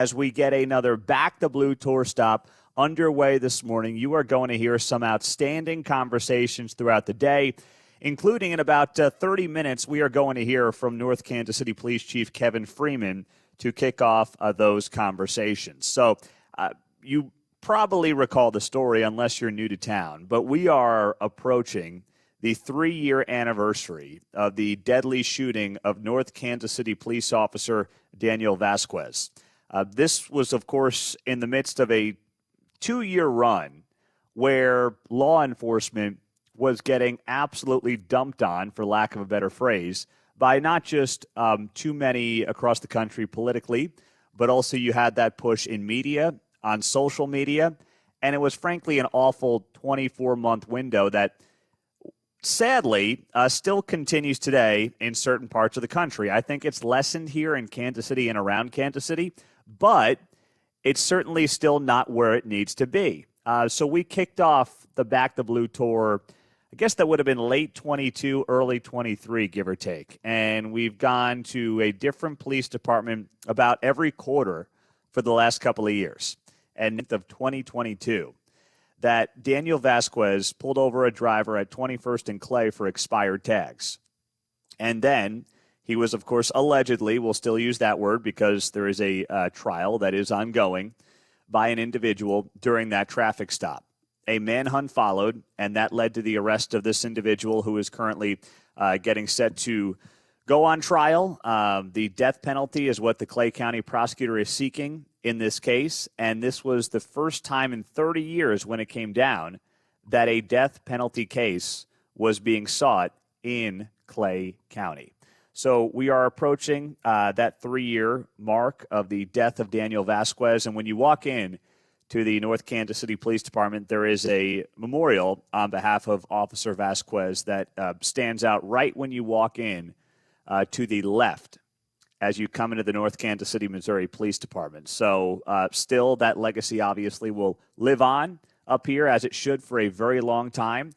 As we get another Back the Blue tour stop underway this morning, you are going to hear some outstanding conversations throughout the day, including in about 30 minutes, we are going to hear from North Kansas City Police Chief Kevin Freeman to kick off those conversations. So you probably recall the story unless you're new to town, but we are approaching the 3-year anniversary of the deadly shooting of North Kansas City police officer Daniel Vasquez. This was, of course, in the midst of a 2-year run where law enforcement was getting absolutely dumped on, for lack of a better phrase, by not just too many across the country politically, but also you had that push in media, on social media, and it was frankly an awful 24-month window that sadly still continues today in certain parts of the country. I think it's lessened here in Kansas City and around Kansas City, but it's certainly still not where it needs to be. So we kicked off the Back the Blue tour, I guess that would have been late 22, early 23, give or take. And we've gone to a different police department about every quarter for the last couple of years. And of 2022, that Daniel Vasquez pulled over a driver at 21st and Clay for expired tags. And then he was, of course, allegedly, we'll still use that word because there is a trial that is ongoing, by an individual during that traffic stop. A manhunt followed, and that led to the arrest of this individual who is currently getting set to go on trial. The death penalty is what the Clay County prosecutor is seeking in this case, and this was the first time in 30 years when it came down that a death penalty case was being sought in Clay County. So we are approaching that 3-year mark of the death of Daniel Vasquez. And when you walk in to the North Kansas City Police Department, there is a memorial on behalf of Officer Vasquez that stands out right when you walk in to the left as you come into the North Kansas City, Missouri Police Department. So still that legacy obviously will live on up here, as it should, for a very long time.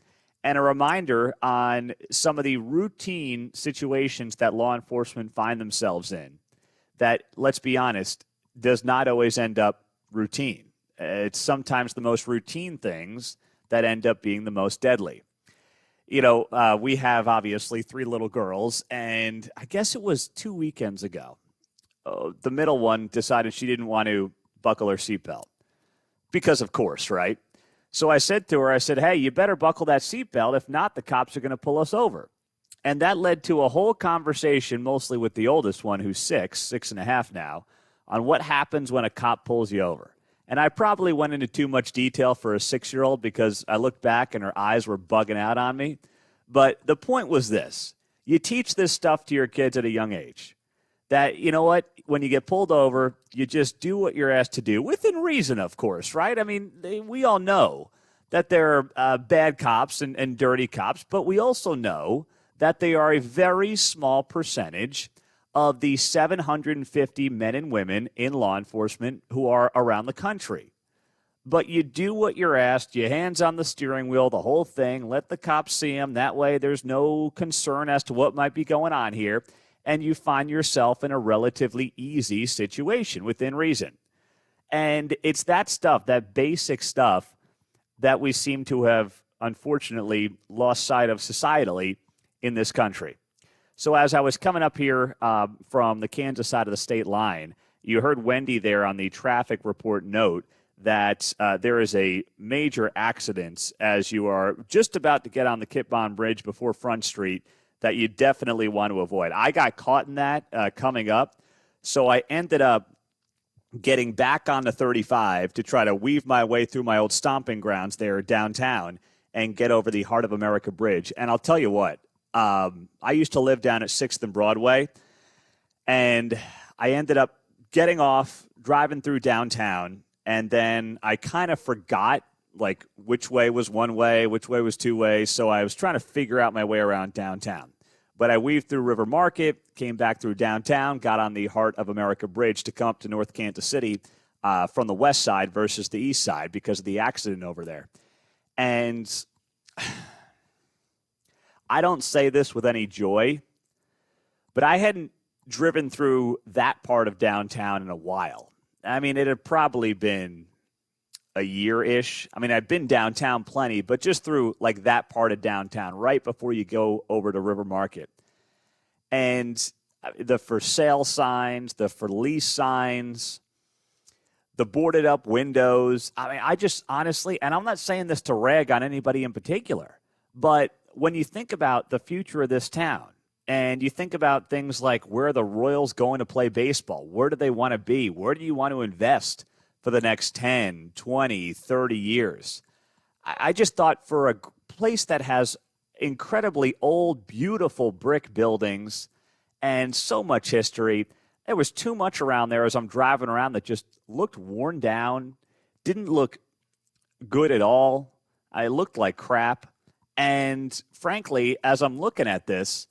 And a reminder on some of the routine situations that law enforcement find themselves in that, let's be honest, does not always end up routine. It's sometimes the most routine things that end up being the most deadly. You know, we have obviously 3 little girls, and I guess it was 2 weekends ago, the middle one decided she didn't want to buckle her seatbelt. Because, of course, right? So I said to her, hey, you better buckle that seatbelt. If not, the cops are going to pull us over. And that led to a whole conversation, mostly with the oldest one, who's 6.5 now, on what happens when a cop pulls you over. And I probably went into too much detail for a 6-year-old because I looked back and her eyes were bugging out on me. But the point was this. You teach this stuff to your kids at a young age. That, you know what, when you get pulled over, you just do what you're asked to do, within reason, of course, right? I mean, we all know that there are bad cops and dirty cops, but we also know that they are a very small percentage of the 750 men and women in law enforcement who are around the country. But you do what you're asked, you hands on the steering wheel, the whole thing, let the cops see them. That way there's no concern as to what might be going on here. And you find yourself in a relatively easy situation within reason. And it's that stuff, that basic stuff, that we seem to have, unfortunately, lost sight of societally in this country. So as I was coming up here from the Kansas side of the state line, you heard Wendy there on the traffic report note that there is a major accident as you are just about to get on the Kit Bond Bridge before Front Street that you definitely want to avoid. I got caught in that coming up, so I ended up getting back on the 35 to try to weave my way through my old stomping grounds there downtown and get over the Heart of America Bridge. And I'll tell you what, I used to live down at 6th and Broadway, and I ended up getting off, driving through downtown, and then I kind of forgot like which way was one way, which way was two ways. So I was trying to figure out my way around downtown. But I weaved through River Market, came back through downtown, got on the Heart of America Bridge to come up to North Kansas City from the west side versus the east side because of the accident over there. And I don't say this with any joy, but I hadn't driven through that part of downtown in a while. I mean, it had probably been a year-ish. I mean, I'd been downtown plenty, but just through like that part of downtown, right before you go over to River Market. And the for sale signs, the for lease signs, the boarded up windows. I mean, I just honestly, and I'm not saying this to rag on anybody in particular, but when you think about the future of this town and you think about things like where are the Royals going to play baseball, where do they want to be, where do you want to invest for the next 10, 20, 30 years? I just thought for a place that has incredibly old, beautiful brick buildings and so much history, there was too much around there as I'm driving around that just looked worn down, didn't look good at all. It looked like crap. And frankly, as I'm looking at this,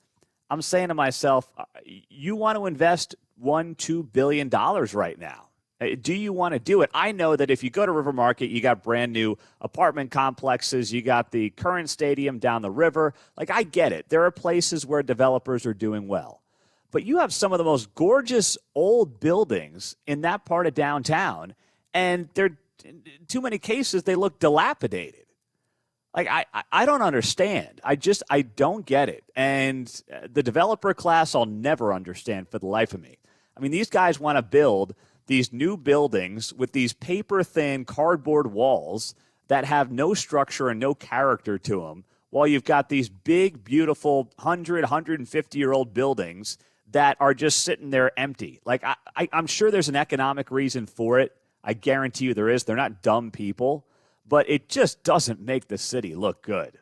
I'm saying to myself, you want to invest $1-2 billion right now. Do you want to do it? I know that if you go to River Market, you got brand new apartment complexes. You got the current stadium down the river. Like, I get it. There are places where developers are doing well. But you have some of the most gorgeous old buildings in that part of downtown, and they're, in too many cases, they look dilapidated. Like, I don't understand. I don't get it. And the developer class, I'll never understand for the life of me. I mean, these guys want to build these new buildings with these paper-thin cardboard walls that have no structure and no character to them, while you've got these big, beautiful 100, 150-year-old buildings that are just sitting there empty. Like, I'm sure there's an economic reason for it. I guarantee you there is. They're not dumb people. But it just doesn't make the city look good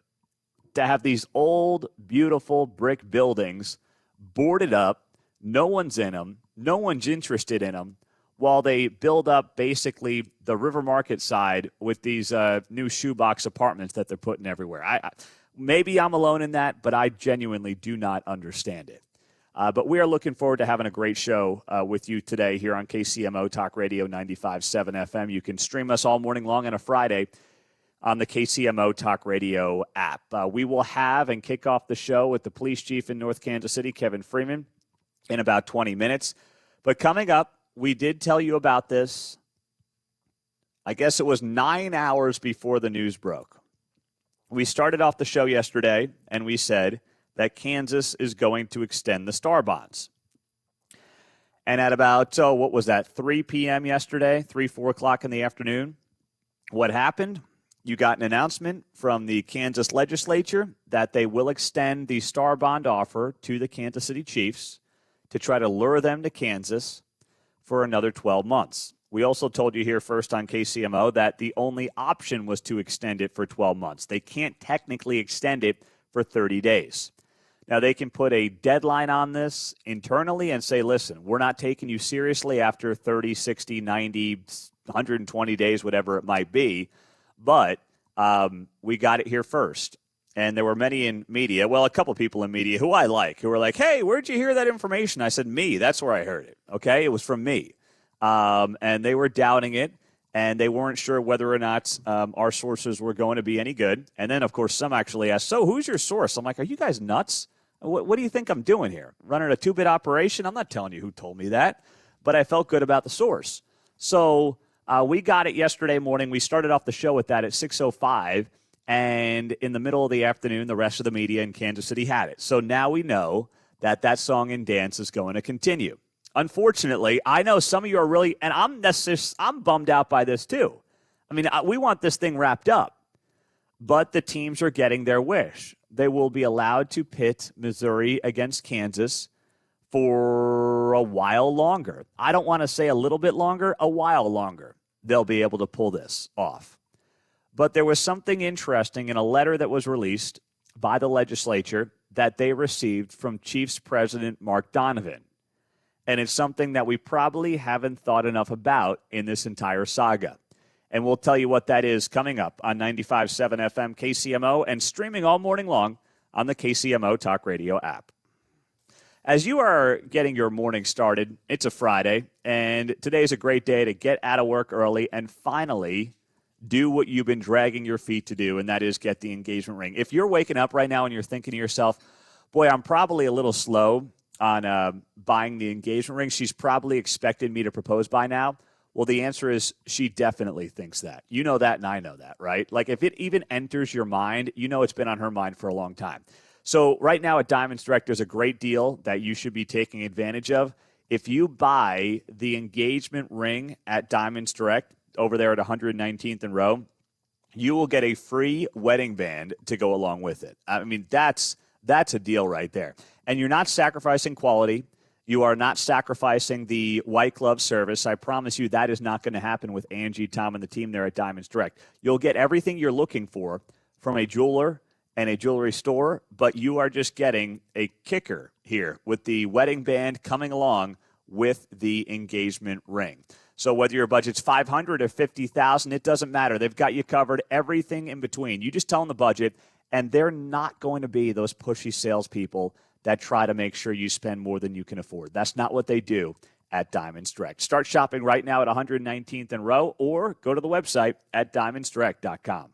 to have these old, beautiful brick buildings boarded up. No one's in them. No one's interested in them, while they build up basically the River Market side with these new shoebox apartments that they're putting everywhere. Maybe I'm alone in that, but I genuinely do not understand it. But we are looking forward to having a great show with you today here on KCMO Talk Radio 95.7 FM. You can stream us all morning long on a Friday on the KCMO Talk Radio app. We will have and kick off the show with the police chief in North Kansas City, Kevin Freeman, in about 20 minutes. But coming up, we did tell you about this. I guess it was 9 hours before the news broke. We started off the show yesterday, and we said that Kansas is going to extend the star bonds. And at about, 3 p.m. yesterday, 4 o'clock in the afternoon, what happened? You got an announcement from the Kansas legislature that they will extend the star bond offer to the Kansas City Chiefs to try to lure them to Kansas for another 12 months. We also told you here first on KCMO that the only option was to extend it for 12 months. They can't technically extend it for 30 days. Now, they can put a deadline on this internally and say, listen, we're not taking you seriously after 30, 60, 90, 120 days, whatever it might be. But we got it here first. And there were many in media, well, a couple people in media who I like, who were like, hey, where'd you hear that information? I said, me. That's where I heard it. Okay? It was from me. And they were doubting it, and they weren't sure whether or not our sources were going to be any good. And then, of course, some actually asked, so who's your source? I'm like, are you guys nuts? What do you think I'm doing here? Running a two-bit operation? I'm not telling you who told me that, but I felt good about the source. So we got it yesterday morning. We started off the show with that at 6:05, and in the middle of the afternoon, the rest of the media in Kansas City had it. So now we know that that song and dance is going to continue. Unfortunately, I know some of you are really, and I'm bummed out by this too. I mean, we want this thing wrapped up, but the teams are getting their wish. They will be allowed to pit Missouri against Kansas for a while longer. I don't want to say a little bit longer, a while longer. They'll be able to pull this off. But there was something interesting in a letter that was released by the legislature that they received from Chiefs President Mark Donovan. And it's something that we probably haven't thought enough about in this entire saga. And we'll tell you what that is coming up on 95.7 FM KCMO and streaming all morning long on the KCMO Talk Radio app. As you are getting your morning started, it's a Friday, and today's a great day to get out of work early and finally do what you've been dragging your feet to do, and that is get the engagement ring. If you're waking up right now and you're thinking to yourself, boy, I'm probably a little slow on buying the engagement ring. She's probably expected me to propose by now. Well, the answer is she definitely thinks that. You know that, and I know that, right? Like if it even enters your mind, you know it's been on her mind for a long time. So right now at Diamonds Direct, there's a great deal that you should be taking advantage of. If you buy the engagement ring at Diamonds Direct over there at 119th and Row, you will get a free wedding band to go along with it. I mean, that's a deal right there. And you're not sacrificing quality. You are not sacrificing the white glove service. I promise you that is not going to happen with Angie, Tom, and the team there at Diamonds Direct. You'll get everything you're looking for from a jeweler and a jewelry store, but you are just getting a kicker here with the wedding band coming along with the engagement ring. So whether your budget's $500 or $50,000, it doesn't matter. They've got you covered, everything in between. You just tell them the budget, and they're not going to be those pushy salespeople that try to make sure you spend more than you can afford. That's not what they do at Diamonds Direct. Start shopping right now at 119th and Row, or go to the website at diamondsdirect.com.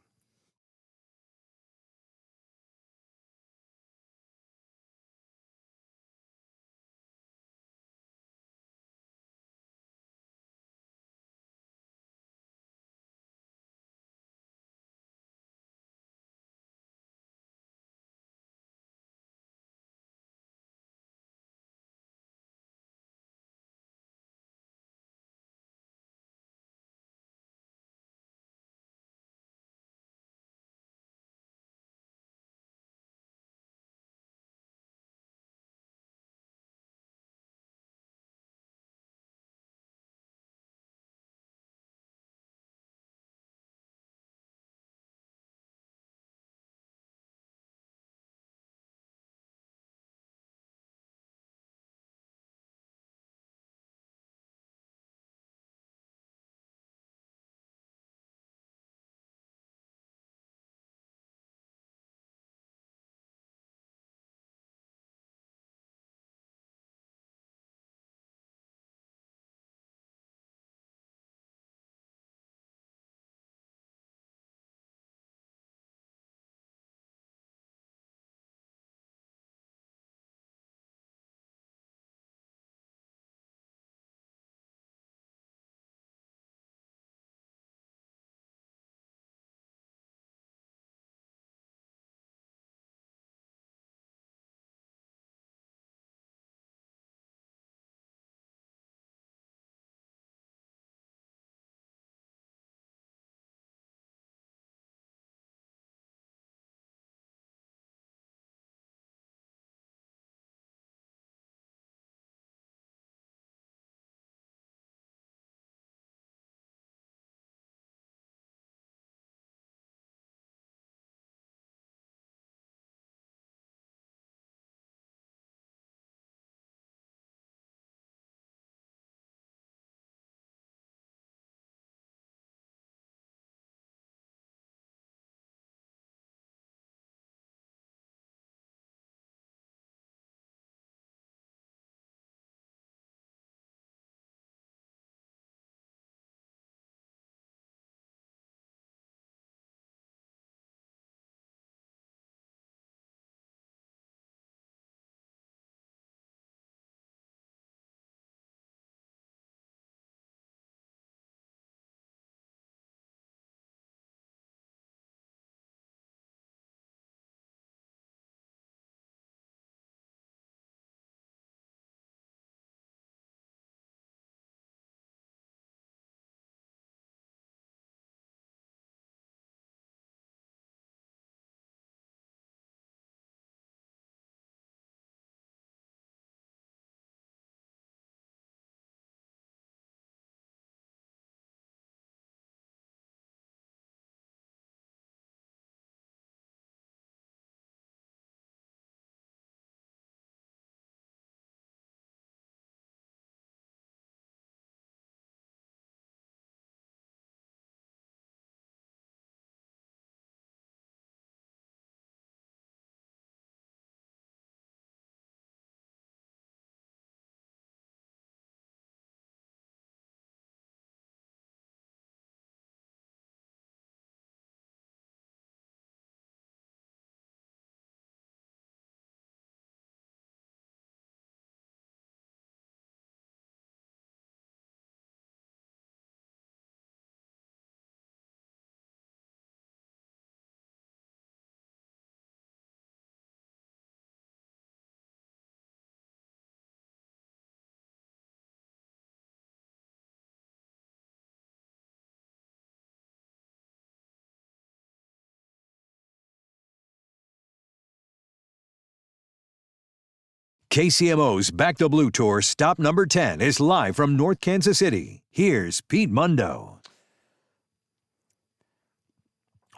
KCMO's Back to Blue Tour stop number 10 is live from North Kansas City. Here's Pete Mundo.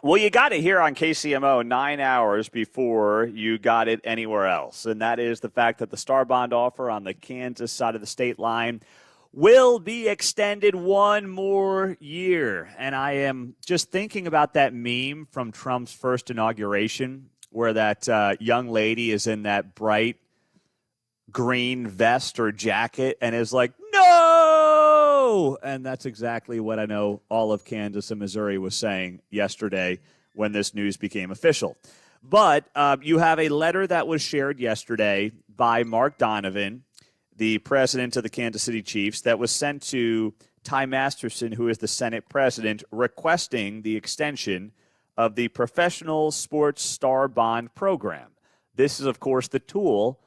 Well, you got it here on KCMO 9 hours before you got it anywhere else, and that is the fact that the Star Bond offer on the Kansas side of the state line will be extended one more year. And I am just thinking about that meme from Trump's first inauguration where that young lady is in that bright green vest or jacket and is like, no! And that's exactly what I know all of Kansas and Missouri was saying yesterday when this news became official. But you have a letter that was shared yesterday by Mark Donovan, the president of the Kansas City Chiefs, that was sent to Ty Masterson, who is the Senate president, requesting the extension of the Professional Sports Star Bond program. This is, of course, the tool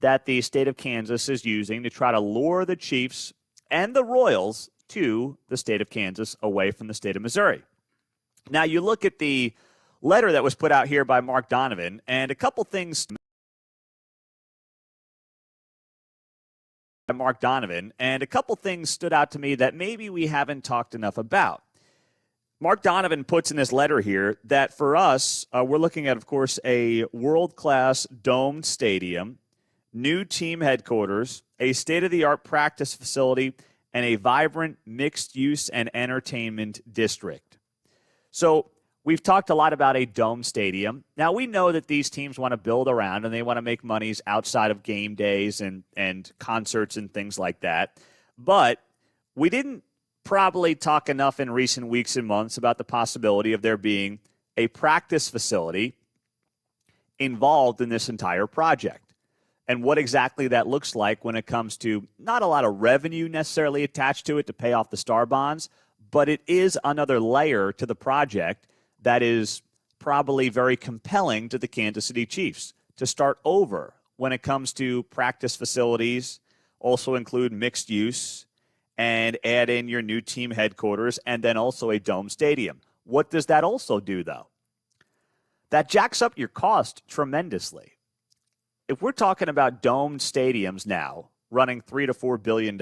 that the state of Kansas is using to try to lure the Chiefs and the Royals to the state of Kansas away from the state of Missouri. Now, you look at the letter that was put out here by Mark Donovan, and a couple things stood out to me that maybe we haven't talked enough about. Mark Donovan puts in this letter here that for us, we're looking at, of course, a world-class domed stadium, new team headquarters, a state-of-the-art practice facility, and a vibrant mixed-use and entertainment district. So we've talked a lot about a dome stadium. Now, we know that these teams want to build around and they want to make monies outside of game days and concerts and things like that. But we didn't probably talk enough in recent weeks and months about the possibility of there being a practice facility involved in this entire project and what exactly that looks like when it comes to not a lot of revenue necessarily attached to it to pay off the Star Bonds, but it is another layer to the project that is probably very compelling to the Kansas City Chiefs to start over when it comes to practice facilities, also include mixed use, and add in your new team headquarters, and then also a dome stadium. What does that also do, though? That jacks up your cost tremendously. If we're talking about domed stadiums now running $3 to $4 billion,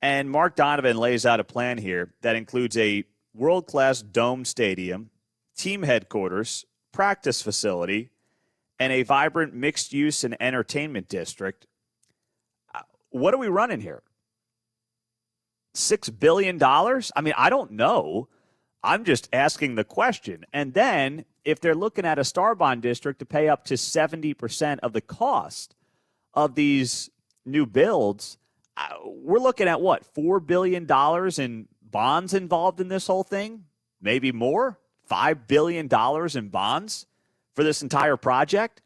and Mark Donovan lays out a plan here that includes a world-class dome stadium, team headquarters, practice facility, and a vibrant mixed-use and entertainment district, what are we running here? $6 billion? I mean, I don't know. I'm just asking the question. And then if they're looking at a Star Bond district to pay up to 70% of the cost of these new builds, we're looking at what, $4 billion in bonds involved in this whole thing? Maybe more? $5 billion in bonds for this entire project?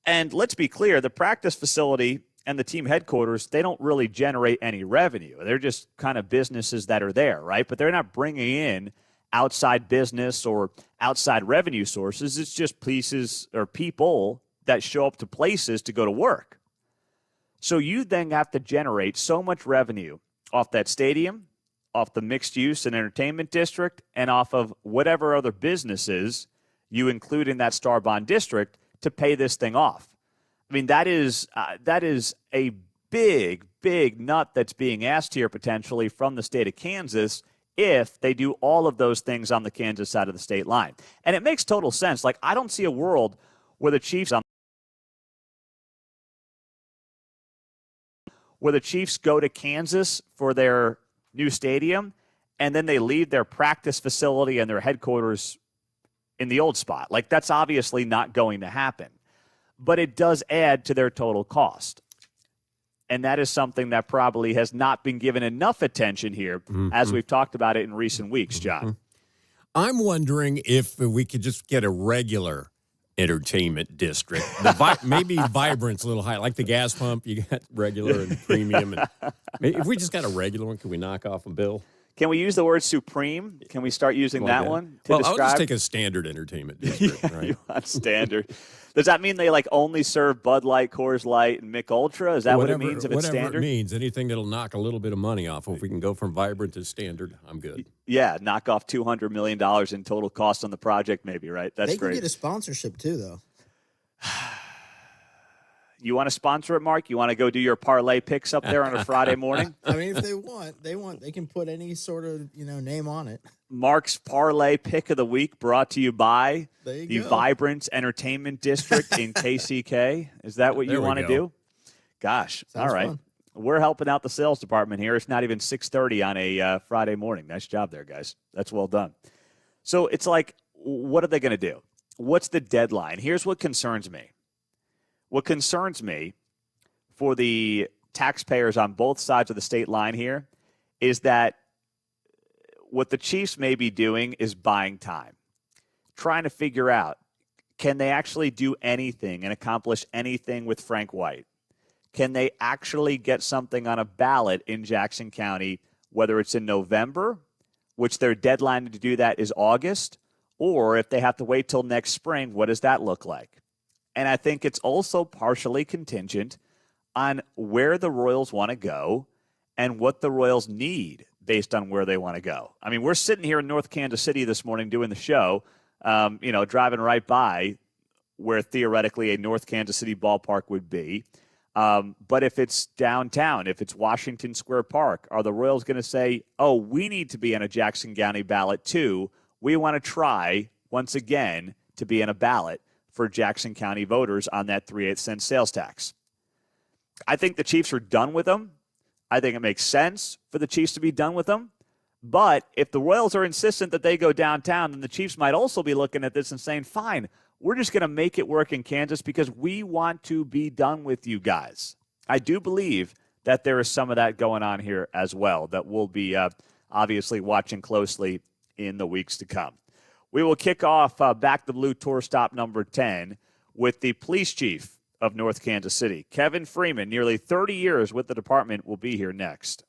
And let's be clear, the practice facility and the team headquarters, they don't really generate any revenue. They're just kind of businesses that are there, right? But they're not bringing in outside business or outside revenue sources. It's just pieces or people that show up to places to go to work. So you then have to generate so much revenue off that stadium, off the mixed use and entertainment district, and off of whatever other businesses you include in that Star Bond district to pay this thing off. I mean, that is a big, big nut that's being asked here potentially from the state of Kansas if they do all of those things on the Kansas side of the state line. And it makes total sense. Like, I don't see a world where the Chiefs go to Kansas for their new stadium and then they leave their practice facility and their headquarters in the old spot. Like, that's obviously not going to happen. But it does add to their total cost. And that is something that probably has not been given enough attention here as we've talked about it in recent weeks, John. I'm wondering if we could just get a regular entertainment district. Maybe Vibrant's a little high. Like the gas pump, you got regular and premium. And if we just got a regular one, can we knock off a bill? Can we use the word supreme? Can we start using that one to describe? I'll just take a standard entertainment district, right? You want standard. Does that mean they only serve Bud Light, Coors Light, and Mick Ultra? Is that what it means if it's standard? Whatever it means. Anything that'll knock a little bit of money off. If we can go from Vibrant to standard, I'm good. Yeah, knock off $200 million in total cost on the project maybe, right? That's great. They can get a sponsorship too, though. You want to sponsor it, Mark? You want to go do your parlay picks up there on a Friday morning? I mean, if they can put any sort of name on it. Mark's parlay pick of the week brought to you by There you the go. Vibrance Entertainment District in KCK. Is that what you want to do? Gosh, Sounds all right. fun. We're helping out the sales department here. It's not even 6:30 on a Friday morning. Nice job there, guys. That's well done. So it's like, what are they going to do? What's the deadline? Here's what concerns me. What concerns me for the taxpayers on both sides of the state line here is that what the Chiefs may be doing is buying time, trying to figure out, can they actually do anything and accomplish anything with Frank White? Can they actually get something on a ballot in Jackson County, whether it's in November, which their deadline to do that is August, or if they have to wait till next spring, what does that look like? And I think it's also partially contingent on where the Royals want to go and what the Royals need based on where they want to go. I mean, we're sitting here in North Kansas City this morning doing the show, driving right by where theoretically a North Kansas City ballpark would be. But if it's downtown, if it's Washington Square Park, are the Royals going to say, oh, we need to be on a Jackson County ballot too? We want to try once again to be in a ballot for Jackson County voters on that 3/8 cent sales tax. I think the Chiefs are done with them. I think it makes sense for the Chiefs to be done with them. But if the Royals are insistent that they go downtown, then the Chiefs might also be looking at this and saying, fine, we're just going to make it work in Kansas because we want to be done with you guys. I do believe that there is some of that going on here as well that we'll be obviously watching closely in the weeks to come. We will kick off Back the Blue Tour Stop number 10 with the police chief of North Kansas City. Kevin Freeman, nearly 30 years with the department, will be here next.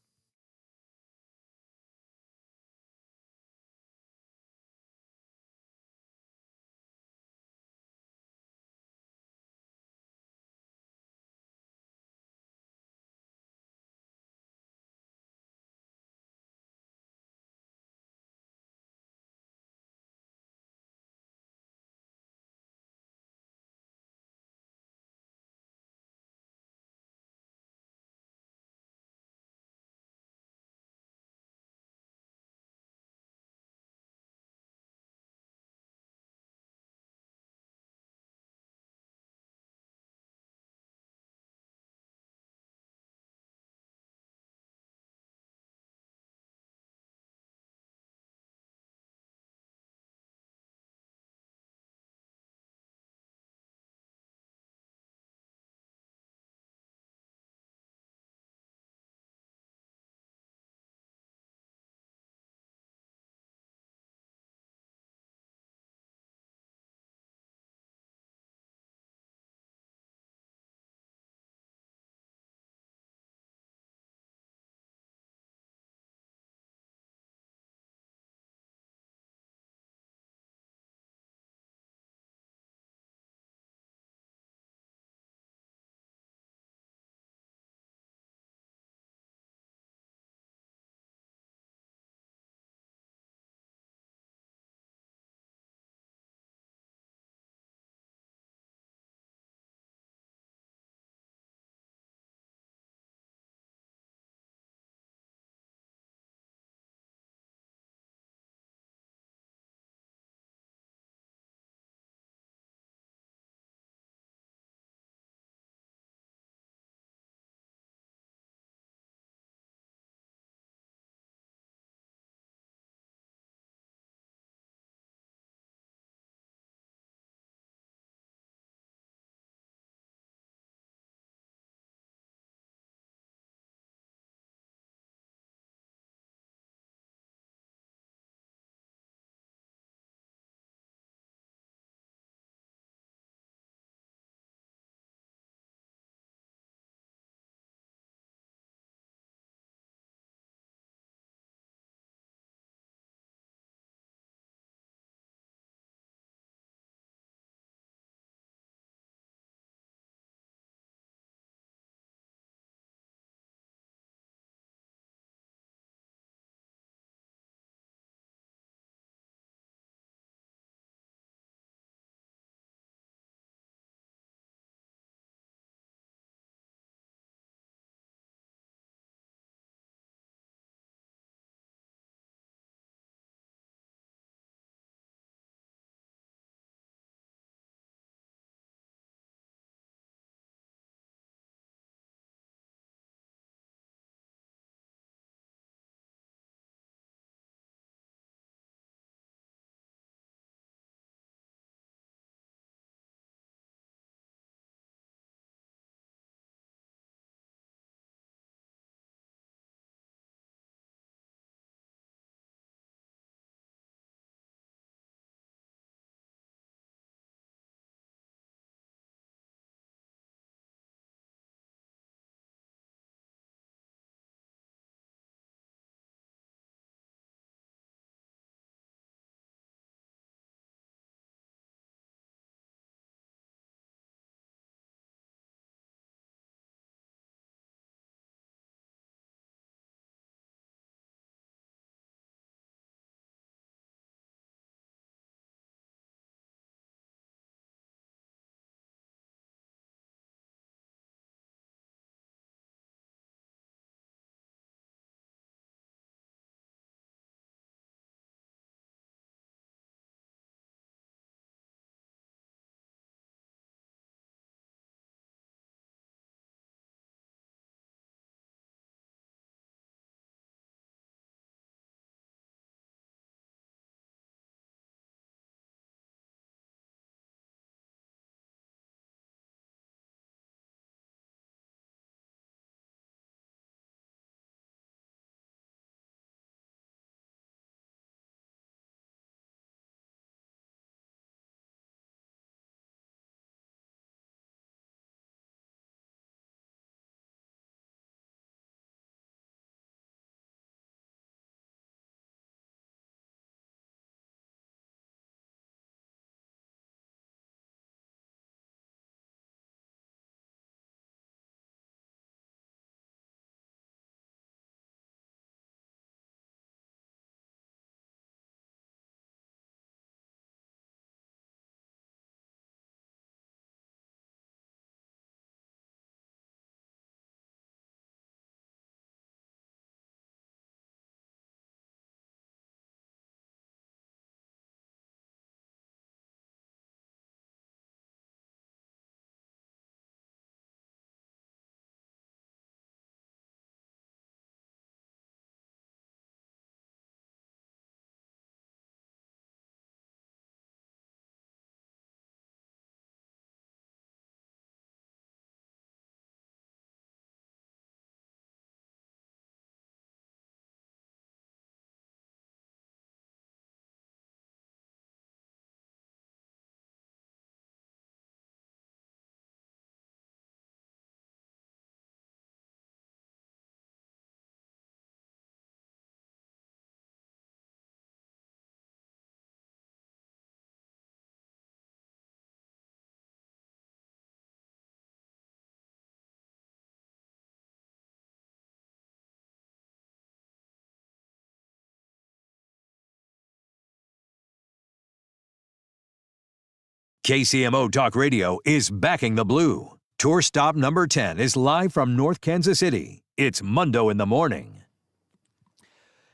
KCMO Talk Radio is backing the Blue. Tour stop number 10 is live from North Kansas City. It's Mundo in the Morning.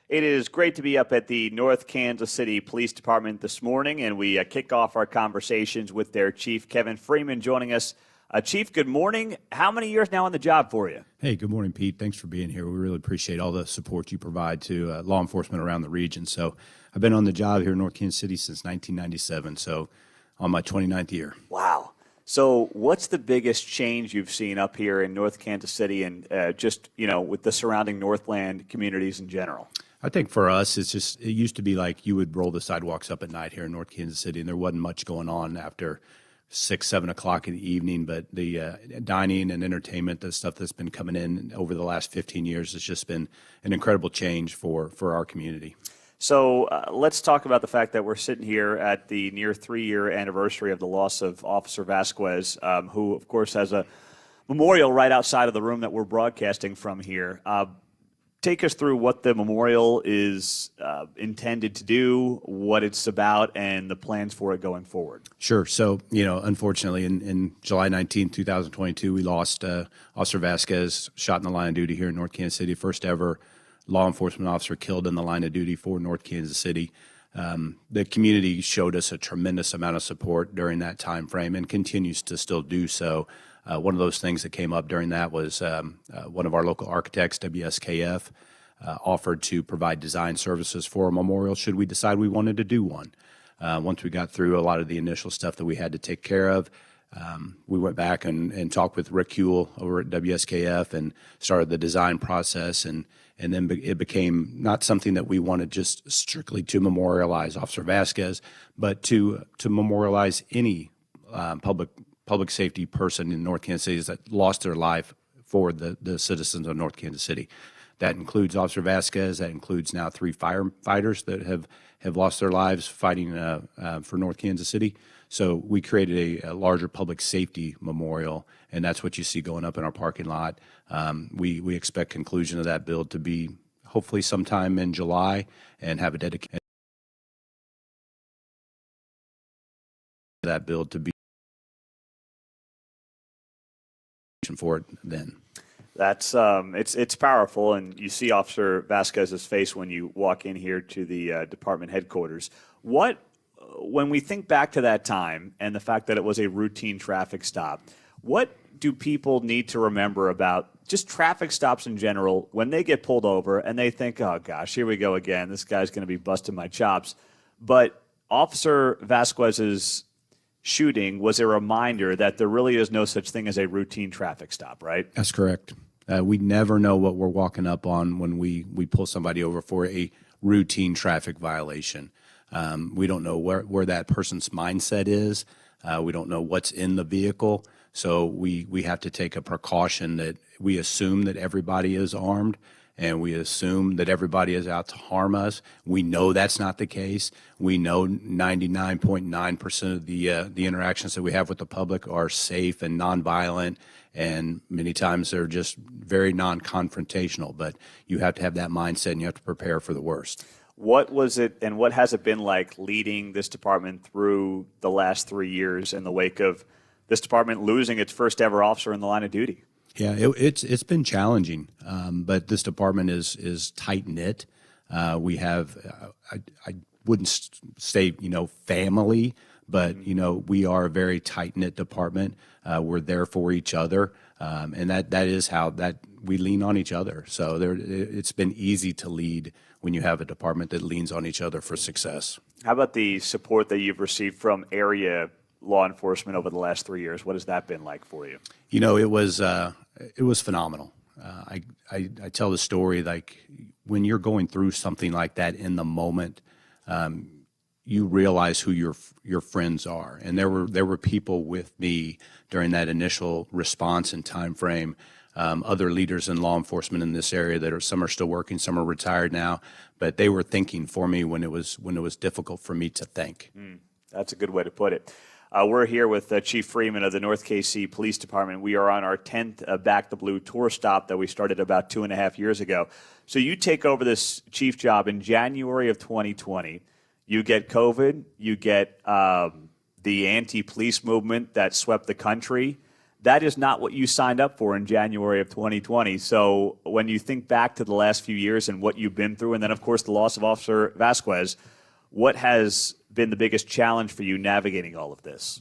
It is great to be up at the North Kansas City Police Department this morning, and we kick off our conversations with their chief, Kevin Freeman, joining us. Chief, good morning. How many years now on the job for you? Hey, good morning, Pete. Thanks for being here. We really appreciate all the support you provide to law enforcement around the region. So I've been on the job here in North Kansas City since 1997, so on my 29th year. Wow. So what's the biggest change you've seen up here in North Kansas City and just, with the surrounding Northland communities in general? I think for us, it used to be like you would roll the sidewalks up at night here in North Kansas City, and there wasn't much going on after 6, 7 o'clock in the evening. But the dining and entertainment, the stuff that's been coming in over the last 15 years has just been an incredible change for our community. So let's talk about the fact that we're sitting here at the near 3-year anniversary of the loss of Officer Vasquez, who, of course, has a memorial right outside of the room that we're broadcasting from here. Take us through what the memorial is intended to do, what it's about, and the plans for it going forward. Sure. So, unfortunately, in July 19, 2022, we lost Officer Vasquez, shot in the line of duty here in North Kansas City, first ever law enforcement officer killed in the line of duty for North Kansas City. The community showed us a tremendous amount of support during that time frame and continues to still do so. One of those things that came up during that was one of our local architects, WSKF, offered to provide design services for a memorial should we decide we wanted to do one. Once we got through a lot of the initial stuff that we had to take care of, we went back and talked with Rick Huell over at WSKF and started the design process, and then it became not something that we wanted just strictly to memorialize Officer Vasquez, but to memorialize any public safety person in North Kansas City that lost their life for the citizens of North Kansas City. That includes Officer Vasquez. That includes now 3 firefighters that have lost their lives fighting for North Kansas City. So we created a larger public safety memorial, and that's what you see going up in our parking lot. We expect conclusion of that build to be hopefully sometime in July and have a dedicated that build to be for it then. That's it's powerful, and you see Officer Vasquez's face when you walk in here to the department headquarters. When we think back to that time and the fact that it was a routine traffic stop, what do people need to remember about just traffic stops in general when they get pulled over and they think, oh gosh, here we go again, this guy's going to be busting my chops? But Officer Vasquez's shooting was a reminder that there really is no such thing as a routine traffic stop, right? That's correct. We never know what we're walking up on when we pull somebody over for a routine traffic violation. We don't know where that person's mindset is. We don't know what's in the vehicle. So we have to take a precaution that we assume that everybody is armed, and we assume that everybody is out to harm us. We know that's not the case. We know 99.9% of the interactions that we have with the public are safe and nonviolent, and many times they're just very non-confrontational. But you have to have that mindset, and you have to prepare for the worst. What was it, and what has it been like leading this department through the last 3 years in the wake of this department losing its first ever officer in the line of duty? Yeah, it's been challenging, but this department is tight knit. We have I wouldn't say family, but we are a very tight knit department. We're there for each other, and that is how that we lean on each other. So it's been easy to lead when you have a department that leans on each other for success. How about the support that you've received from area law enforcement over the last 3 years? What has that been like for you? It was phenomenal. I tell the story, like when you're going through something like that in the moment, you realize who your friends are, and there were people with me during that initial response and time frame. Other leaders in law enforcement in this area that some are still working, some are retired now, but they were thinking for me when it was difficult for me to think. That's a good way to put it. We're here with Chief Freeman of the North KC Police Department. We are on our 10th Back the Blue tour stop that we started about 2.5 years ago. So you take over this chief job in January of 2020. You get COVID. You get the anti-police movement that swept the country. That is not what you signed up for in January of 2020. So when you think back to the last few years and what you've been through, and then, of course, the loss of Officer Vasquez, what has been the biggest challenge for you navigating all of this?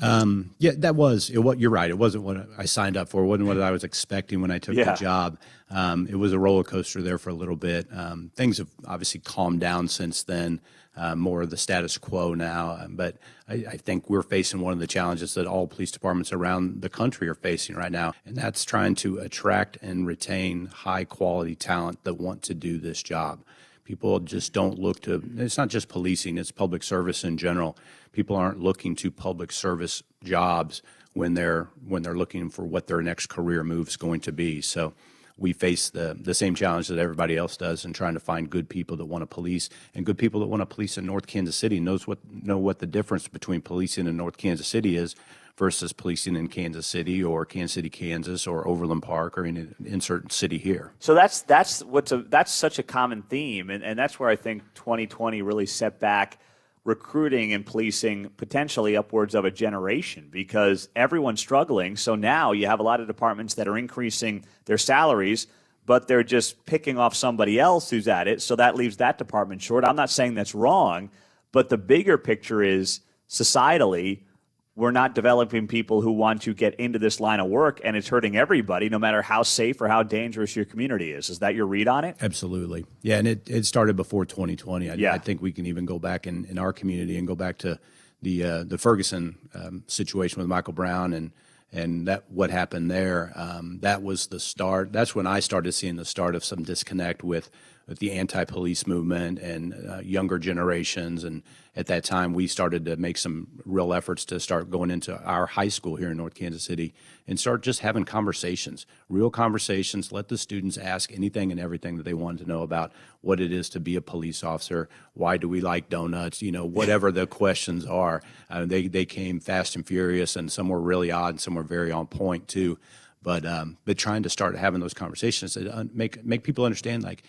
Yeah, that was what you're right. It wasn't what I signed up for. It wasn't what I was expecting when I took the job. It was a roller coaster there for a little bit. Things have obviously calmed down since then. More of the status quo now. But I think we're facing one of the challenges that all police departments around the country are facing right now, and that's trying to attract and retain high quality talent that want to do this job. People just don't look to, it's not just policing, it's public service in general. People aren't looking to public service jobs when they're looking for what their next career move is going to be. So we face the same challenge that everybody else does in trying to find good people that want to police, and good people that want to police in North Kansas City know what the difference between policing in North Kansas City is versus policing in Kansas City or Kansas City, Kansas, or Overland Park, or in an insert city here. So that's such a common theme, and that's where I think 2020 really set back recruiting and policing potentially upwards of a generation, because everyone's struggling. So now you have a lot of departments that are increasing their salaries, but they're just picking off somebody else who's at it. So that leaves that department short. I'm not saying that's wrong, but the bigger picture is societally, we're not developing people who want to get into this line of work, and it's hurting everybody, no matter how safe or how dangerous your community is. Is that your read on it? Absolutely. Yeah, and it started before 2020. I think we can even go back in our community and go back to the Ferguson situation with Michael Brown and that what happened there. That was the start. That's when I started seeing the start of some disconnect with the anti-police movement and younger generations. And at that time, we started to make some real efforts to start going into our high school here in North Kansas City and start just having conversations, real conversations. Let the students ask anything and everything that they wanted to know about what it is to be a police officer. Why do we like donuts? Whatever the questions are. They came fast and furious, and some were really odd and some were very on point too. But trying to start having those conversations, make people understand, like,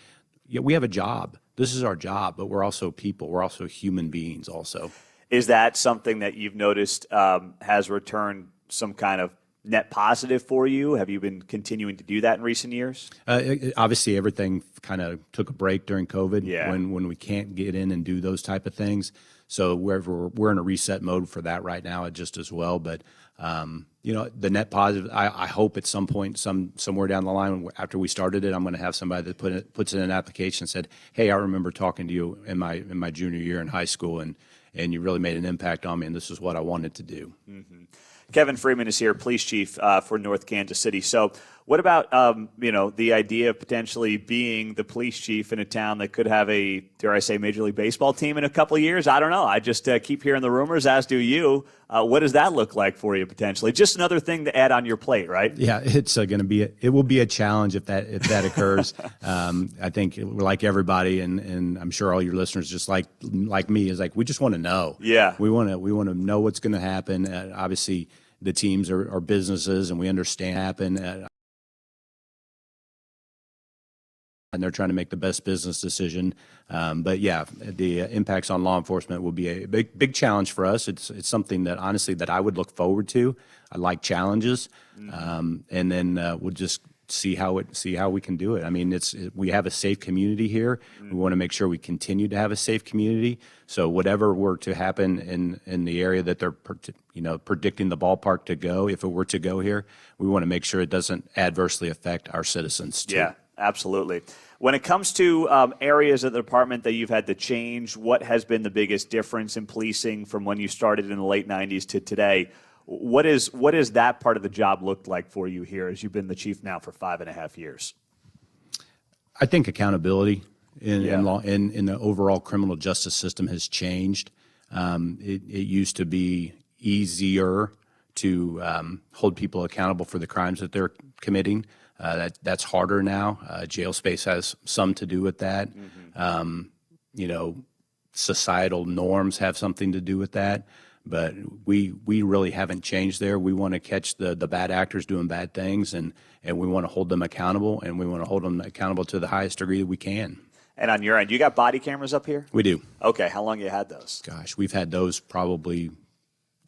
yeah, we have a job. This is our job, but we're also people. We're also human beings also. Is that something that you've noticed has returned some kind of net positive for you? Have you been continuing to do that in recent years? Obviously, everything kind of took a break during COVID when we can't get in and do those type of things. So we're in a reset mode for that right now, just as well. But the net positive, I hope at some point, somewhere down the line, after we started it, I'm going to have somebody that puts in an application and said, "Hey, I remember talking to you in my junior year in high school, and you really made an impact on me, and this is what I wanted to do." Mm-hmm. Kevin Freeman is here, police chief for North Kansas City. So what about, the idea of potentially being the police chief in a town that could have a, dare I say, Major League Baseball team in a couple of years? I don't know. I just keep hearing the rumors, as do you. What does that look like for you potentially? Just another thing to add on your plate, right? Yeah, it's going to be, it will be a challenge if that occurs. I think like everybody, and I'm sure all your listeners, just like me, is like, we just want to know. Yeah. We want to know what's going to happen. Obviously, the teams are businesses, and we understand happen. And they're trying to make the best business decision. But yeah, the impacts on law enforcement will be a big challenge for us. It's something that honestly that I would look forward to. I like challenges, and then we'll just see how we can do it. I mean, we have a safe community here. We want to make sure we continue to have a safe community. So whatever were to happen in the area that they're predicting the ballpark to go, if it were to go here, we want to make sure it doesn't adversely affect our citizens too. Yeah. Absolutely. When it comes to areas of the department that you've had to change, what has been the biggest difference in policing from when you started in the late 90s to today? What is that part of the job looked like for you here as you've been the chief now for 5.5 years? I think accountability in the overall criminal justice system has changed. It used to be easier to hold people accountable for the crimes that they're committing. That's harder now. Jail space has some to do with that. Mm-hmm. Societal norms have something to do with that. But we really haven't changed there. We want to catch the bad actors doing bad things, and we want to hold them accountable, and we want to hold them accountable to the highest degree that we can. And on your end, you got body cameras up here? We do. Okay. How long you had those? Gosh, we've had those probably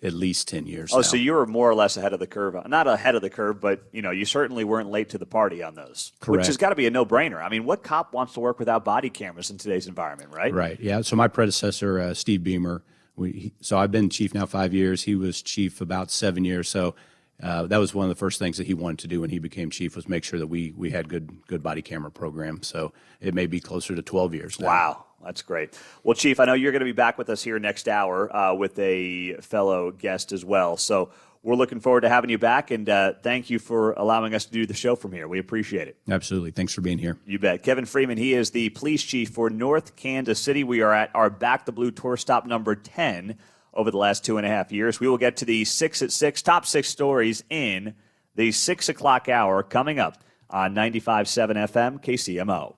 at least 10 years Oh, now. so you were more or less ahead of the curve. Not ahead of the curve, but you certainly weren't late to the party on those. Which Correct. has got to be a no-brainer. I mean, what cop wants to work without body cameras in today's environment, right? Right. Yeah. So my predecessor, Steve Beamer, so I've been chief now 5 years. He was chief about 7 years. So that was one of the first things that he wanted to do when he became chief was make sure that we had good body camera program. So it may be closer to 12 years now. Wow. That's great. Well, Chief, I know you're going to be back with us here next hour with a fellow guest as well. So we're looking forward to having you back, and thank you for allowing us to do the show from here. We appreciate it. Absolutely. Thanks for being here. You bet. Kevin Freeman, he is the police chief for North Kansas City. We are at our Back the Blue tour stop number 10 over the last 2.5 years. We will get to the 6 at 6, top 6 stories in the 6 o'clock hour coming up on 95.7 FM KCMO.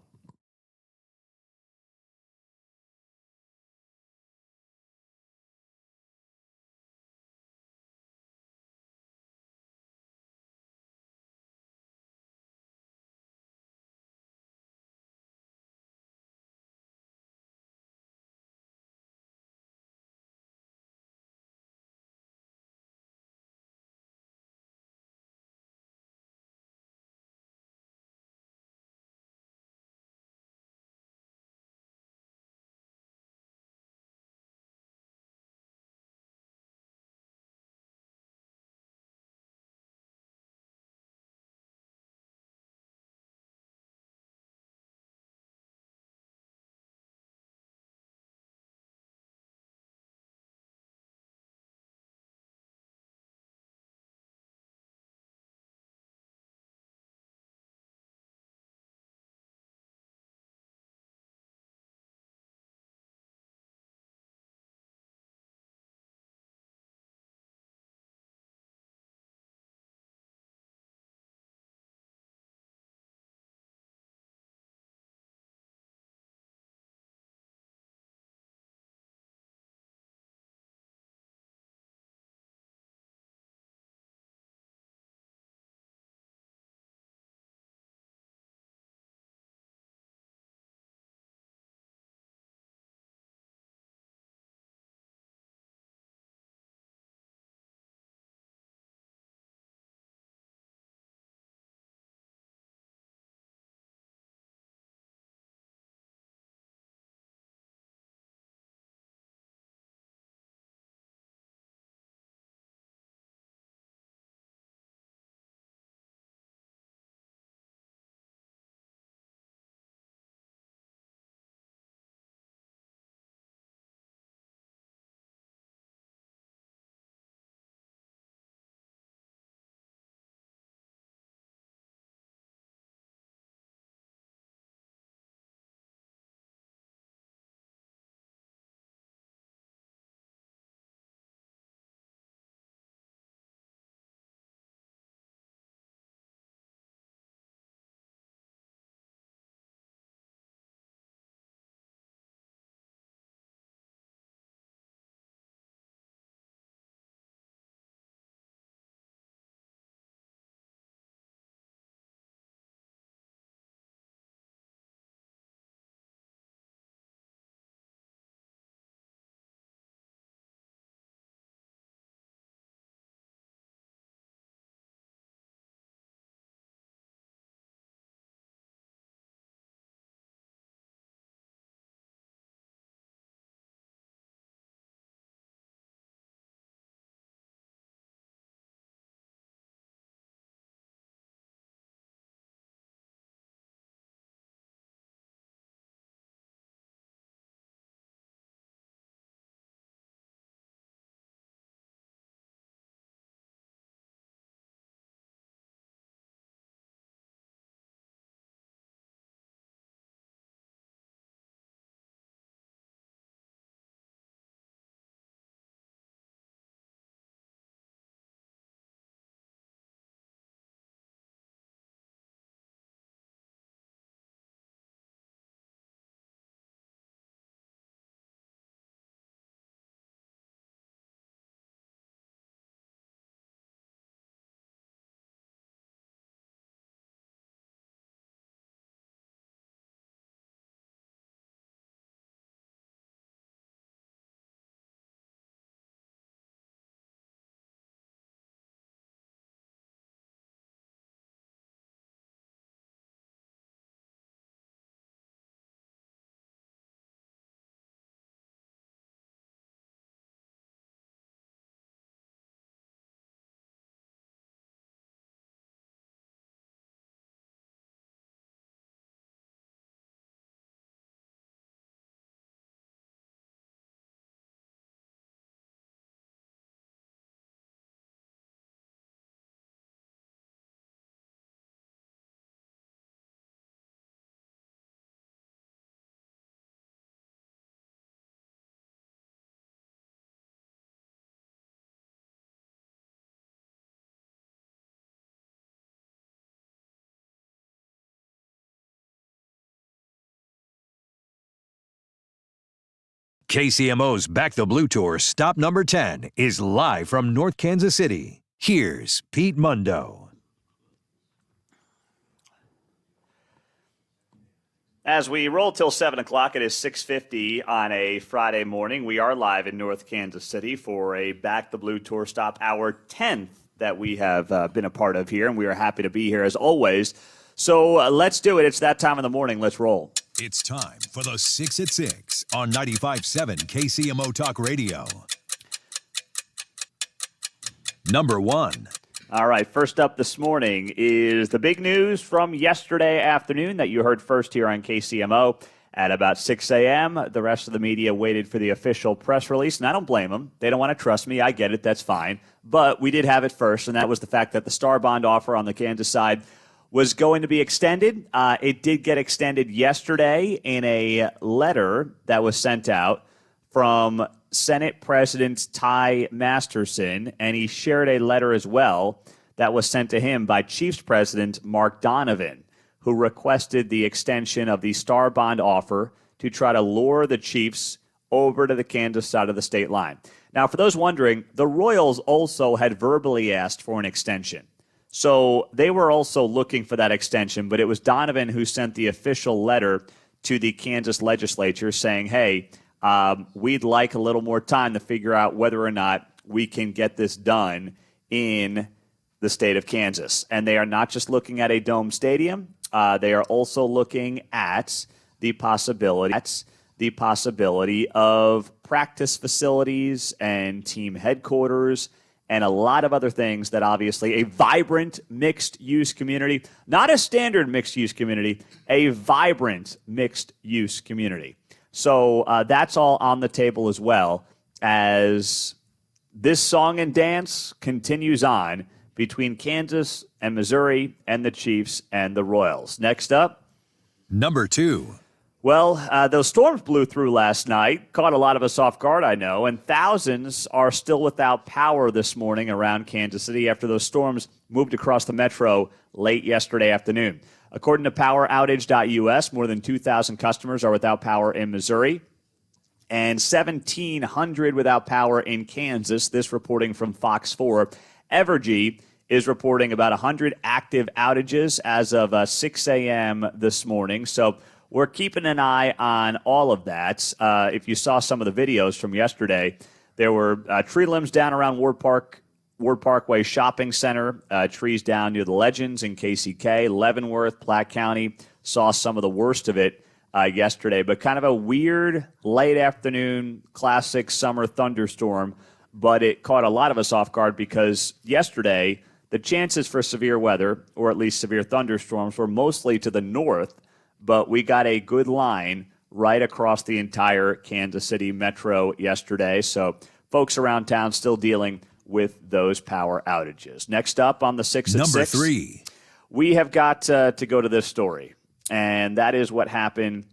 KCMO's Back the Blue Tour stop number 10 is live from North Kansas City. Here's Pete Mundo. As we roll till 7 o'clock, it is 6:50 on a Friday morning. We are live in North Kansas City for a Back the Blue Tour stop, our 10th that we have been a part of here, and we are happy to be here as always. So let's do it. It's that time of the morning. Let's roll. It's time for the 6 at 6 on 95.7 KCMO Talk Radio. Number 1. All right, first up this morning is the big news from yesterday afternoon that you heard first here on KCMO at about 6 a.m. The rest of the media waited for the official press release, and I don't blame them. They don't want to trust me. I get it. That's fine. But we did have it first, and that was the fact that the Star Bond offer on the Kansas side was going to be extended. It did get extended yesterday in a letter that was sent out from Senate President Ty Masterson, and he shared a letter as well that was sent to him by Chiefs President Mark Donovan, who requested the extension of the Star Bond offer to try to lure the Chiefs over to the Kansas side of the state line. Now, for those wondering, the Royals also had verbally asked for an extension. So they were also looking for that extension, but it was Donovan who sent the official letter to the Kansas legislature saying, hey, we'd like a little more time to figure out whether or not we can get this done in the state of Kansas. And they are not just looking at a dome stadium. They are also looking at the possibility of practice facilities and team headquarters and a lot of other things that obviously a vibrant mixed-use community, not a standard mixed-use community, a vibrant mixed-use community. So that's all on the table as well as this song and dance continues on between Kansas and Missouri and the Chiefs and the Royals. Next up. Number 2. Well, those storms blew through last night, caught a lot of us off guard, I know, and thousands are still without power this morning around Kansas City after those storms moved across the metro late yesterday afternoon. According to PowerOutage.us, more than 2,000 customers are without power in Missouri and 1,700 without power in Kansas. This reporting from Fox 4. Evergy is reporting about 100 active outages as of 6 a.m. this morning. So we're keeping an eye on all of that. If you saw some of the videos from yesterday, there were tree limbs down around Ward Parkway Shopping Center, trees down near the Legends in KCK, Leavenworth, Platte County. Saw some of the worst of it yesterday, but kind of a weird late afternoon classic summer thunderstorm, but it caught a lot of us off guard because yesterday the chances for severe weather, or at least severe thunderstorms, were mostly to the north, but we got a good line right across the entire Kansas City metro yesterday. So folks around town still dealing with those power outages. Next up on the 6 at 6. Number 3. We have got to go to this story, and that is what happened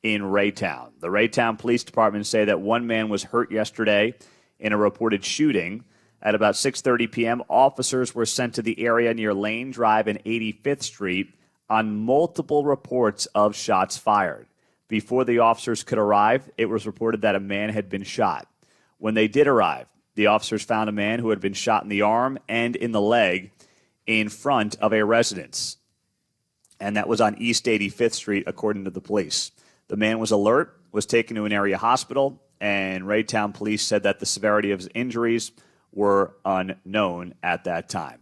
in Raytown. The Raytown Police Department say that one man was hurt yesterday in a reported shooting. At about 6:30 p.m., officers were sent to the area near Lane Drive and 85th Street on multiple reports of shots fired. Before the officers could arrive, it was reported that a man had been shot. When they did arrive, the officers found a man who had been shot in the arm and in the leg in front of a residence. And that was on East 85th Street, according to the police. The man was alert, was taken to an area hospital, and Raytown police said that the severity of his injuries were unknown at that time.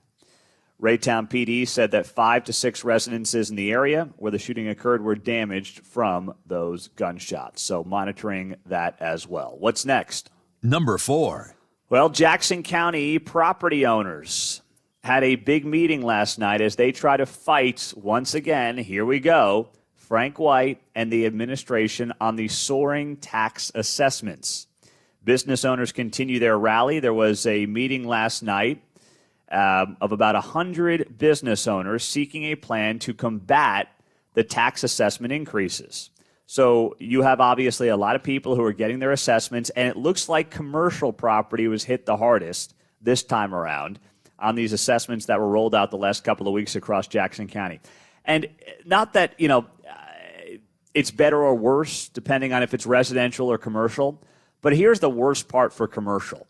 Raytown PD said that 5 to 6 residences in the area where the shooting occurred were damaged from those gunshots. So monitoring that as well. What's next? Number 4. Well, Jackson County property owners had a big meeting last night as they try to fight, once again, here we go, Frank White and the administration on the soaring tax assessments. Business owners continue their rally. There was a meeting last night of about 100 business owners seeking a plan to combat the tax assessment increases. So you have obviously a lot of people who are getting their assessments, and it looks like commercial property was hit the hardest this time around on these assessments that were rolled out the last couple of weeks across Jackson County. And not that, it's better or worse depending on if it's residential or commercial. But here's the worst part for commercial.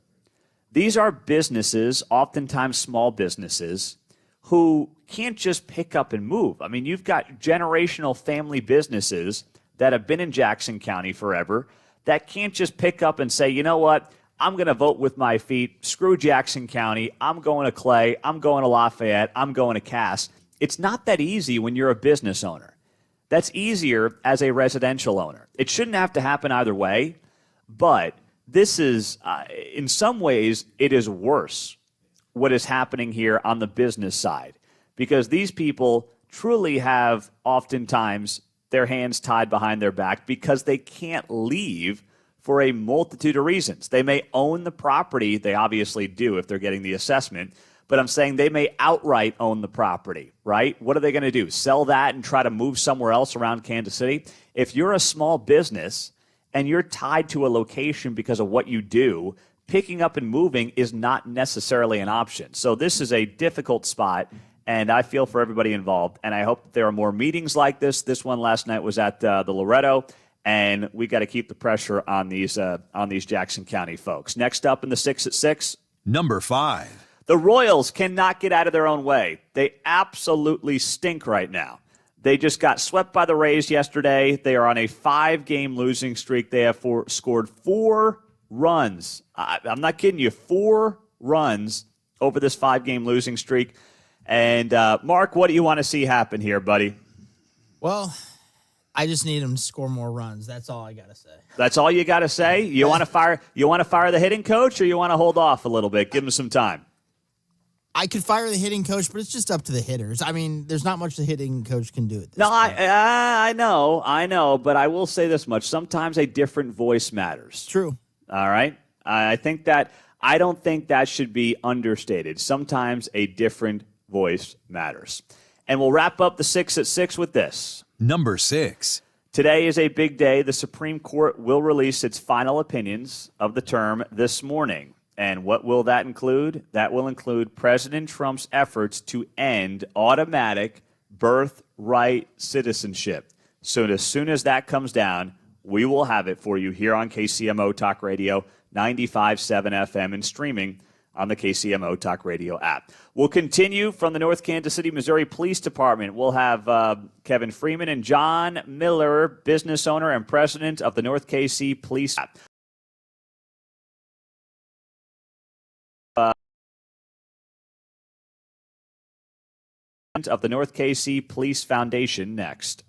These are businesses, oftentimes small businesses, who can't just pick up and move. I mean, you've got generational family businesses that have been in Jackson County forever that can't just pick up and say, you know what, I'm going to vote with my feet. Screw Jackson County. I'm going to Clay. I'm going to Lafayette. I'm going to Cass. It's not that easy when you're a business owner. That's easier as a residential owner. It shouldn't have to happen either way, but this is, in some ways, it is worse what is happening here on the business side, because these people truly have oftentimes their hands tied behind their back because they can't leave for a multitude of reasons. They may own the property. They obviously do if they're getting the assessment. But I'm saying they may outright own the property, right? What are they going to do? Sell that and try to move somewhere else around Kansas City? If you're a small business and you're tied to a location because of what you do, picking up and moving is not necessarily an option. So this is a difficult spot, and I feel for everybody involved. And I hope that there are more meetings like this. This one last night was at the Loretto. And we got to keep the pressure on these Jackson County folks. Next up in the 6 at 6. Number 5. The Royals cannot get out of their own way. They absolutely stink right now. They just got swept by the Rays yesterday. They are on a 5-game losing streak. They have scored 4 runs. I'm not kidding you, 4 runs over this 5-game losing streak. And, Mark, what do you want to see happen here, buddy? Well, I just need him to score more runs. That's all I gotta say. That's all you got to say? You want to fire the hitting coach, or you want to hold off a little bit, give him some time? I could fire the hitting coach, but it's just up to the hitters. I mean, there's not much the hitting coach can do at this No, point. I know, but I will say this much. Sometimes a different voice matters. True. All right? I don't think that should be understated. Sometimes a different voice matters. And we'll wrap up the 6 at 6 with this. Number 6. Today is a big day. The Supreme Court will release its final opinions of the term this morning. And what will that include? That will include President Trump's efforts to end automatic birthright citizenship. So as soon as that comes down, we will have it for you here on KCMO Talk Radio, 95.7 FM, and streaming on the KCMO Talk Radio app. We'll continue from the North Kansas City, Missouri Police Department. We'll have Kevin Freeman and John Miller, business owner and president of the North KC Police of the North KC Police Foundation next.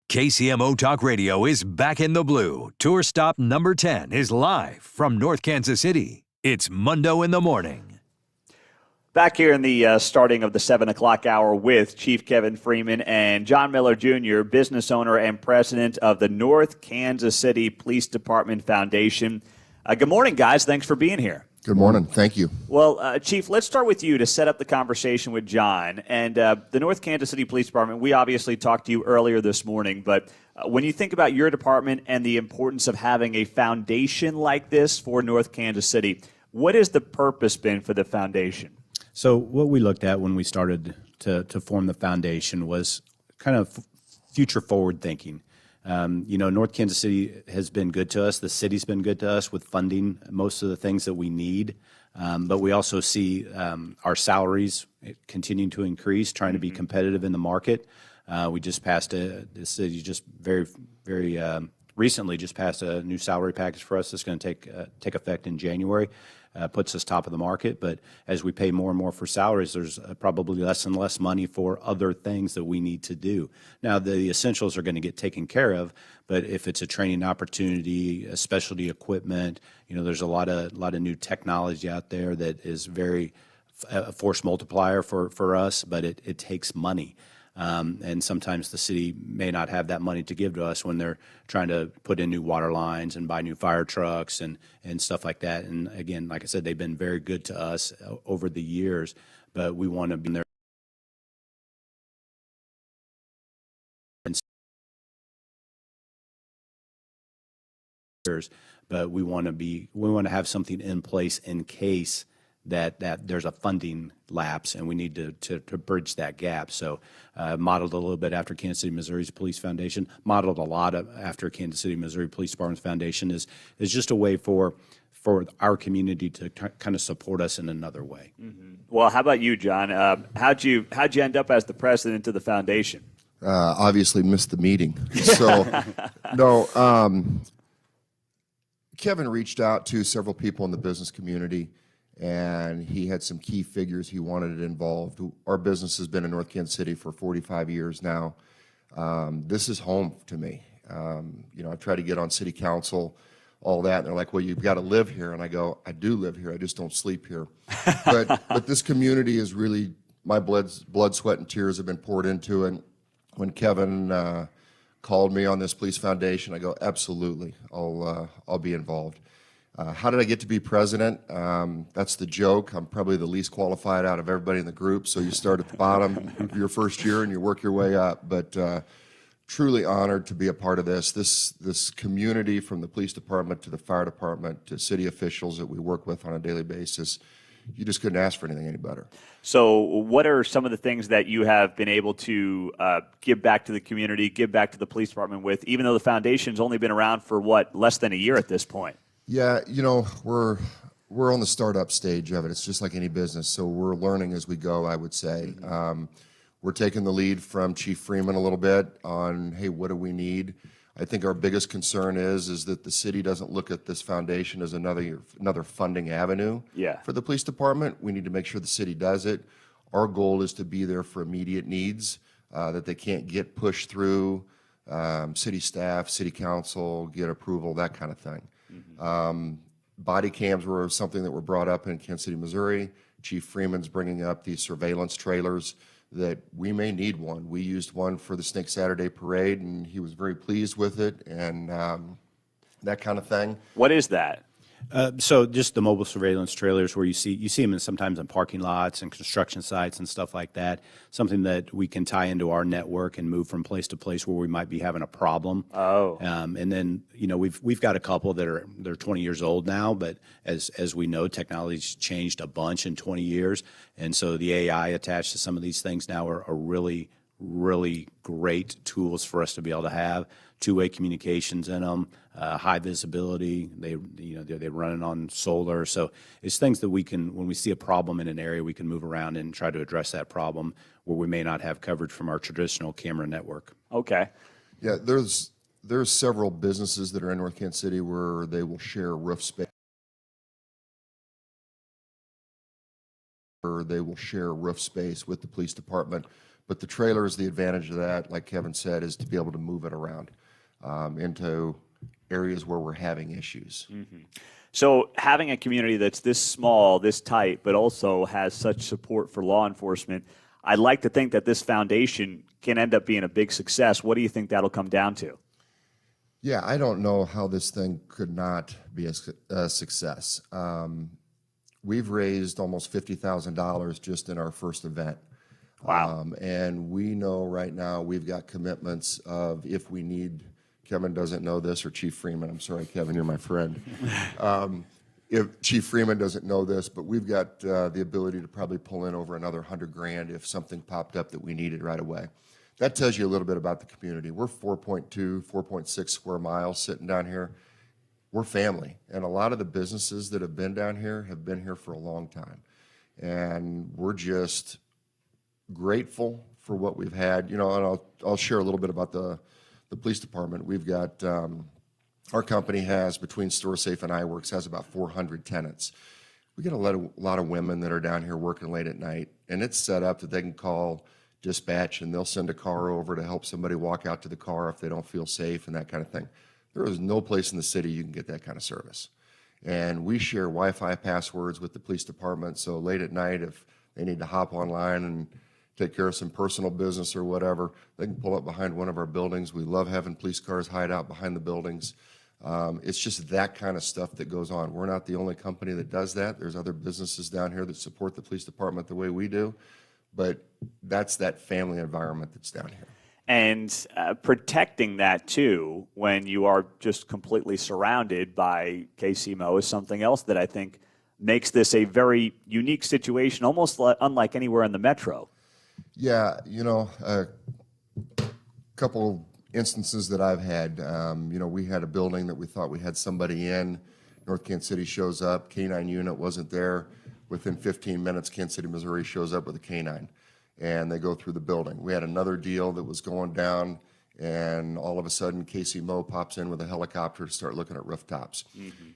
KCMO Talk Radio is back in the blue. Tour stop number 10 is live from North Kansas City. It's Mundo in the Morning. Back here in the starting of the 7 o'clock hour with Chief Kevin Freeman and John Miller Jr., business owner and president of the North Kansas City Police Department Foundation. Good morning, guys. Thanks for being here. Good morning. Thank you. Well, Chief, let's start with you to set up the conversation with John. And the North Kansas City Police Department, we obviously talked to you earlier this morning, but when you think about your department and the importance of having a foundation like this for North Kansas City, what has the purpose been for the foundation? So what we looked at when we started to form the foundation was kind of future forward thinking. North Kansas City has been good to us. The city's been good to us with funding most of the things that we need. But we also see our salaries continuing to increase, trying to be competitive in the market. We just passed the city just very recently just passed a new salary package for us that's going to take effect in January. Puts us top of the market, but as we pay more and more for salaries, there's probably less and less money for other things that we need to do. Now, the essentials are going to get taken care of, but if it's a training opportunity, a specialty equipment, there's a lot of new technology out there that is very a force multiplier for us, but it takes money. And sometimes the city may not have that money to give to us when they're trying to put in new water lines and buy new fire trucks and stuff like that. And again, like I said, they've been very good to us over the years, but we want to be there. But we want to have something in place in case that there's a funding lapse, and we need to bridge that gap. So modeled a little bit after Kansas City, Missouri's Police Foundation, modeled a lot after Kansas City, Missouri Police Department's Foundation is just a way for our community to kind of support us in another way. Mm-hmm. Well, how about you, John? How'd you end up as the president of the foundation? Obviously missed the meeting. So, no, Kevin reached out to several people in the business community, and he had some key figures he wanted involved. Our business has been in North Kansas City for 45 years now. This is home to me. I try to get on city council, all that, and they're like, well, you've got to live here. And I go, I do live here, I just don't sleep here. But this community is really, my blood, sweat, and tears have been poured into it. When Kevin called me on this police foundation, I go, absolutely, I'll be involved. How did I get to be president? That's the joke. I'm probably the least qualified out of everybody in the group. So you start at the bottom your first year and you work your way up. But truly honored to be a part of this. This community, from the police department to the fire department to city officials that we work with on a daily basis, you just couldn't ask for anything any better. So what are some of the things that you have been able to give back to the community, give back to the police department with, even though the foundation's only been around for, less than a year at this point? Yeah, we're on the startup stage of it. It's just like any business, so we're learning as we go, I would say. We're taking the lead from Chief Freeman a little bit on, hey, what do we need? I think our biggest concern is that the city doesn't look at this foundation as another funding avenue for the police department. We need to make sure the city does it. Our goal is to be there for immediate needs that they can't get pushed through city staff, city council, get approval, that kind of thing. Body cams were something that were brought up in Kansas City, Missouri. Chief Freeman's bringing up these surveillance trailers that we may need one. We used one for the Snake Saturday Parade, and he was very pleased with it, and that kind of thing. What is that? So just the mobile surveillance trailers, where you see them sometimes in parking lots and construction sites and stuff like that. Something that we can tie into our network and move from place to place where we might be having a problem. Oh. And then we've got a couple they're 20 years old now, but as we know, technology's changed a bunch in 20 years, and so the AI attached to some of these things now are really great tools for us to be able to have two-way communications in them, high visibility. They're running on solar, so it's things that we can, when we see a problem in an area, we can move around and try to address that problem where we may not have coverage from our traditional camera network. Okay. Yeah, there's several businesses that are in North Kansas City where they will share roof space. With the police department, But the trailers, the advantage of that, like Kevin said, is to be able to move it around into areas where we're having issues. So having a community that's this small, this tight, but also has such support for law enforcement, I'd like to think that this foundation can end up being a big success. What do you think that'll come down to? Yeah, I don't know how this thing could not be a success. We've raised almost $50,000 just in our first event. Wow. And we know right now we've got commitments of if we need, Kevin doesn't know this, or Chief Freeman, I'm sorry, Kevin, you're my friend. If Chief Freeman doesn't know this, but we've got the ability to probably pull in over another $100,000 if something popped up that we needed right away. That tells you a little bit about the community. We're 4.2, 4.6 square miles sitting down here. We're family, and a lot of the businesses that have been down here have been here for a long time. And we're just grateful for what we've had. You know, and I'll share a little bit about the police department. We've got, our company has, between StoreSafe and iWorks, has about 400 tenants. We get a lot of women that are down here working late at night, and it's set up that they can call dispatch and they'll send a car over to help somebody walk out to the car if they don't feel safe and that kind of thing. There is no place in the city you can get that kind of service. And we share Wi-Fi passwords with the police department, so late at night if they need to hop online and take care of some personal business or whatever, they can pull up behind one of our buildings. We love having police cars hide out behind the buildings. It's just that kind of stuff that goes on. We're not the only company that does that. There's other businesses down here that support the police department the way we do, but that's that family environment that's down here. And protecting that, too, when you are just completely surrounded by KCMO is something else that I think makes this a very unique situation, almost unlike anywhere in the metro. Yeah, you know, a couple instances that I've had, you know, we had a building that we thought we had somebody in. North Kansas City shows up, K-9 unit wasn't there. Within 15 minutes, Kansas City, Missouri shows up with a K-9, and they go through the building. We had another deal that was going down, and all of a sudden, KCMO pops in with a helicopter to start looking at rooftops.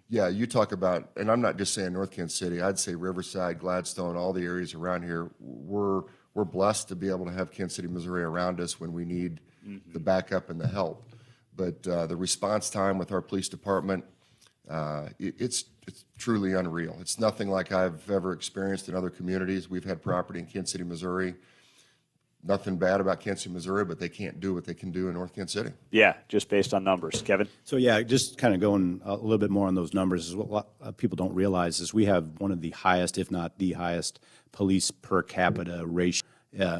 Yeah, you talk about, and I'm not just saying North Kansas City, I'd say Riverside, Gladstone, all the areas around here, we're blessed to be able to have Kansas City, Missouri around us when we need the backup and the help. But the response time with our police department, it's truly unreal. It's nothing like I've ever experienced in other communities. We've had property in Kansas City, Missouri. Nothing bad about Kansas City, Missouri, but they can't do what they can do in North Kansas City. Yeah, just based on numbers. Kevin? So yeah, just kind of going a little bit more on those numbers is what a lot of people don't realize is we have one of the highest, if not the highest, police per capita ratio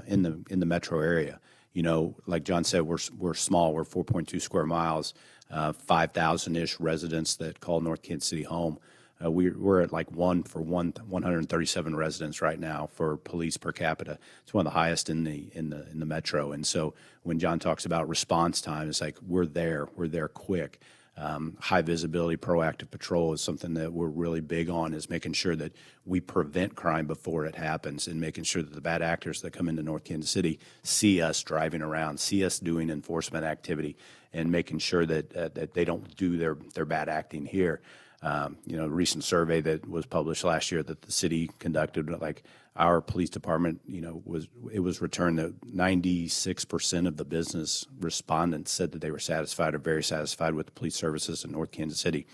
in the metro area. You know, like John said, we're small. We're 4.2 square miles, 5,000-ish residents that call North Kansas City home. We're at like 137 residents right now for police per capita. It's one of the highest in the metro. And so when John talks about response time, it's like we're there quick. High visibility, proactive patrol is something that we're really big on, is making sure that we prevent crime before it happens and making sure that the bad actors that come into North Kansas City see us driving around, see us doing enforcement activity, and making sure that they don't do their bad acting here. You know, a recent survey that was published last year that the city conducted, like our police department, you know, it was returned that 96% of the business respondents said that they were satisfied or very satisfied with the police services in North Kansas City.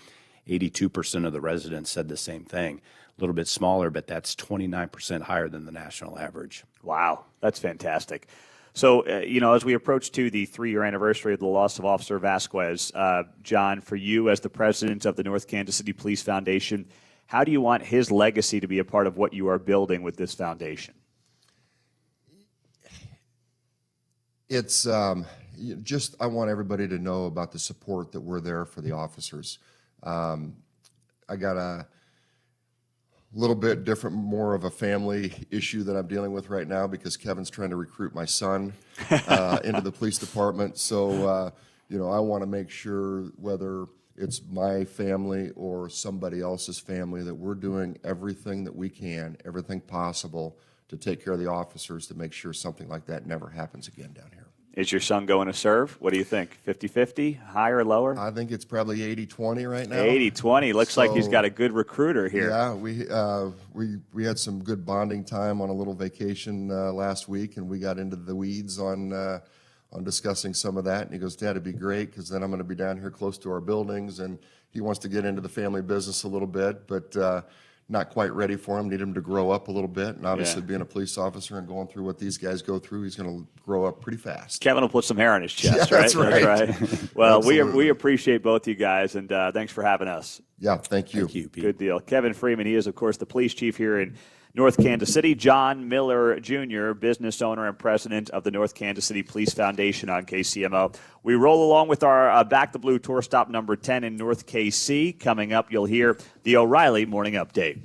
82% of the residents said the same thing. A little bit smaller, but that's 29% higher than the national average. Wow, that's fantastic. So, you know, as we approach to the 3-year anniversary of the loss of Officer Vasquez, John, for you as the president of the North Kansas City Police Foundation, how do you want his legacy to be a part of what you are building with this foundation? It's just, I want everybody to know about the support that we're there for the officers. I got a little bit different, more of a family issue that I'm dealing with right now because Kevin's trying to recruit my son into the police department. So, you know, I want to make sure whether it's my family or somebody else's family that we're doing everything that we can, everything possible to take care of the officers to make sure something like that never happens again down here. Is your son going to serve? What do you think? 50-50, higher or lower? I think it's probably 80-20 right now. 80-20. Looks like he's got a good recruiter here. Yeah, we had some good bonding time on a little vacation last week, and we got into the weeds on discussing some of that. And he goes, "Dad, it'd be great because then I'm going to be down here close to our buildings." And he wants to get into the family business a little bit, but not quite ready for him. Need him to grow up a little bit. And obviously, being a police officer and going through what these guys go through, he's going to grow up pretty fast. Kevin will put some hair on his chest, Yeah, right? that's right. Well, we Absolutely. appreciate both you guys, and thanks for having us. Yeah, thank you. Thank you, Pete. Good deal. Kevin Freeman, he is, of course, the police chief here in North Kansas City. John Miller Jr., business owner and president of the North Kansas City Police Foundation on KCMO. We roll along with our Back the Blue tour stop number 10 in North KC. Coming up, you'll hear the O'Reilly Morning Update.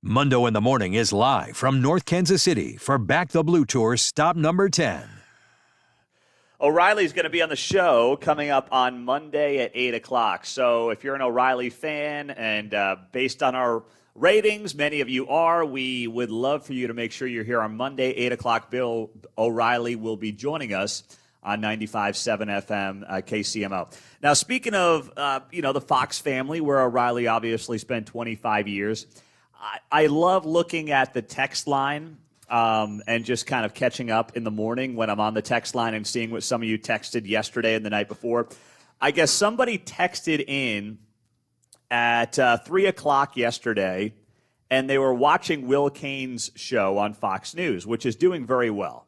Mundo in the Morning is live from North Kansas City for Back the Blue Tour stop number 10. O'Reilly's going to be on the show coming up on Monday at 8 o'clock. So if you're an O'Reilly fan and based on our ratings, many of you are, we would love for you to make sure you're here on Monday, 8 o'clock. Bill O'Reilly will be joining us on 95.7 FM KCMO. Now, speaking of, the Fox family, where O'Reilly obviously spent 25 years, I love looking at the text line and just kind of catching up in the morning when I'm on the text line and seeing what some of you texted yesterday and the night before. I guess somebody texted in at 3 o'clock yesterday, and they were watching Will Cain's show on Fox News, which is doing very well.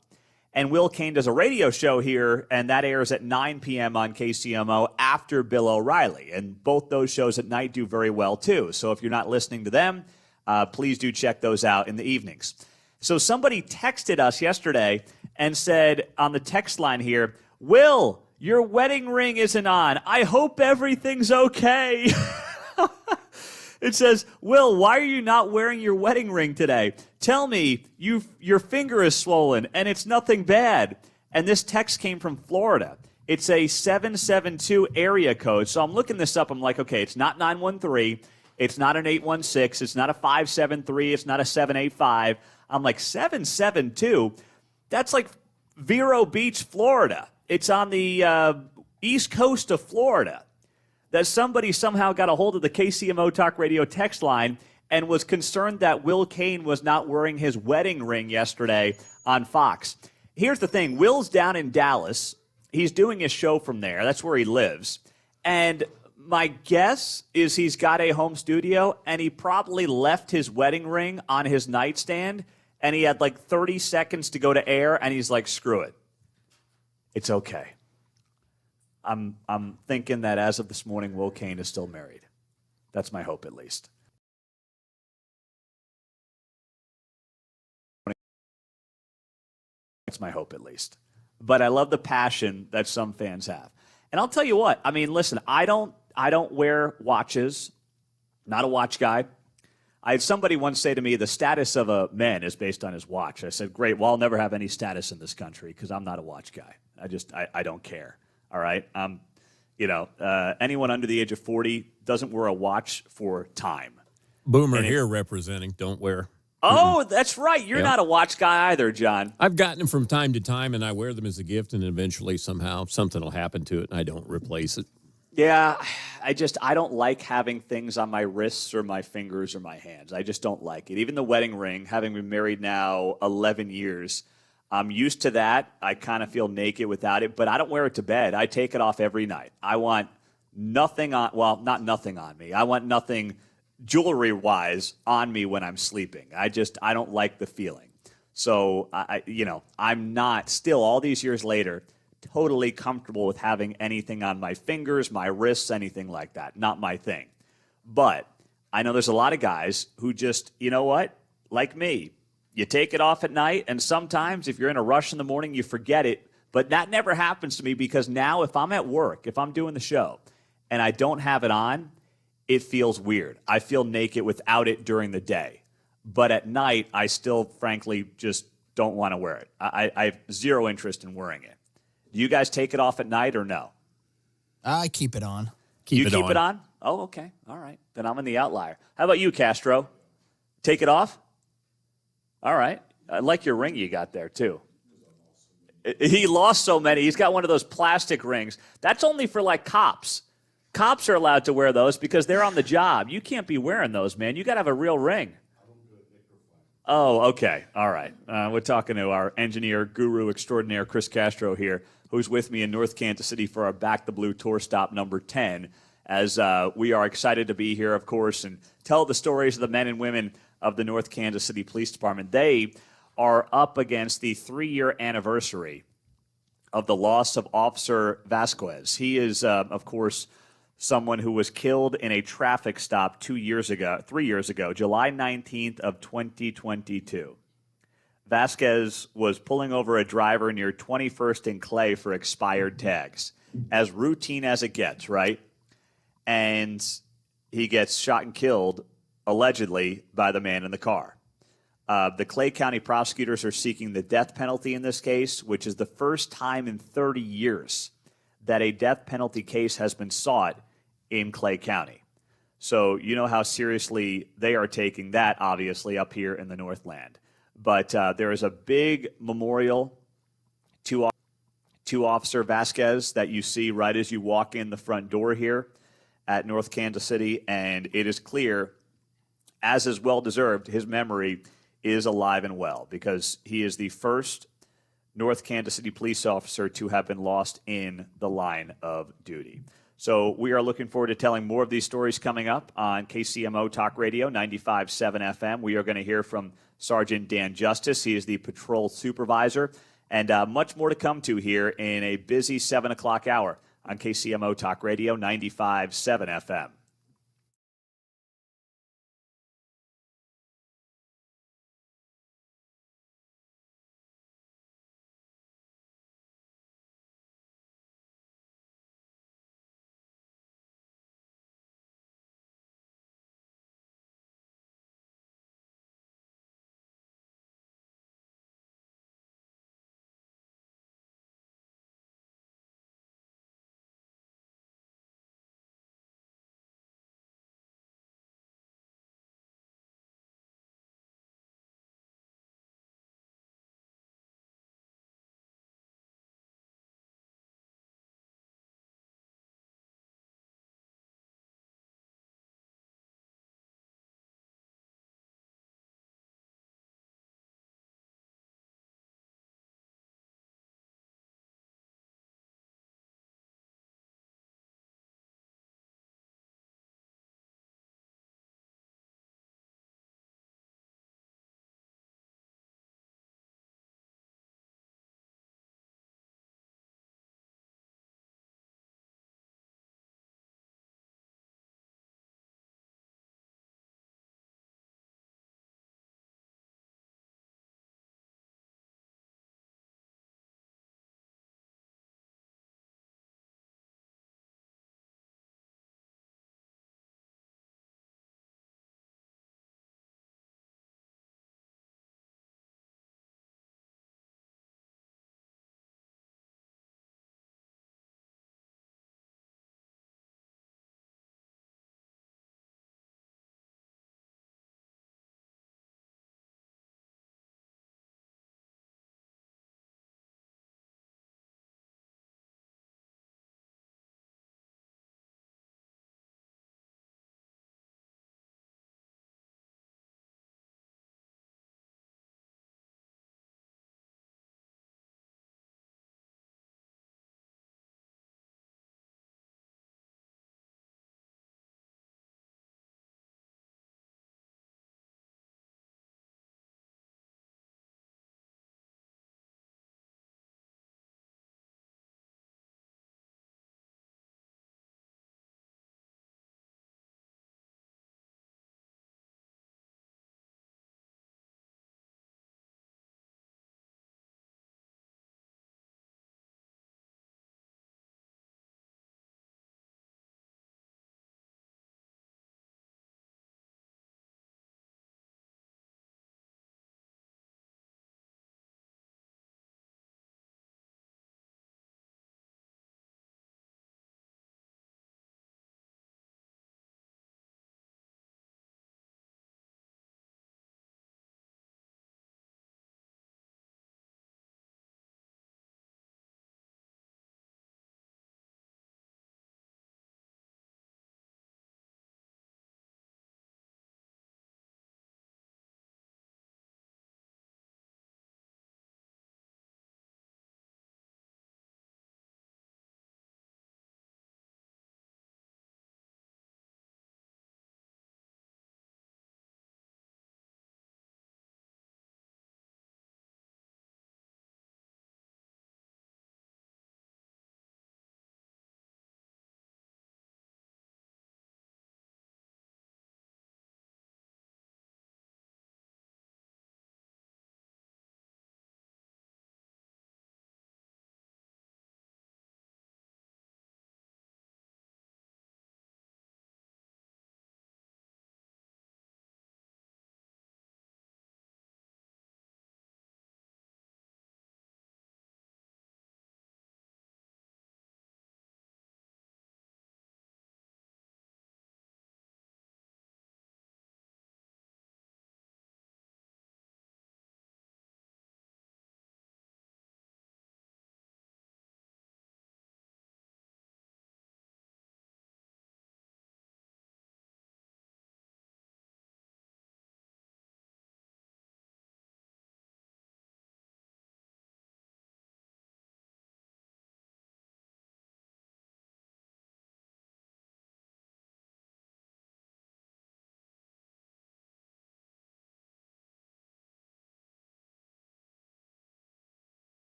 And Will Cain does a radio show here, and that airs at 9 p.m. on KCMO after Bill O'Reilly. And both those shows at night do very well, too. So if you're not listening to them, please do check those out in the evenings. So somebody texted us yesterday and said on the text line here, Will, your wedding ring isn't on. I hope everything's okay. It says, Will, why are you not wearing your wedding ring today? Tell me, your finger is swollen and it's nothing bad. And this text came from Florida. It's a 772 area code. So I'm looking this up. I'm like, okay, it's not 913. It's not an 816. It's not a 573. It's not a 785. I'm like, 772? That's like Vero Beach, Florida. It's on the east coast of Florida. That somebody somehow got a hold of the KCMO Talk Radio text line and was concerned that Will Cain was not wearing his wedding ring yesterday on Fox. Here's the thing. Will's down in Dallas. He's doing his show from there. That's where he lives. And my guess is he's got a home studio, and he probably left his wedding ring on his nightstand, and he had like 30 seconds to go to air, and he's like, screw it. It's okay. I'm thinking that as of this morning, Will Cain is still married. That's my hope, at least. That's my hope, at least. But I love the passion that some fans have. And I'll tell you what, I mean, listen, I don't wear watches. Not a watch guy. I had somebody once say to me, the status of a man is based on his watch. I said, great, well, I'll never have any status in this country because I'm not a watch guy. I don't care. All right? Anyone under the age of 40 doesn't wear a watch for time. Boomer here representing, don't wear. Oh, that's right. You're not a watch guy either, John. I've gotten them from time to time, and I wear them as a gift, and eventually somehow something will happen to it, and I don't replace it. Yeah, I don't like having things on my wrists or my fingers or my hands. I just don't like it. Even the wedding ring, having been married now 11 years, I'm used to that. I kind of feel naked without it, but I don't wear it to bed. I take it off every night. I want nothing on, well, not nothing on me. I want nothing jewelry-wise on me when I'm sleeping. I don't like the feeling. So, I'm not, still all these years later, totally comfortable with having anything on my fingers, my wrists, anything like that. Not my thing. But I know there's a lot of guys who just, you know what, like me, you take it off at night, and sometimes if you're in a rush in the morning, you forget it. But that never happens to me because now if I'm at work, if I'm doing the show, and I don't have it on, it feels weird. I feel naked without it during the day. But at night, I still, frankly, just don't want to wear it. I have zero interest in wearing it. Do you guys take it off at night or no? I keep it on. You keep it on? Oh, okay. All right. Then I'm in the outlier. How about you, Castro? Take it off? All right. I like your ring you got there, too. He lost so many. He's got one of those plastic rings. That's only for, like, cops. Cops are allowed to wear those because they're on the job. You can't be wearing those, man. You got to have a real ring. Oh, okay. All right. We're talking to our engineer, guru extraordinaire, Chris Castro here, who's with me in North Kansas City for our Back the Blue Tour stop number 10, as we are excited to be here, of course, and tell the stories of the men and women of the North Kansas City Police Department. They are up against the 3-year anniversary of the loss of Officer Vasquez. He is, of course, someone who was killed in a traffic stop 3 years ago, July 19th of 2022. Vasquez was pulling over a driver near 21st and Clay for expired tags. As routine as it gets, right? And he gets shot and killed allegedly by the man in the car. The Clay County prosecutors are seeking the death penalty in this case, which is the first time in 30 years that a death penalty case has been sought in Clay County. So you know how seriously they are taking that, obviously, up here in the Northland. But there is a big memorial to Officer Vasquez that you see right as you walk in the front door here at North Kansas City, and it is clear, as is well-deserved, his memory is alive and well because he is the first North Kansas City police officer to have been lost in the line of duty. So we are looking forward to telling more of these stories coming up on KCMO Talk Radio 95.7 FM. We are going to hear from Sergeant Dan Justice. He is the patrol supervisor, and much more to come to here in a busy 7 o'clock hour on KCMO Talk Radio 95.7 FM.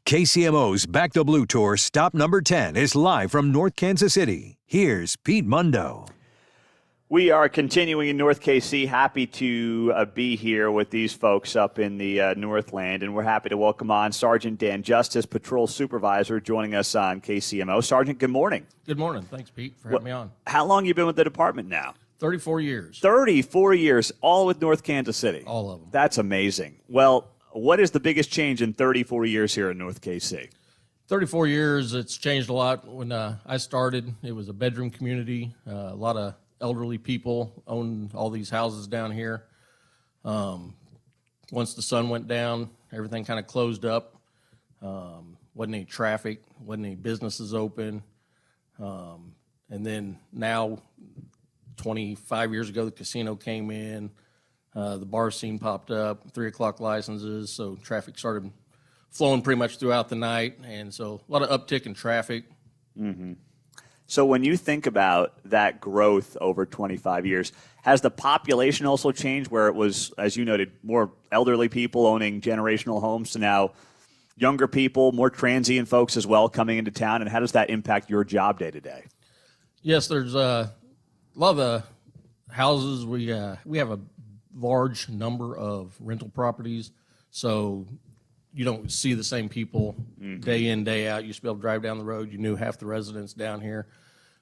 KCMO's Back the Blue Tour stop number 10 is live from North Kansas City. Here's Pete Mundo. We are continuing in North KC. Happy to be here with these folks up in the Northland, and we're happy to welcome on Sergeant Dan Justice, Patrol Supervisor, joining us on KCMO. Sergeant, good morning. Good morning. Thanks, Pete, for having me on. How long you been with the department now? 34 years. 34 years, all with North Kansas City. All of them. That's amazing. Well, what is the biggest change in 34 years here in North KC? 34 years, it's changed a lot. When I started, it was a bedroom community. A lot of elderly people owned all these houses down here. Once the sun went down, everything kind of closed up. Wasn't any traffic, wasn't any businesses open. And then now, 25 years ago, the casino came in. The bar scene popped up, 3 o'clock licenses, so traffic started flowing pretty much throughout the night, and so a lot of uptick in traffic. Mm-hmm. So when you think about that growth over 25 years, has the population also changed where it was, as you noted, more elderly people owning generational homes to now younger people, more transient folks as well coming into town, and how does that impact your job day to day? Yes, there's a lot of the houses. We have a large number of rental properties, so you don't see the same people day in, day out. You used to be able to drive down the road. You knew half the residents down here.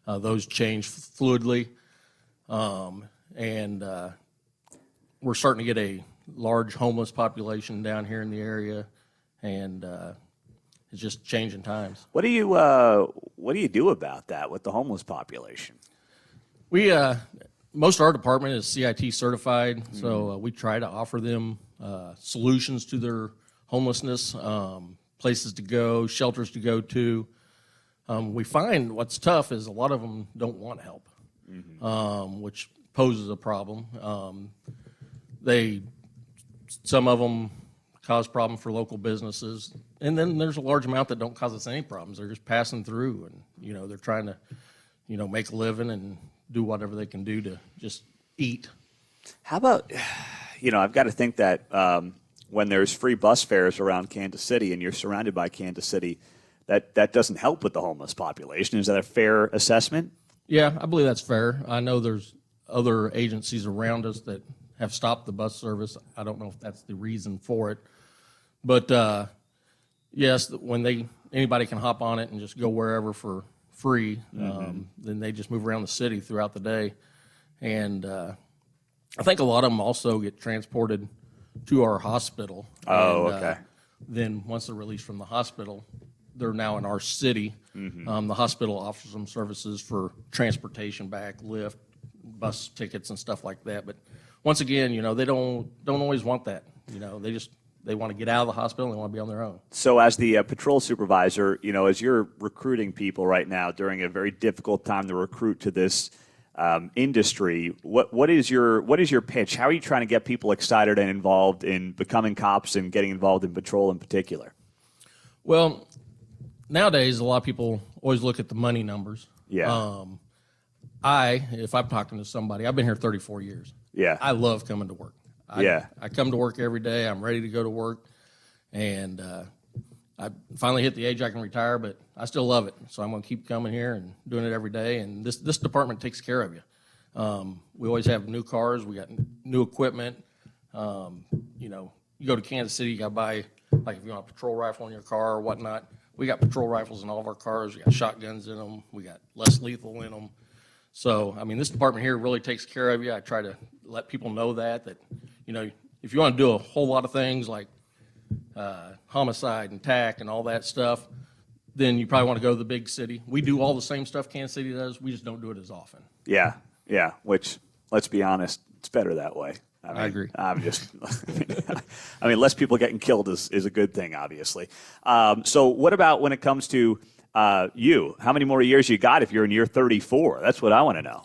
Those change fluidly. And we're starting to get a large homeless population down here in the area, and it's just changing times. What do you do about that with the homeless population? We most of our department is CIT certified, so we try to offer them solutions to their homelessness, places to go, shelters to go to. We find what's tough is a lot of them don't want help, which poses a problem. Some of them cause problems for local businesses, and then there's a large amount that don't cause us any problems. They're just passing through, and they're trying to make a living and do whatever they can do to just eat. How about, I've got to think that when there's free bus fares around Kansas City and you're surrounded by Kansas City, that doesn't help with the homeless population. Is that a fair assessment? Yeah, I believe that's fair. I know there's other agencies around us that have stopped the bus service. I don't know if that's the reason for it. But, yes, when anybody can hop on it and just go wherever for free, then they just move around the city throughout the day. And I think a lot of them also get transported to our hospital. Oh, and, okay. Then once they're released from the hospital, they're now in our city. The hospital offers them services for transportation back, lift, bus tickets, and stuff like that. But once again, they don't always want that. They want to get out of the hospital and they want to be on their own. So as the patrol supervisor, as you're recruiting people right now during a very difficult time to recruit to this industry, what is your pitch? How are you trying to get people excited and involved in becoming cops and getting involved in patrol in particular? Well, nowadays a lot of people always look at the money numbers. Yeah. If I'm talking to somebody, I've been here 34 years. Yeah. I love coming to work. I come to work every day. I'm ready to go to work, and I finally hit the age I can retire, but I still love it. So I'm going to keep coming here and doing it every day. And this department takes care of you. We always have new cars. We got new equipment. You go to Kansas City, you got to buy, like if you want a patrol rifle in your car or whatnot. We got patrol rifles in all of our cars. We got shotguns in them. We got less lethal in them. So, this department here really takes care of you. I try to let people know that if you want to do a whole lot of things like homicide and TAC and all that stuff, then you probably want to go to the big city. We do all the same stuff Kansas City does. We just don't do it as often. Yeah, which, let's be honest, it's better that way. I agree. Less people getting killed is a good thing, obviously. So what about when it comes to you? How many more years you got if you're in year 34? That's what I want to know.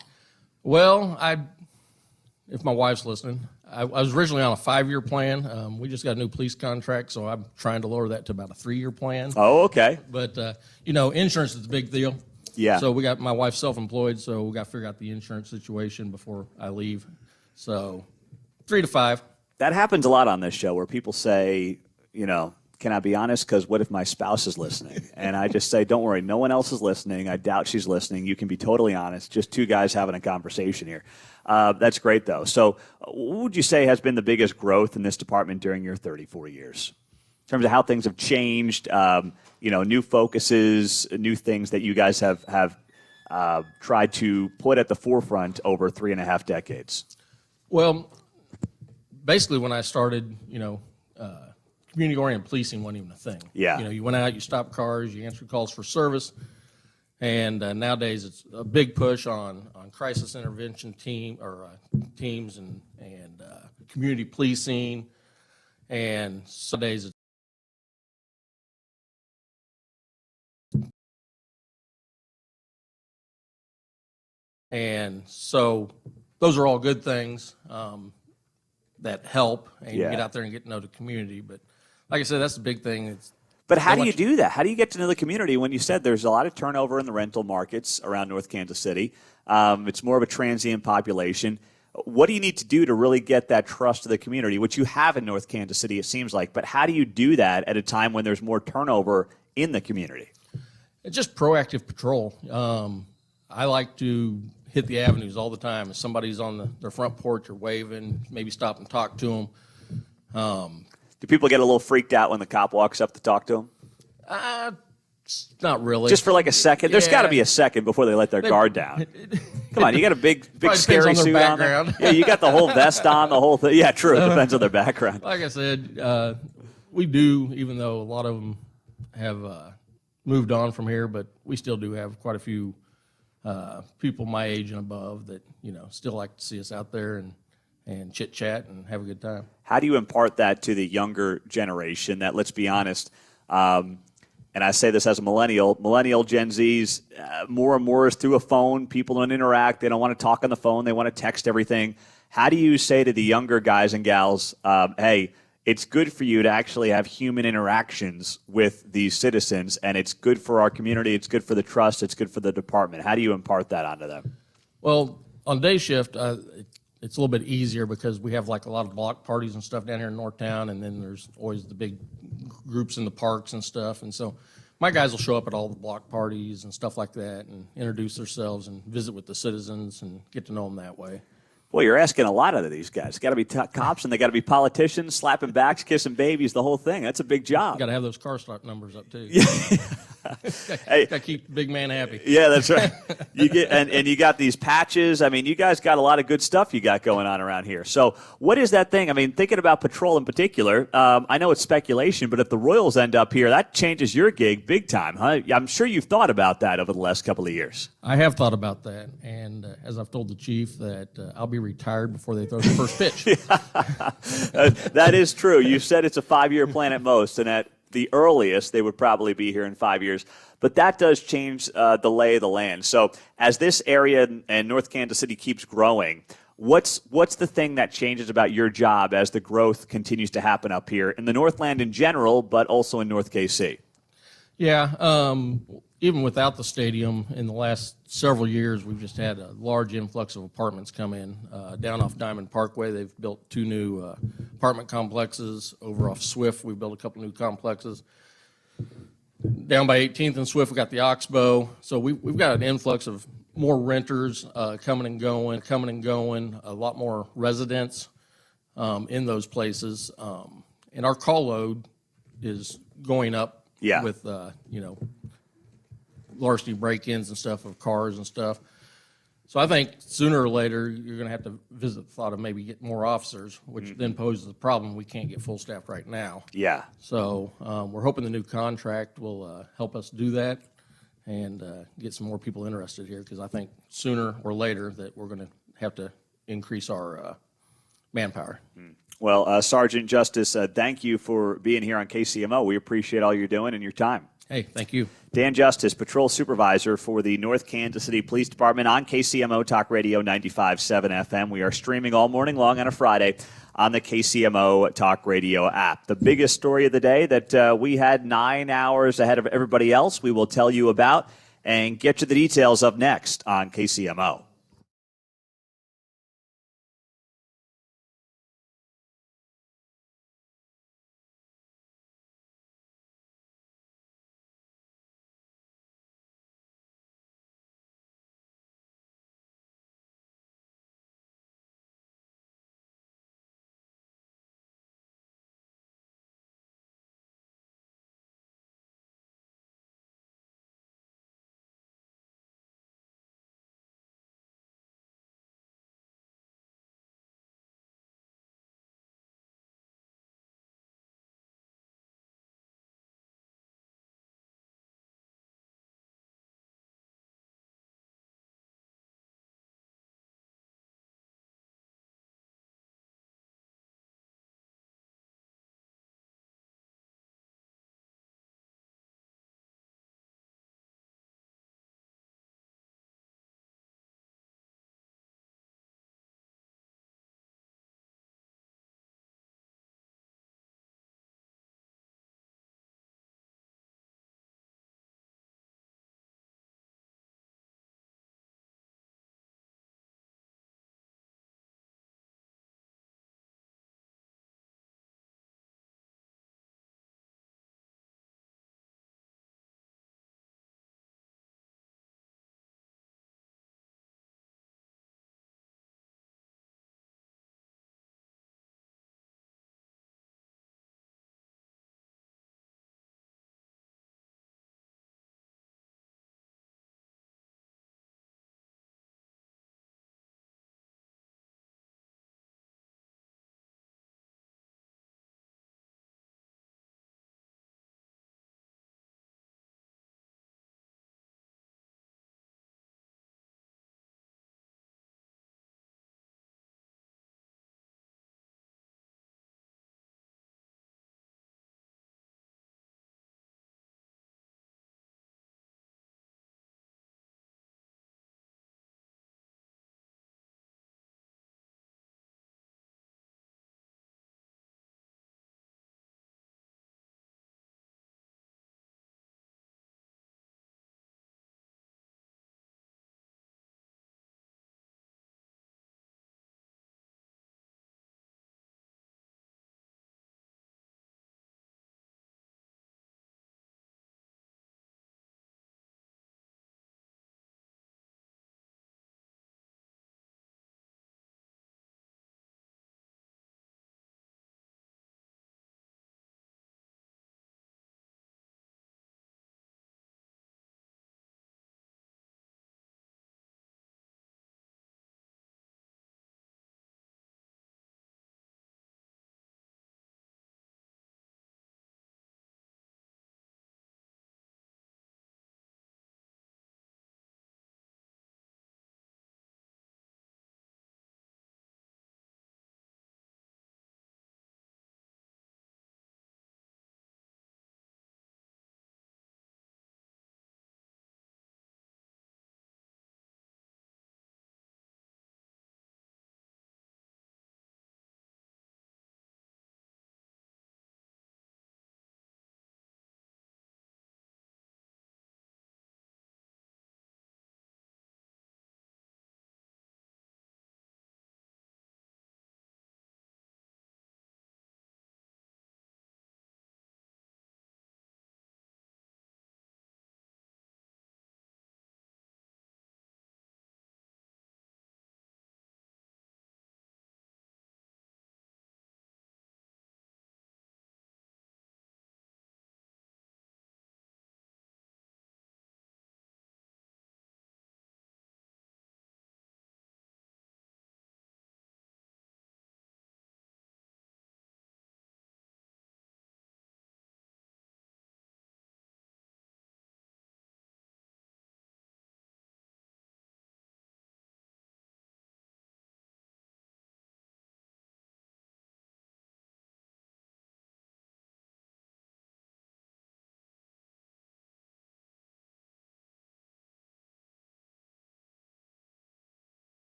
Well, if my wife's listening, I was originally on a 5-year plan. We just got a new police contract, so I'm trying to lower that to about a 3-year plan. Oh, okay. But, insurance is a big deal. Yeah. So my wife's self-employed, so we got to figure out the insurance situation before I leave. So 3 to 5. That happens a lot on this show where people say, can I be honest? Because what if my spouse is listening? And I just say, don't worry, no one else is listening. I doubt she's listening. You can be totally honest. Just two guys having a conversation here. That's great, though. So what would you say has been the biggest growth in this department during your 34 years? In terms of how things have changed, new focuses, new things that you guys have tried to put at the forefront over 3.5 decades? Well, basically when I started, community-oriented policing wasn't even a thing. Yeah. You went out, you stopped cars, you answered calls for service, and nowadays it's a big push on crisis intervention teams and community policing, and some days it's and so those are all good things that help, and you get out there and get to know the community. But like I said, that's the big thing. But how do you do that? How do you get to know the community when you said there's a lot of turnover in the rental markets around North Kansas City? It's more of a transient population. What do you need to do to really get that trust of the community, which you have in North Kansas City, it seems like? But how do you do that at a time when there's more turnover in the community? It's just proactive patrol. I like to hit the avenues all the time. If somebody's on their front porch or waving, maybe stop and talk to them. Do people get a little freaked out when the cop walks up to talk to them? Not really. Just for like a second? There's got to be a second before they let their guard down. Come on, you got a big scary suit on there. Yeah, you got the whole vest on, the whole thing. Yeah, true. It depends on their background. Like I said, we do, even though a lot of them have moved on from here, but we still do have quite a few people my age and above that, still like to see us out there and chit-chat and have a good time. How do you impart that to the younger generation that, let's be honest, and I say this as a millennial Gen Zs, more and more is through a phone. People don't interact. They don't want to talk on the phone. They want to text everything. How do you say to the younger guys and gals, hey, it's good for you to actually have human interactions with these citizens, and it's good for our community, it's good for the trust, it's good for the department? How do you impart that onto them? Well, on day shift, it's a little bit easier because we have like a lot of block parties and stuff down here in Northtown, and then there's always the big groups in the parks and stuff. And so my guys will show up at all the block parties and stuff like that and introduce themselves and visit with the citizens and get to know them that way. Well, you're asking a lot out of these guys. Got to be cops, and they got to be politicians, slapping backs, kissing babies, the whole thing. That's a big job. Got to have those car stop numbers up too. Hey, got to keep the big man happy. Yeah, that's right. You get and you got these patches. I mean, you guys got a lot of good stuff you got going on around here. So, what is that thing? I mean, thinking about patrol in particular, I know it's speculation, but if the Royals end up here, that changes your gig big time, huh? I'm sure you've thought about that over the last couple of years. I have thought about that, and as I've told the chief, that I'll be retired before they throw the first pitch. That is true. You said it's a 5-year plan at most, and at the earliest, they would probably be here in 5 years. But that does change the lay of the land. So as this area and North Kansas City keeps growing, what's the thing that changes about your job as the growth continues to happen up here in the Northland in general, but also in North KC? Yeah, even without the stadium, in the last several years, we've just had a large influx of apartments come in. Down off Diamond Parkway, they've built 2 new apartment complexes. Over off Swift, we've built a couple new complexes. Down by 18th and Swift, we got the Oxbow. So we've got an influx of more renters coming and going, a lot more residents in those places. And our call load is going up with, larceny break-ins and stuff of cars and stuff. So I think sooner or later you're going to have to visit the thought of maybe getting more officers, which then poses the problem we can't get full staff right now. Yeah. So we're hoping the new contract will help us do that and get some more people interested here, because I think sooner or later that we're going to have to increase our manpower. Well, Sergeant Justice, thank you for being here on KCMO. We appreciate all you're doing and your time. Hey, thank you. Dan Justice, Patrol Supervisor for the North Kansas City Police Department on KCMO Talk Radio 95.7 FM. We are streaming all morning long on a Friday on the KCMO Talk Radio app. The biggest story of the day that we had 9 hours ahead of everybody else, we will tell you about and get you the details of next on KCMO.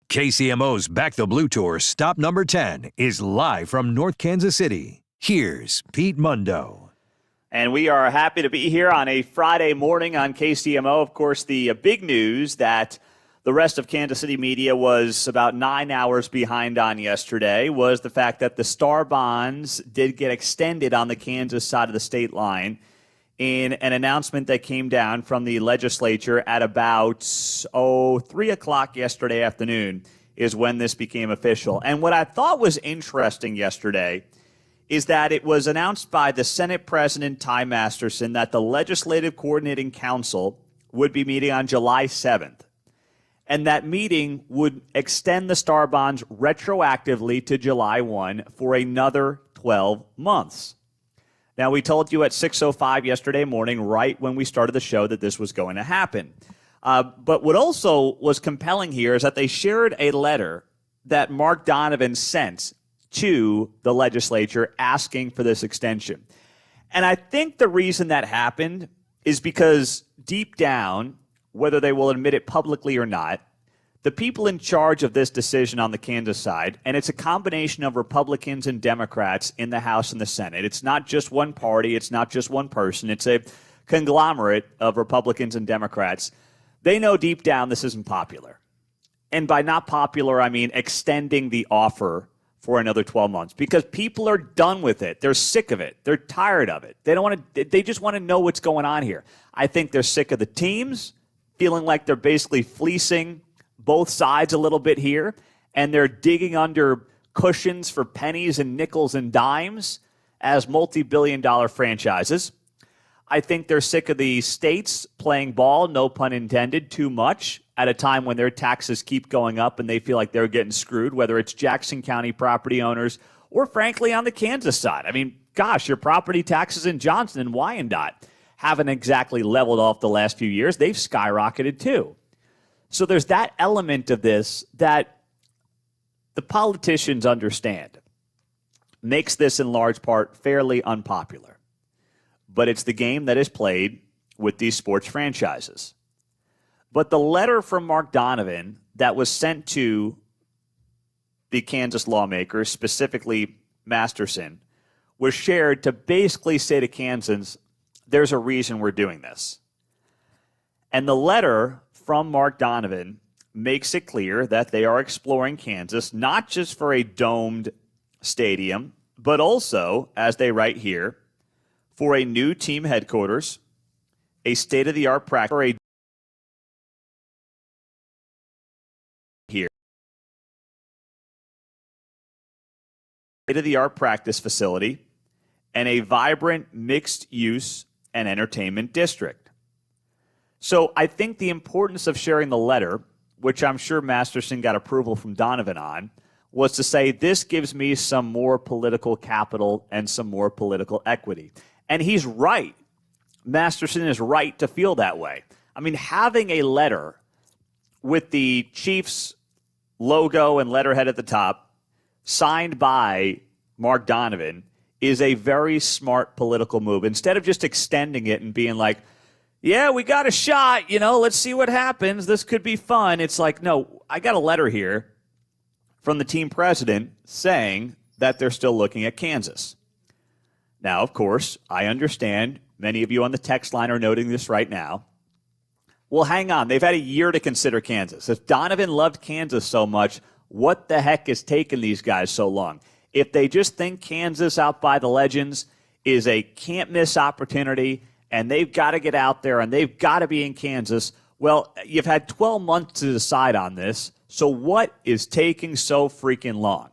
KCMO's Back the Blue Tour stop number 10 is live from North Kansas City. Here's Pete Mundo. And we are happy to be here on a Friday morning on KCMO. Of course, the big news that the rest of Kansas City media was about 9 hours behind on yesterday was the fact that the Star Bonds did get extended on the Kansas side of the state line in an announcement that came down from the legislature at about 3 o'clock yesterday afternoon is when this became official. And what I thought was interesting yesterday is that it was announced by the Senate President Ty Masterson that the Legislative Coordinating Council would be meeting on July 7th. And that meeting would extend the Star Bonds retroactively to July 1 for another 12 months. Now, we told you at 6:05 yesterday morning, right when we started the show, that this was going to happen. But what also was compelling here is that they shared a letter that Mark Donovan sent to the legislature asking for this extension. And I think the reason that happened is because deep down, whether they will admit it publicly or not, the people in charge of this decision on the Kansas side, and it's a combination of Republicans and Democrats in the House and the Senate. It's not just one party. It's not just one person. It's a conglomerate of Republicans and Democrats. They know deep down this isn't popular. And by not popular, I mean extending the offer for another 12 months because people are done with it. They're sick of it. They're tired of it. They just want to know what's going on here. I think they're sick of the teams feeling like they're basically fleecing both sides a little bit here, and they're digging under cushions for pennies and nickels and dimes as multi-billion-dollar franchises. I think they're sick of the states playing ball, no pun intended, too much at a time when their taxes keep going up and they feel like they're getting screwed, whether it's Jackson County property owners or, frankly, on the Kansas side. I mean, gosh, your property taxes in Johnson and Wyandotte haven't exactly leveled off the last few years. They've skyrocketed, too. So there's that element of this that the politicians understand. Makes this in large part fairly unpopular. But it's the game that is played with these sports franchises. But the letter from Mark Donovan that was sent to the Kansas lawmakers, specifically Masterson, was shared to basically say to Kansans, there's a reason we're doing this. And the letter from Mark Donovan makes it clear that they are exploring Kansas not just for a domed stadium, but also, as they write here, for a new team headquarters, a state-of-the-art practice, state-of-the-art practice facility, and a vibrant mixed-use and entertainment district. So I think the importance of sharing the letter, which I'm sure Masterson got approval from Donovan on, was to say this gives me some more political capital and some more political equity. And he's right. Masterson is right to feel that way. I mean, having a letter with the Chiefs logo and letterhead at the top, signed by Mark Donovan, is a very smart political move. Instead of just extending it and being like, yeah, we got a shot, let's see what happens. This could be fun. It's like, no, I got a letter here from the team president saying that they're still looking at Kansas. Now, of course, I understand many of you on the text line are noting this right now. Well, hang on. They've had a year to consider Kansas. If Donovan loved Kansas so much, what the heck is taking these guys so long? If they just think Kansas out by the Legends is a can't-miss opportunity and they've got to get out there and they've got to be in Kansas, well, you've had 12 months to decide on this, so what is taking so freaking long?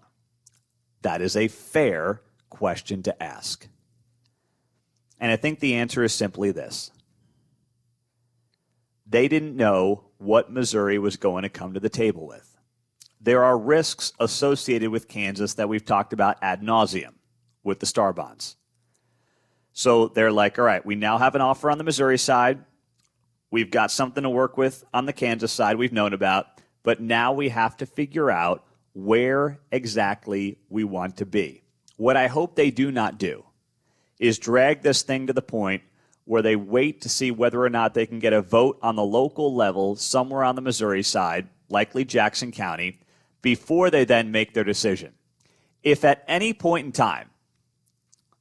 That is a fair question to ask. And I think the answer is simply this. They didn't know what Missouri was going to come to the table with. There are risks associated with Kansas that we've talked about ad nauseum with the Star Bonds. So they're like, all right, we now have an offer on the Missouri side. We've got something to work with on the Kansas side we've known about. But now we have to figure out where exactly we want to be. What I hope they do not do is drag this thing to the point where they wait to see whether or not they can get a vote on the local level somewhere on the Missouri side, likely Jackson County, before they then make their decision. If at any point in time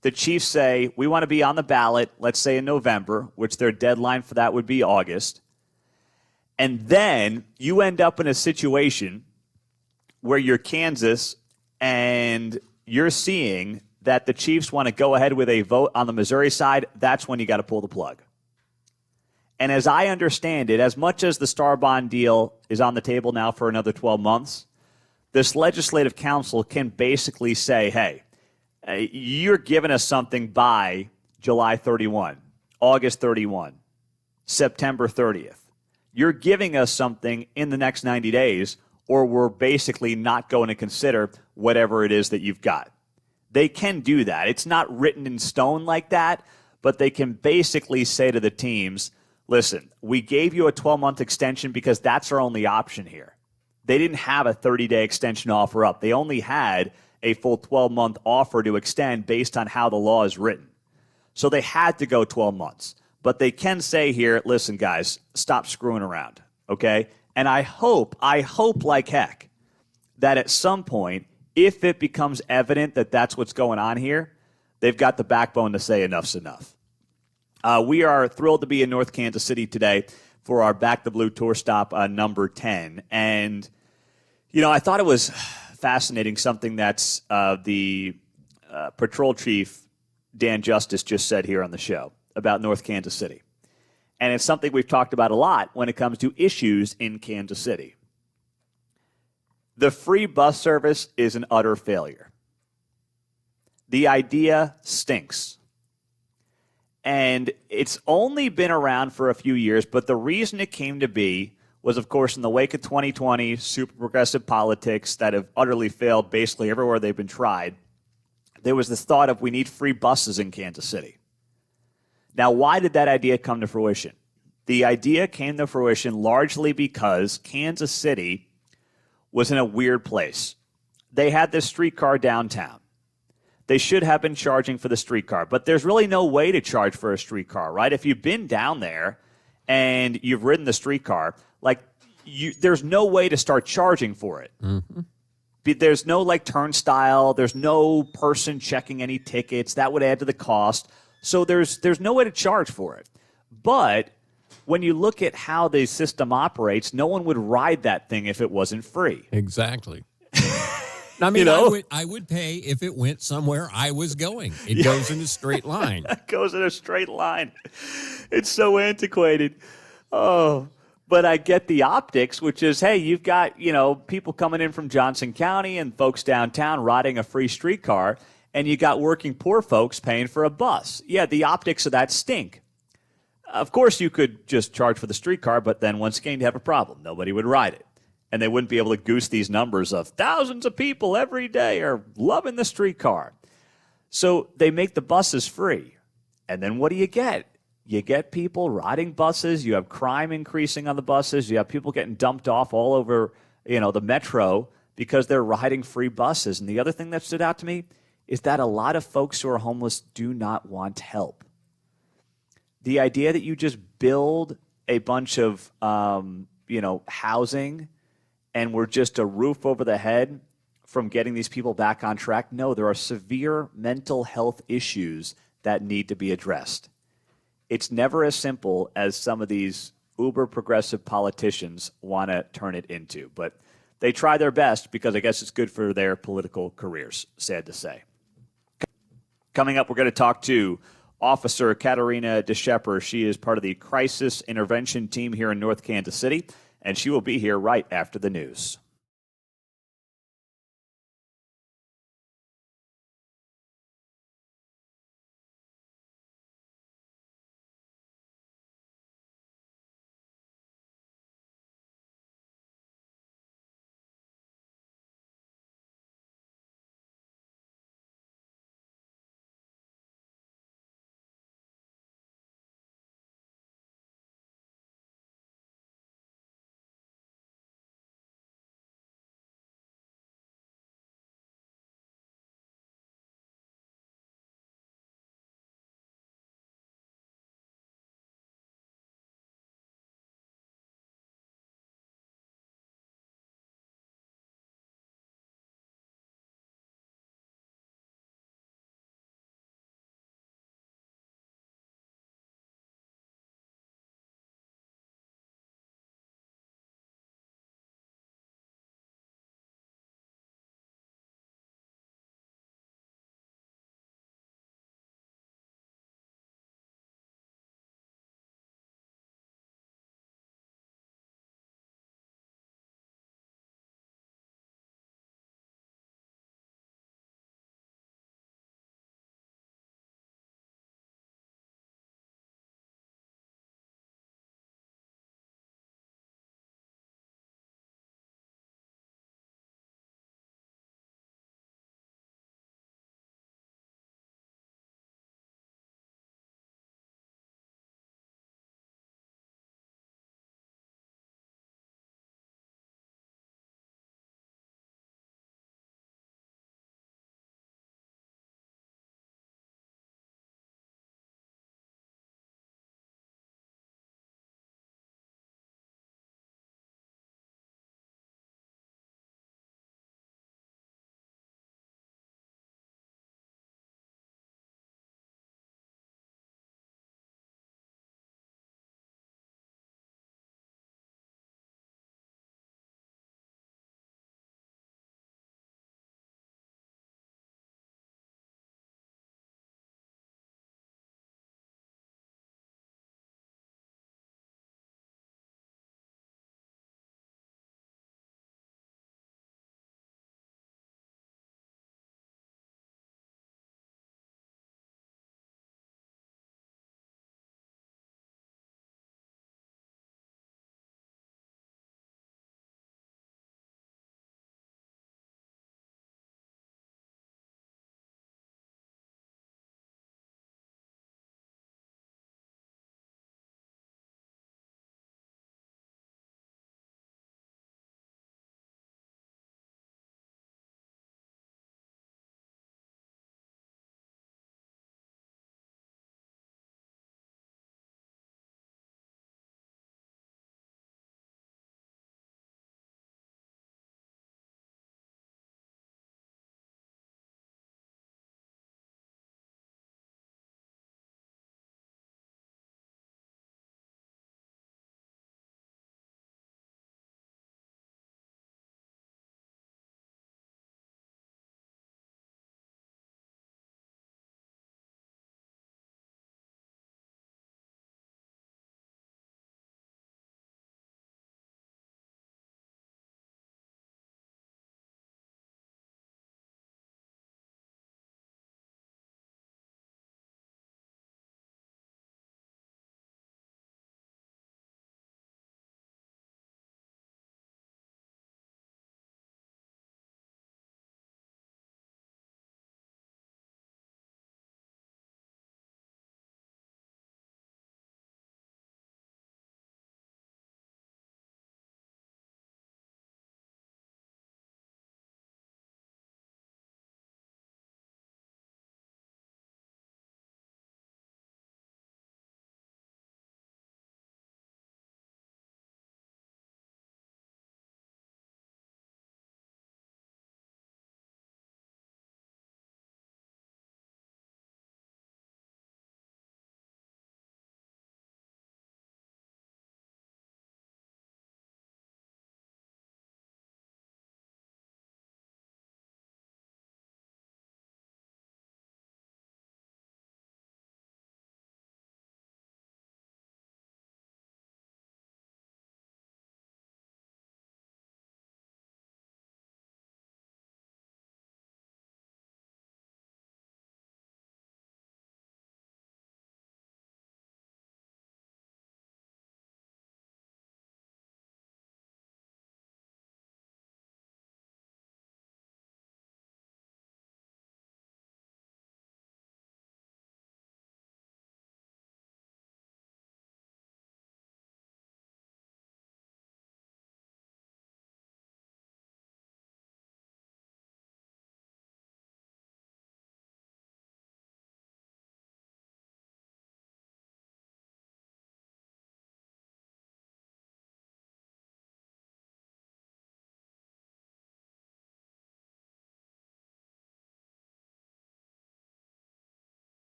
the Chiefs say, we want to be on the ballot, let's say in November, which their deadline for that would be August, and then you end up in a situation where you're Kansas and you're seeing that the Chiefs want to go ahead with a vote on the Missouri side, that's when you got to pull the plug. And as I understand it, as much as the Star Bond deal is on the table now for another 12 months, this legislative council can basically say, hey, you're giving us something by July 31, August 31, September 30th. You're giving us something in the next 90 days, or we're basically not going to consider whatever it is that you've got. They can do that. It's not written in stone like that, but they can basically say to the teams, listen, we gave you a 12-month extension because that's our only option here. They didn't have a 30-day extension offer up. They only had a full 12-month offer to extend based on how the law is written. So they had to go 12 months. But they can say here, listen, guys, stop screwing around, okay? And I hope like heck that at some point, if it becomes evident that that's what's going on here, they've got the backbone to say enough's enough. We are thrilled to be in North Kansas City today for our Back the Blue tour stop number 10. And, you know, I thought it was fascinating, something that's the patrol chief, Dan Justice, just said here on the show about North Kansas City. And it's something we've talked about a lot when it comes to issues in Kansas City. The free bus service is an utter failure. The idea stinks. And it's only been around for a few years, but the reason it came to be was, of course, in the wake of 2020, super progressive politics that have utterly failed basically everywhere they've been tried. There was this thought of we need free buses in Kansas City. Now, why did that idea come to fruition? The idea came to fruition largely because Kansas City was in a weird place. They had this streetcar downtown. They should have been charging for the streetcar, but there's really no way to charge for a streetcar, right? If you've been down there and you've ridden the streetcar, there's no way to start charging for it. Mm-hmm. There's no turnstile. There's no person checking any tickets. That would add to the cost. So there's no way to charge for it. But when you look at how the system operates, no one would ride that thing if it wasn't free. Exactly. I mean, I would pay if it went somewhere I was going. It goes in a straight line. It goes in a straight line. It's so antiquated. Oh, but I get the optics, which is, hey, you've got, people coming in from Johnson County and folks downtown riding a free streetcar, and you got working poor folks paying for a bus. Yeah, the optics of that stink. Of course, you could just charge for the streetcar, but then once again, you'd have a problem. Nobody would ride it. And they wouldn't be able to goose these numbers of thousands of people every day are loving the streetcar. So they make the buses free. And then what do you get? You get people riding buses. You have crime increasing on the buses. You have people getting dumped off all over, the metro because they're riding free buses. And the other thing that stood out to me is that a lot of folks who are homeless do not want help. The idea that you just build a bunch of, housing and we're just a roof over the head from getting these people back on track. No, there are severe mental health issues that need to be addressed. It's never as simple as some of these uber progressive politicians want to turn it into. But they try their best because I guess it's good for their political careers, sad to say. Coming up, we're going to talk to Officer Katarina DeShepper. She is part of the crisis intervention team here in North Kansas City, and she will be here right after the news.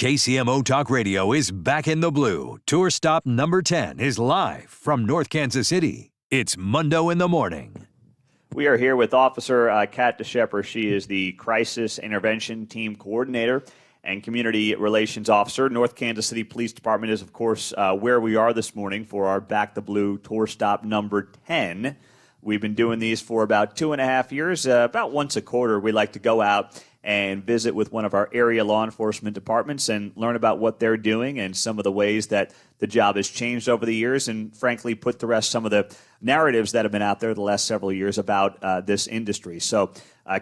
KCMO Talk Radio is back in the blue. Tour stop number 10 is live from North Kansas City. It's Mundo in the Morning. We are here with Officer Kat DeShepper. She is the Crisis Intervention Team Coordinator and Community Relations Officer. North Kansas City Police Department is, of course, where we are this morning for our Back the Blue tour stop number 10. We've been doing these for about 2.5 years. About once a quarter, we like to go out and visit with one of our area law enforcement departments and learn about what they're doing and some of the ways that the job has changed over the years, and frankly put to rest some of the narratives that have been out there the last several years about this industry. So,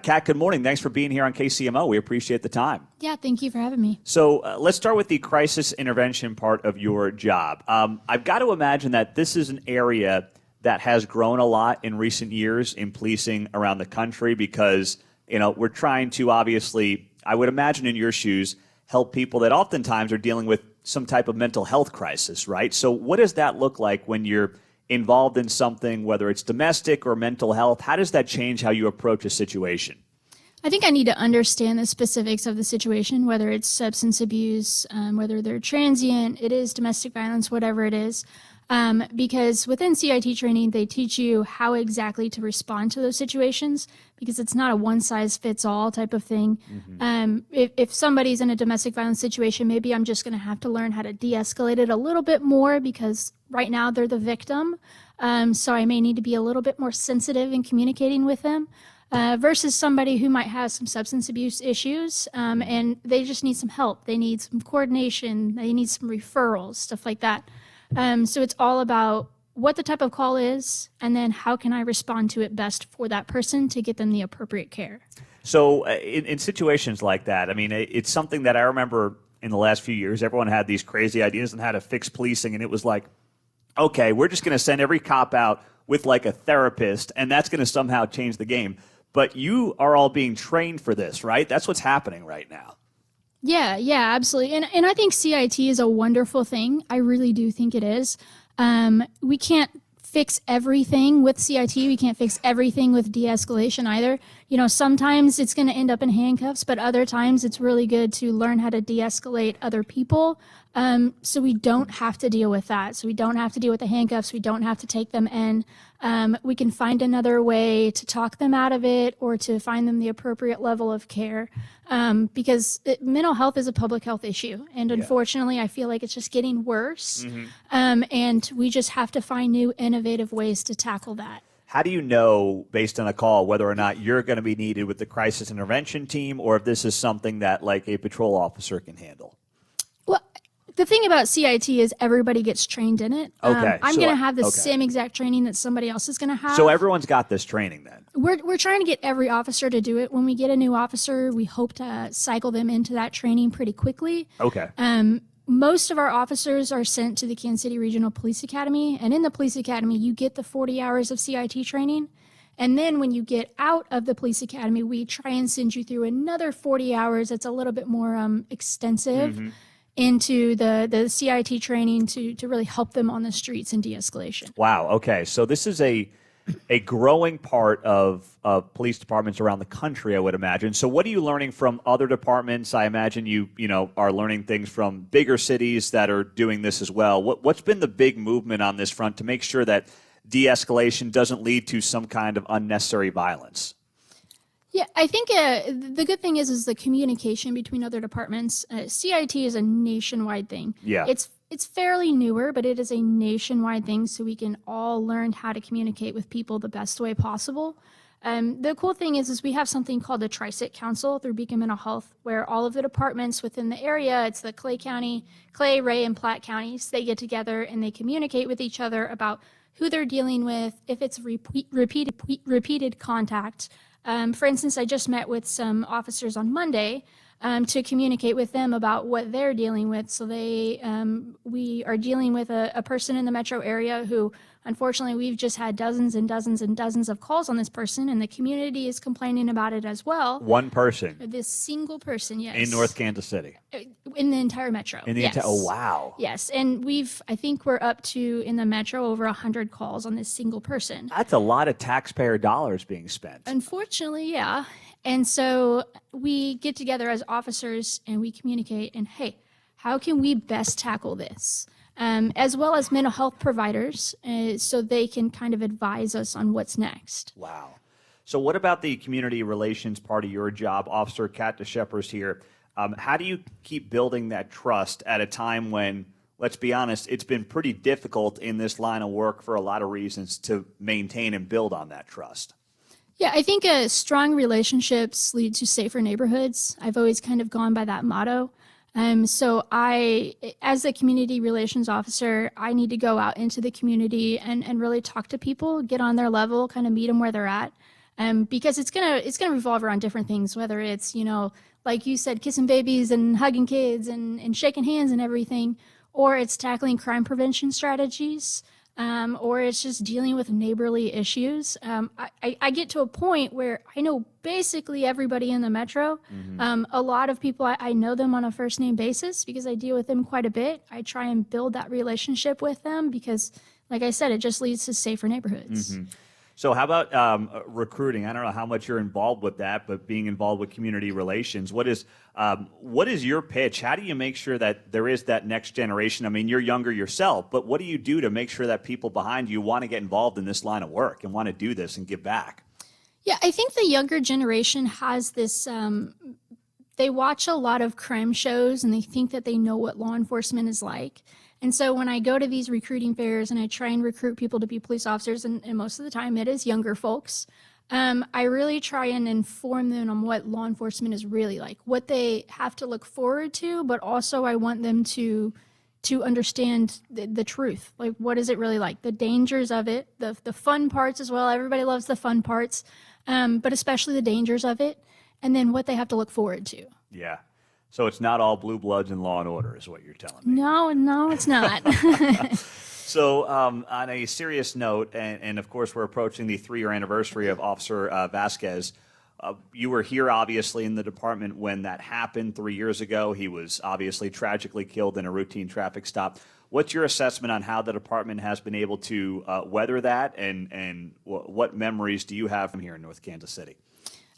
Kat, good morning. Thanks for being here on KCMO. We appreciate the time. Yeah, thank you for having me. So let's start with the crisis intervention part of your job. I've got to imagine that this is an area that has grown a lot in recent years in policing around the country because we're trying to obviously, I would imagine in your shoes, help people that oftentimes are dealing with some type of mental health crisis, right? So what does that look like when you're involved in something, whether it's domestic or mental health? How does that change how you approach a situation? I think I need to understand the specifics of the situation, whether it's substance abuse, whether they're transient, it is domestic violence, whatever it is. Because within CIT training, they teach you how exactly to respond to those situations because it's not a one-size-fits-all type of thing. If somebody's in a domestic violence situation, maybe I'm just going to have to learn how to de-escalate it a little bit more because right now they're the victim. So I may need to be a little bit more sensitive in communicating with them versus somebody who might have some substance abuse issues and they just need some help. They need some coordination. They need some referrals, stuff like that. So it's all about what the type of call is, and then how can I respond to it best for that person to get them the appropriate care. So in situations like that, I mean, it's something that I remember in the last few years, everyone had these crazy ideas on how to fix policing, and it was like, okay, we're just going to send every cop out with like a therapist, and that's going to somehow change the game. But you are all being trained for this, right? That's what's happening right now. Yeah, absolutely. And I think CIT is a wonderful thing. I really do think it is. We can't fix everything with CIT. We can't fix everything with de-escalation either. Sometimes it's going to end up in handcuffs, but other times it's really good to learn how to de-escalate other people so we don't have to deal with that. So we don't have to deal with the handcuffs. We don't have to take them in. We can find another way to talk them out of it or to find them the appropriate level of care because mental health is a public health issue. And unfortunately, I feel like it's just getting worse. And we just have to find new innovative ways to tackle that. How do you know, based on a call, whether or not you're going to be needed with the crisis intervention team or if this is something that like a patrol officer can handle? Well, the thing about CIT is everybody gets trained in it. Okay. I'm going to have the same exact training that somebody else is going to have. So everyone's got this training then? We're trying to get every officer to do it. When we get a new officer, we hope to cycle them into that training pretty quickly. Okay. Most of our officers are sent to the Kansas City Regional Police Academy, and in the Police Academy, you get the 40 hours of CIT training. And then when you get out of the Police Academy, we try and send you through another 40 hours that's a little bit more extensive into the CIT training to really help them on the streets and de-escalation. Wow, okay. So this is a growing part of police departments around the country, I would imagine. So what are you learning from other departments? I imagine you are learning things from bigger cities that are doing this as well. What's been the big movement on this front to make sure that de-escalation doesn't lead to some kind of unnecessary violence? Yeah, I think the good thing is the communication between other departments. CIT is a nationwide thing. Yeah. It's fairly newer, but it is a nationwide thing, so we can all learn how to communicate with people the best way possible. The cool thing is we have something called the Tri-Cit Council through Beacon Mental Health, where all of the departments within the area, it's the Clay, Ray, and Platte counties, they get together and they communicate with each other about who they're dealing with, if it's repeated contact. For instance, I just met with some officers on Monday to communicate with them about what they're dealing with. So we are dealing with a person in the metro area who, unfortunately, we've just had dozens and dozens and dozens of calls on this person, and the community is complaining about it as well. One person? This single person, yes. In North Kansas City? In the entire metro, yes. Oh, wow. Yes, and I think we're up to, in the metro, over 100 calls on this single person. That's a lot of taxpayer dollars being spent. Unfortunately, yeah. And so we get together as officers and we communicate and, hey, how can we best tackle this? As well as mental health providers, so they can kind of advise us on what's next. Wow. So what about the community relations part of your job? Officer Kat DeShepper's here. How do you keep building that trust at a time when, let's be honest, it's been pretty difficult in this line of work for a lot of reasons to maintain and build on that trust? Yeah, I think strong relationships lead to safer neighborhoods. I've always kind of gone by that motto. So as a community relations officer, I need to go out into the community and really talk to people, get on their level, kind of meet them where they're at. Because it's gonna revolve around different things, whether it's, like you said, kissing babies and hugging kids and shaking hands and everything, or it's tackling crime prevention strategies, or it's just dealing with neighborly issues. I get to a point where I know basically everybody in the metro. A lot of people, I know them on a first name basis because I deal with them quite a bit. I try and build that relationship with them because, like I said, it just leads to safer neighborhoods. So how about recruiting? I don't know how much you're involved with that, but being involved with community relations, what is your pitch? How do you make sure that there is that next generation? I mean, you're younger yourself, but what do you do to make sure that people behind you want to get involved in this line of work and want to do this and give back? Yeah, I think the younger generation has this, they watch a lot of crime shows and they think that they know what law enforcement is like. And so when I go to these recruiting fairs and I try and recruit people to be police officers, and most of the time it is younger folks, I really try and inform them on what law enforcement is really like, what they have to look forward to, but also I want them to understand the truth. Like, what is it really like? The dangers of it, the fun parts as well. Everybody loves the fun parts, but especially the dangers of it, and then what they have to look forward to. Yeah. So it's not all blue bloods and Law and Order is what you're telling me. No, it's not. So on a serious note, and of course we're approaching the 3-year anniversary of Officer Vasquez. You were here obviously in the department when that happened 3 years ago. He was obviously tragically killed in a routine traffic stop. What's your assessment on how the department has been able to weather that, and what memories do you have from here in North Kansas City?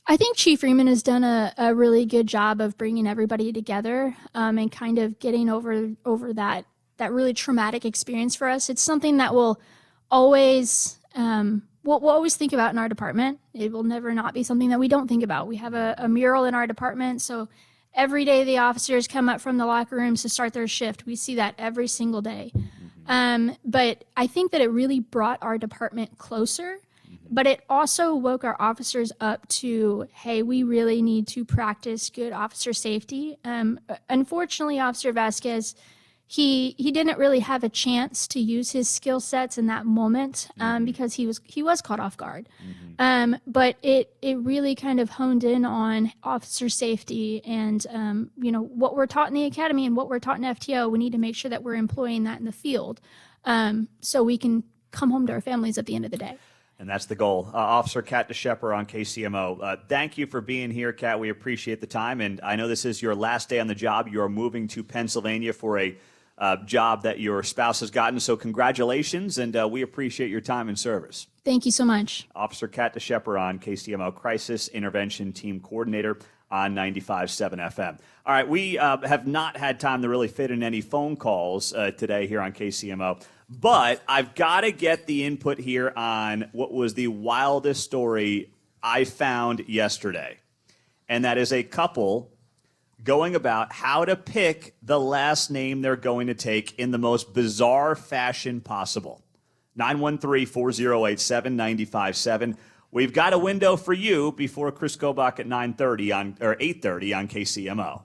I think Chief Freeman has done a really good job of bringing everybody together and kind of getting over that really traumatic experience for us. It's something that we'll always think about in our department. It will never not be something that we don't think about. We have a mural in our department, so every day the officers come up from the locker rooms to start their shift. We see that every single day. But I think that it really brought our department closer. But it also woke our officers up to, hey, we really need to practice good officer safety. Unfortunately, Officer Vasquez, he didn't really have a chance to use his skill sets in that moment because he was caught off guard. But it really kind of honed in on officer safety and what we're taught in the academy and what we're taught in FTO. We need to make sure that we're employing that in the field so we can come home to our families at the end of the day. And that's the goal. Officer Kat DeShepper on KCMO. Thank you for being here, Kat. We appreciate the time. And I know this is your last day on the job. You're moving to Pennsylvania for a job that your spouse has gotten. So congratulations, and we appreciate your time and service. Thank you so much. Officer Kat DeShepper on KCMO, Crisis Intervention Team Coordinator on 95.7 FM. All right, we have not had time to really fit in any phone calls today here on KCMO. But I've got to get the input here on what was the wildest story I found yesterday. And that is a couple going about how to pick the last name they're going to take in the most bizarre fashion possible. 913-408-7957. We've got a window for you before Chris Kobach at 8:30 on KCMO.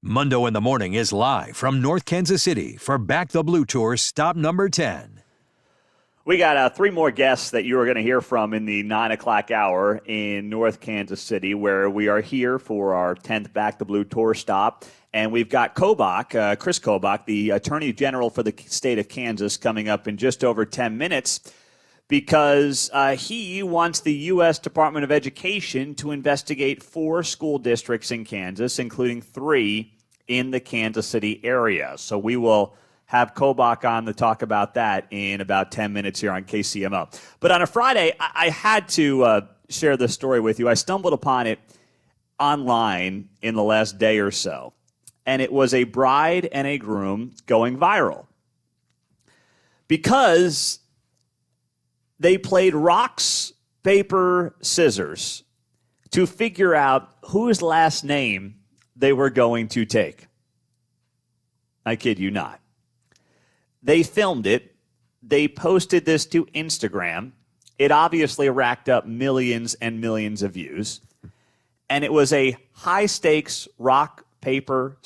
Mundo in the Morning is live from North Kansas City for Back the Blue Tour stop number 10. We got 3 more guests that you are going to hear from in the 9 o'clock hour in North Kansas City, where we are here for our 10th Back the Blue Tour stop. And we've got Kobach, Chris Kobach, the Attorney General for the state of Kansas, coming up in just over 10 minutes because he wants the U.S. Department of Education to investigate 4 school districts in Kansas, including 3 in the Kansas City area. So we will have Kobach on to talk about that in about 10 minutes here on KCMO. But on a Friday, I had to share this story with you. I stumbled upon it online in the last day or so, and it was a bride and a groom going viral because they played rocks, paper, scissors to figure out whose last name they were going to take. I kid you not. They filmed it. They posted this to Instagram. It obviously racked up millions and millions of views. And it was a high-stakes rock, paper,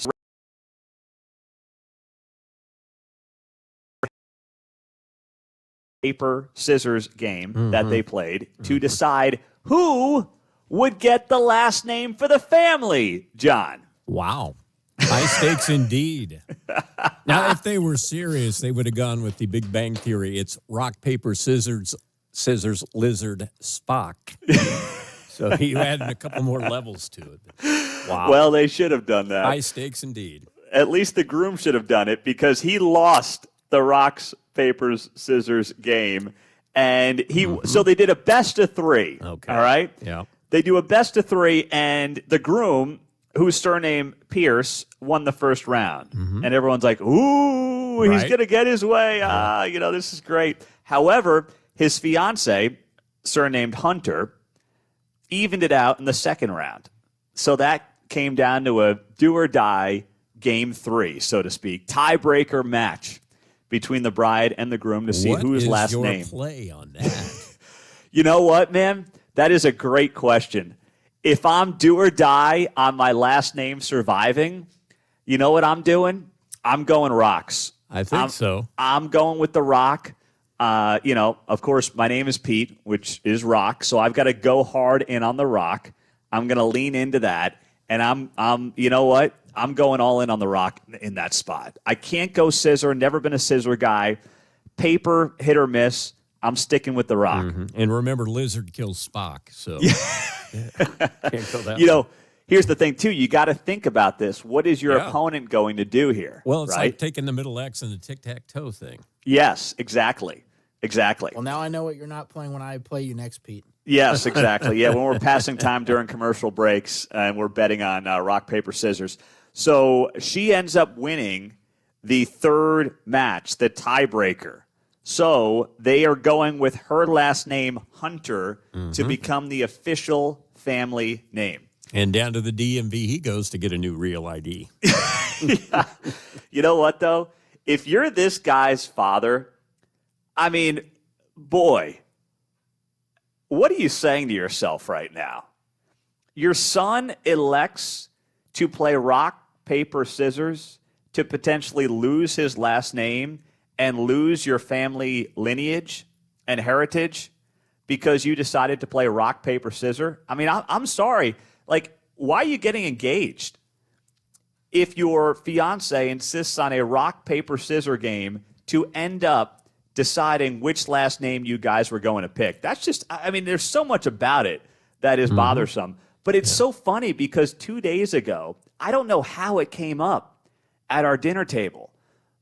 scissors game that they played to decide who would get the last name for the family, John. Wow. High stakes indeed. Now, if they were serious, they would have gone with the Big Bang Theory. It's rock, paper, scissors, lizard, Spock. So you added a couple more levels to it. Wow. Well, they should have done that. High stakes indeed. At least the groom should have done it because he lost the rocks, papers, scissors game. And so they did a best of 3. Okay. All right? Yeah. They do a best of 3, and the groom, whose surname Pierce, won the first round. And everyone's like, ooh, he's going to get his way. This is great. However, his fiance, surnamed Hunter, evened it out in the second round. So that came down to a do-or-die game 3, so to speak, tiebreaker match between the bride and the groom to see whose last name. What is your play on that? You know what, man? That is a great question. If I'm do or die on my last name surviving, you know what I'm doing? I'm going rocks. I think so. I'm going with the rock. Of course, my name is Pete, which is rock, so I've got to go hard in on the rock. I'm going to lean into that, and you know what? I'm going all in on the rock in that spot. I can't go scissor, never been a scissor guy. Paper, hit or miss, I'm sticking with the rock. And remember, lizard kills Spock, so can't go that Here's the thing, too. You got to think about this. What is your opponent going to do here? Well, it's right? like taking the middle X and the tic-tac-toe thing. Yes, exactly. Well, now I know what you're not playing when I play you next, Pete. Yes, exactly. Yeah, when we're passing time during commercial breaks and we're betting on rock, paper, scissors. So she ends up winning the third match, the tiebreaker. So they are going with her last name, Hunter, to become the official family name. And down to the DMV he goes to get a new real ID. Yeah. You know what, though? If you're this guy's father, I mean, boy, what are you saying to yourself right now? Your son elects to play rock, paper, scissors to potentially lose his last name and lose your family lineage and heritage because you decided to play rock, paper, scissor? I mean, I'm sorry. Like, why are you getting engaged? If your fiance insists on a rock, paper, scissor game to end up deciding which last name you guys were going to pick. That's just, I mean, there's so much about it that is bothersome. But it's so funny because 2 days ago, I don't know how it came up at our dinner table,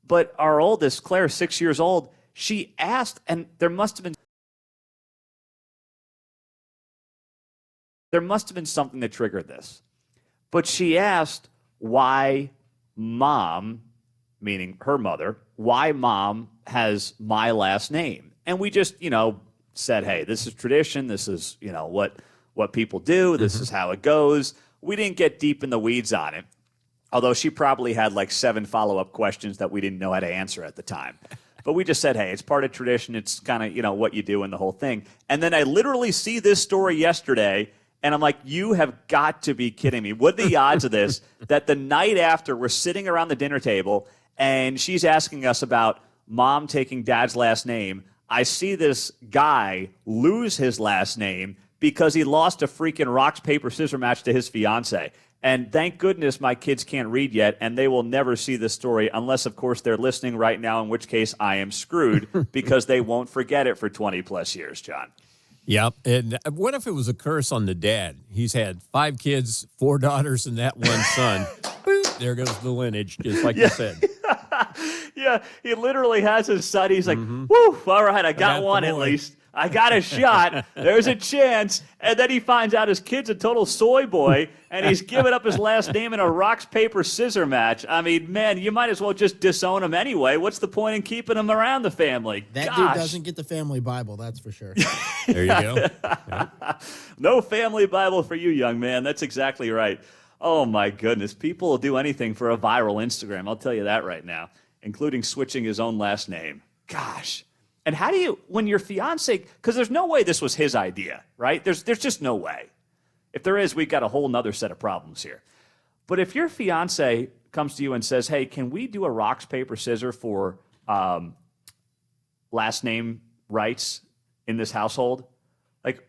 but our oldest, Claire, 6 years old, she asked, and there must have been something that triggered this. But she asked why mom, meaning her mother, why mom has my last name. And we just, said, hey, this is tradition. This is, what people do. This is how it goes. We didn't get deep in the weeds on it, although she probably had like 7 follow-up questions that we didn't know how to answer at the time. But we just said, hey, it's part of tradition. It's kind of, what you do in the whole thing. And then I literally see this story yesterday, And I'm like, you have got to be kidding me. What are the odds of this, that the night after we're sitting around the dinner table and she's asking us about mom taking dad's last name, I see this guy lose his last name because he lost a freaking rock, paper, scissors match to his fiance. And thank goodness my kids can't read yet, and they will never see this story unless, of course, they're listening right now, in which case I am screwed because they won't forget it for 20 plus years, John. Yep. And what if it was a curse on the dad? He's had 5 kids, 4 daughters, and that one son. Boop, there goes the lineage, just like you said. Yeah, he literally has his son. He's like, woo, all right, I got one at least. I got a shot. There's a chance. And then he finds out his kid's a total soy boy, and he's giving up his last name in a rock, paper, scissors match. I mean, man, you might as well just disown him anyway. What's the point in keeping him around the family? That dude doesn't get the family Bible, that's for sure. There you go. Yep. No family Bible for you, young man. That's exactly right. Oh, my goodness. People will do anything for a viral Instagram. I'll tell you that right now, including switching his own last name. Gosh. And how do you, when your fiance, because there's no way this was his idea, right? There's just no way. If there is, we've got a whole nother set of problems here. But if your fiance comes to you and says, hey, can we do a rocks, paper, scissors for last name rights in this household? Like,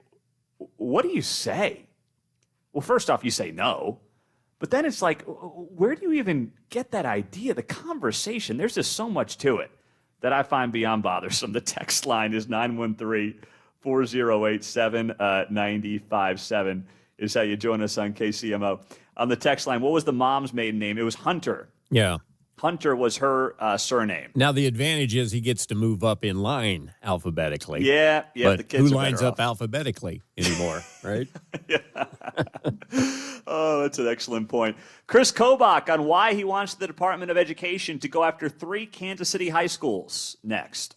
what do you say? Well, first off, you say no. But then it's like, where do you even get that idea, the conversation? There's just so much to it that I find beyond bothersome. The text line is 913-4087-957 is how you join us on KCMO. On the text line, what was the mom's maiden name? It was Hunter. Yeah. Hunter was her surname. Now, the advantage is he gets to move up in line alphabetically. Yeah, but the kids who are lines better up off. alphabetically anymore, right? Oh, that's an excellent point. Chris Kobach on why he wants the Department of Education to go after 3 Kansas City high schools next.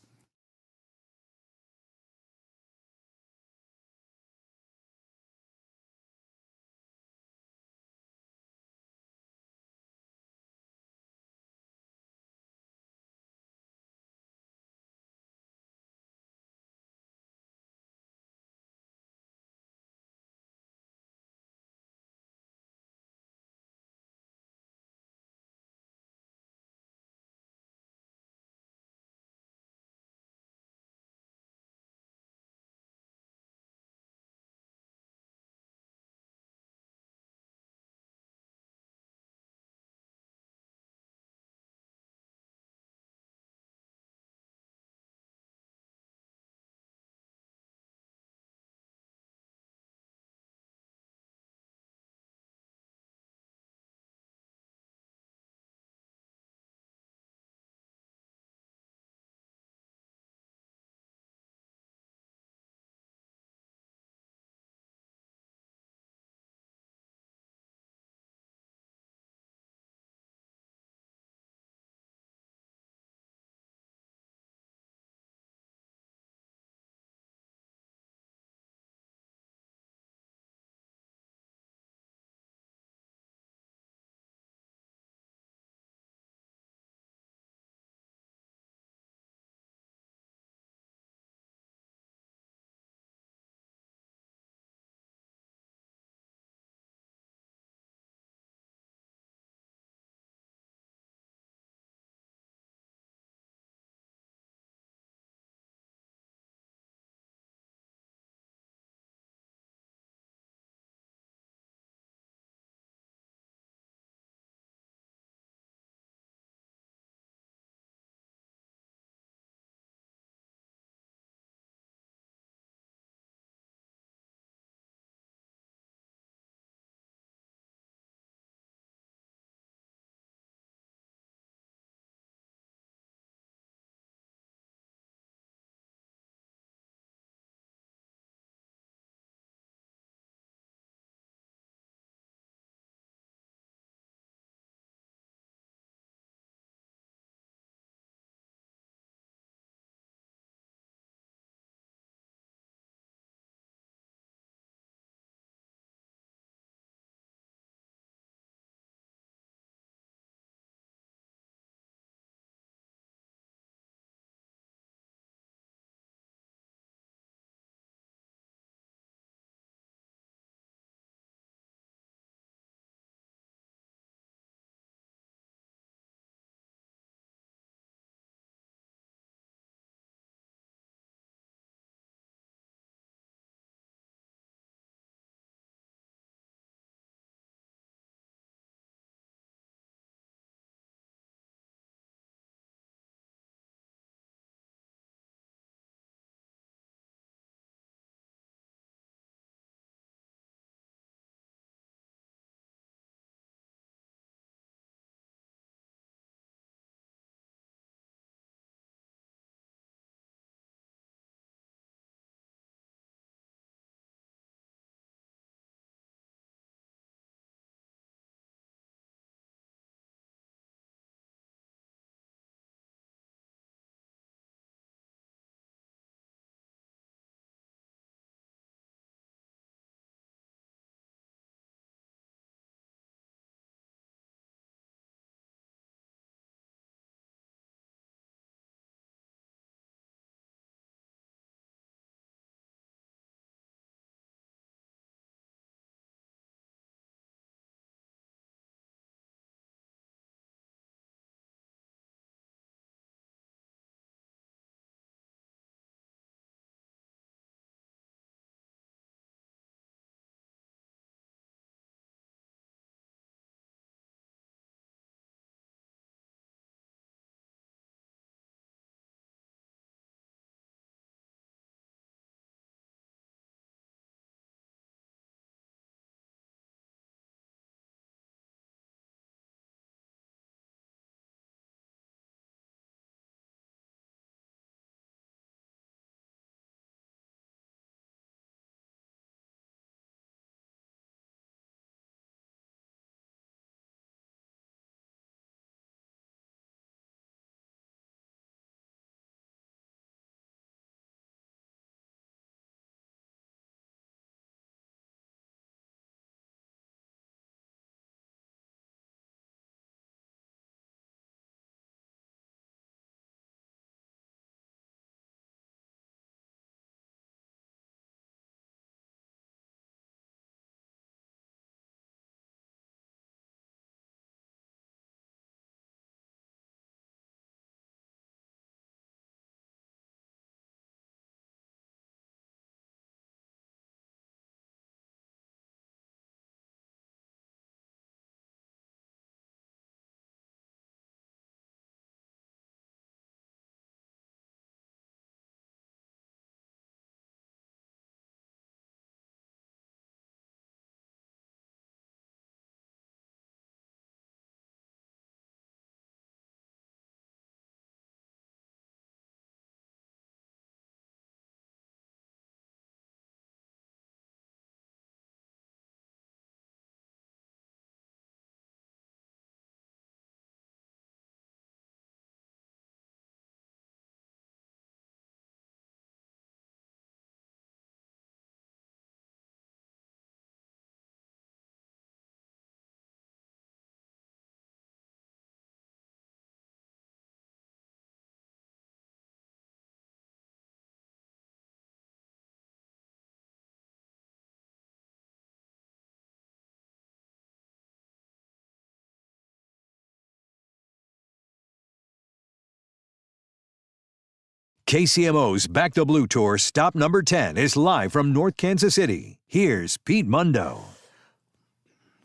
KCMO's Back the Blue Tour stop number 10 is live from North Kansas City. Here's Pete Mundo.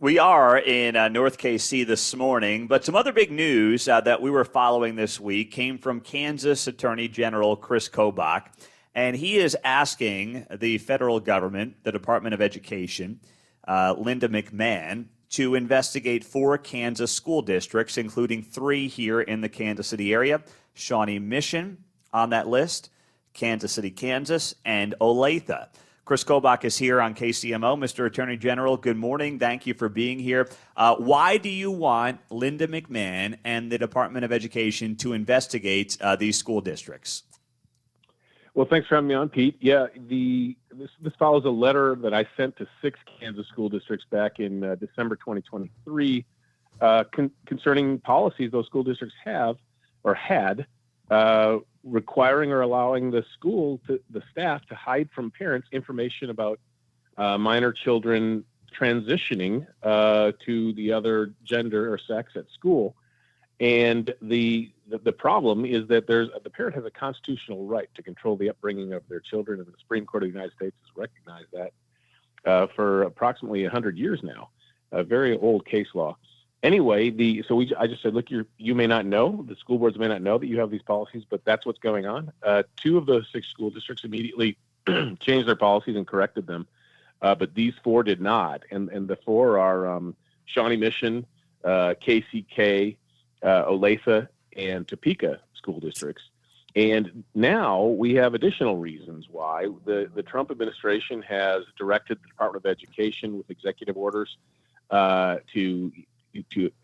We are in North KC this morning, but some other big news that we were following this week came from Kansas Attorney General Chris Kobach, and he is asking the federal government, the Department of Education, Linda McMahon, to investigate 4 Kansas school districts, including 3 here in the Kansas City area. Shawnee Mission on that list, Kansas City, Kansas, and Olathe. Chris Kobach is here on KCMO. Mr. Attorney General, good morning. Thank you for being here. Why do you want Linda McMahon and the Department of Education to investigate these school districts? Well, thanks for having me on, Pete. Yeah, this follows a letter that I sent to 6 Kansas school districts back in December 2023 concerning policies those school districts have or had requiring or allowing the staff to hide from parents information about minor children transitioning to the other gender or sex at school. And the problem is that the parent has a constitutional right to control the upbringing of their children, and the Supreme Court of the United States has recognized that for approximately 100 years now, a very old case law. Anyway, I just said, look, you may not know, the school boards may not know that you have these policies, but that's what's going on. 2 of those 6 school districts immediately changed their policies and corrected them, but these 4 did not. And the 4 are Shawnee Mission, KCK, Olathe, and Topeka school districts. And now we have additional reasons why. The Trump administration has directed the Department of Education with executive orders to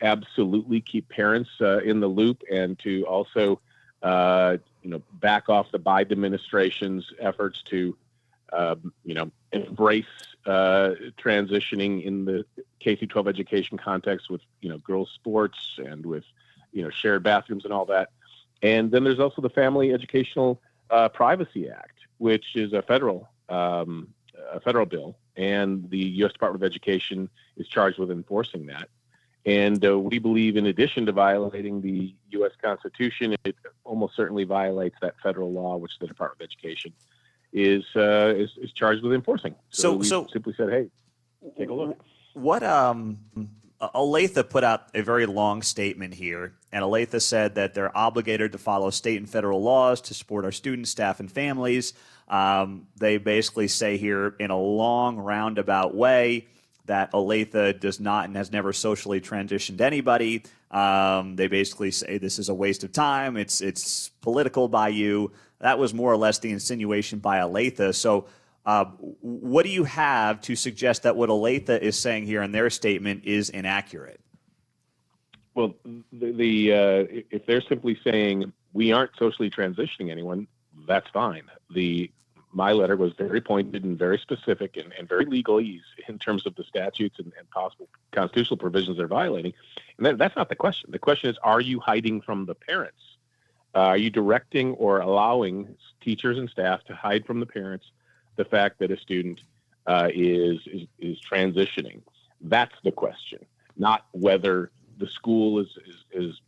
absolutely keep parents in the loop, and to also, back off the Biden administration's efforts to, embrace transitioning in the K-12 education context with, girls' sports and with, shared bathrooms and all that. And then there's also the Family Educational Privacy Act, which is a federal bill, and the U.S. Department of Education is charged with enforcing that. And we believe, in addition to violating the U.S. Constitution, it almost certainly violates that federal law, which the Department of Education is charged with enforcing. So we simply said, hey, take a look. What Olathe put out a very long statement here, and Olathe said that they're obligated to follow state and federal laws to support our students, staff, and families. They basically say here, in a long roundabout way, that Olathe does not and has never socially transitioned anybody. They basically say this is a waste of time. It's political by you. That was more or less the insinuation by Olathe. So what do you have to suggest that what Olathe is saying here in their statement is inaccurate? Well, if they're simply saying we aren't socially transitioning anyone, that's fine. My letter was very pointed and very specific and very legalese in terms of the statutes and possible constitutional provisions they're violating. And that's not the question. The question is, are you hiding from the parents? Are you directing or allowing teachers and staff to hide from the parents the fact that a student is transitioning? That's the question, not whether the school is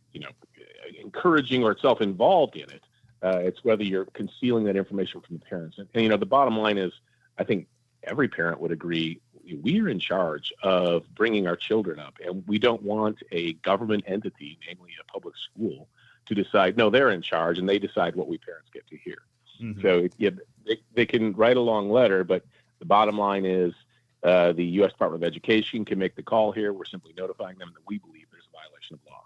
encouraging or itself involved in it. It's whether you're concealing that information from the parents. And the bottom line is, I think every parent would agree, we are in charge of bringing our children up, and we don't want a government entity, namely a public school, to decide, no, they're in charge, and they decide what we parents get to hear. Mm-hmm. So they can write a long letter, but the bottom line is the U.S. Department of Education can make the call here. We're simply notifying them that we believe there's a violation of law.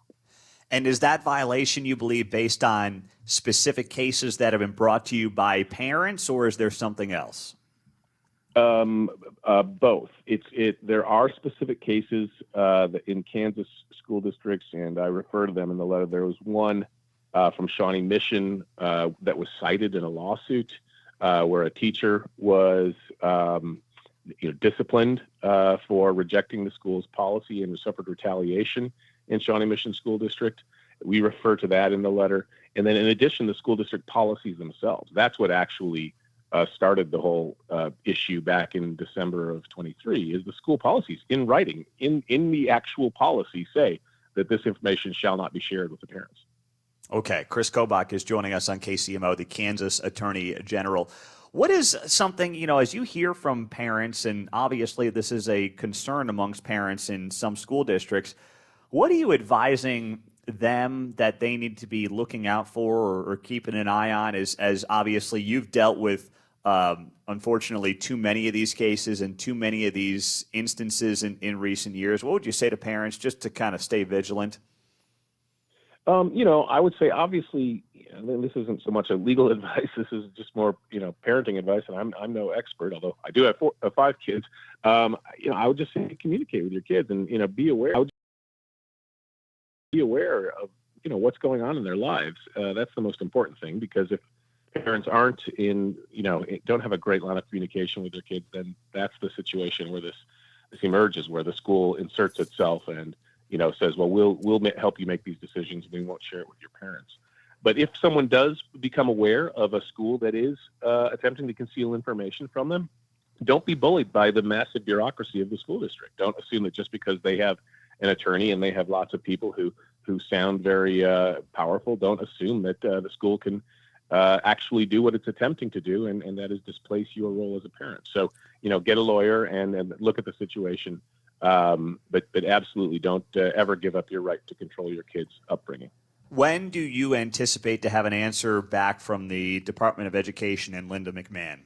And is that violation, you believe, based on specific cases that have been brought to you by parents, or is there something else? Both. There are specific cases in Kansas school districts, and I refer to them in the letter. There was one from Shawnee Mission that was cited in a lawsuit where a teacher was disciplined for rejecting the school's policy and suffered retaliation in Shawnee Mission School District. We refer to that in the letter. And then in addition, the school district policies themselves. That's what actually started the whole issue back in December of 23, is the school policies in writing, in the actual policy, say that this information shall not be shared with the parents. Okay, Chris Kobach is joining us on KCMO, the Kansas Attorney General. What is something, as you hear from parents, and obviously this is a concern amongst parents in some school districts, what are you advising them that they need to be looking out for or keeping an eye on as obviously you've dealt with, unfortunately, too many of these cases and too many of these instances in recent years? What would you say to parents just to kind of stay vigilant? I would say obviously, this isn't so much a legal advice. This is just more, parenting advice. And I'm no expert, although I do have 5 kids. I would just say communicate with your kids and, be aware. I would be aware of, what's going on in their lives. That's the most important thing, because if parents aren't don't have a great line of communication with their kids, then that's the situation where this emerges, where the school inserts itself and, says, well, we'll help you make these decisions. We won't share it with your parents. But if someone does become aware of a school that is attempting to conceal information from them, don't be bullied by the massive bureaucracy of the school district. Don't assume that just because they have an attorney and they have lots of people who sound very powerful, don't assume that the school can actually do what it's attempting to do, and that is displace your role as a parent. So, get a lawyer and look at the situation. But absolutely don't ever give up your right to control your kids' upbringing. When do you anticipate to have an answer back from the Department of Education and Linda McMahon?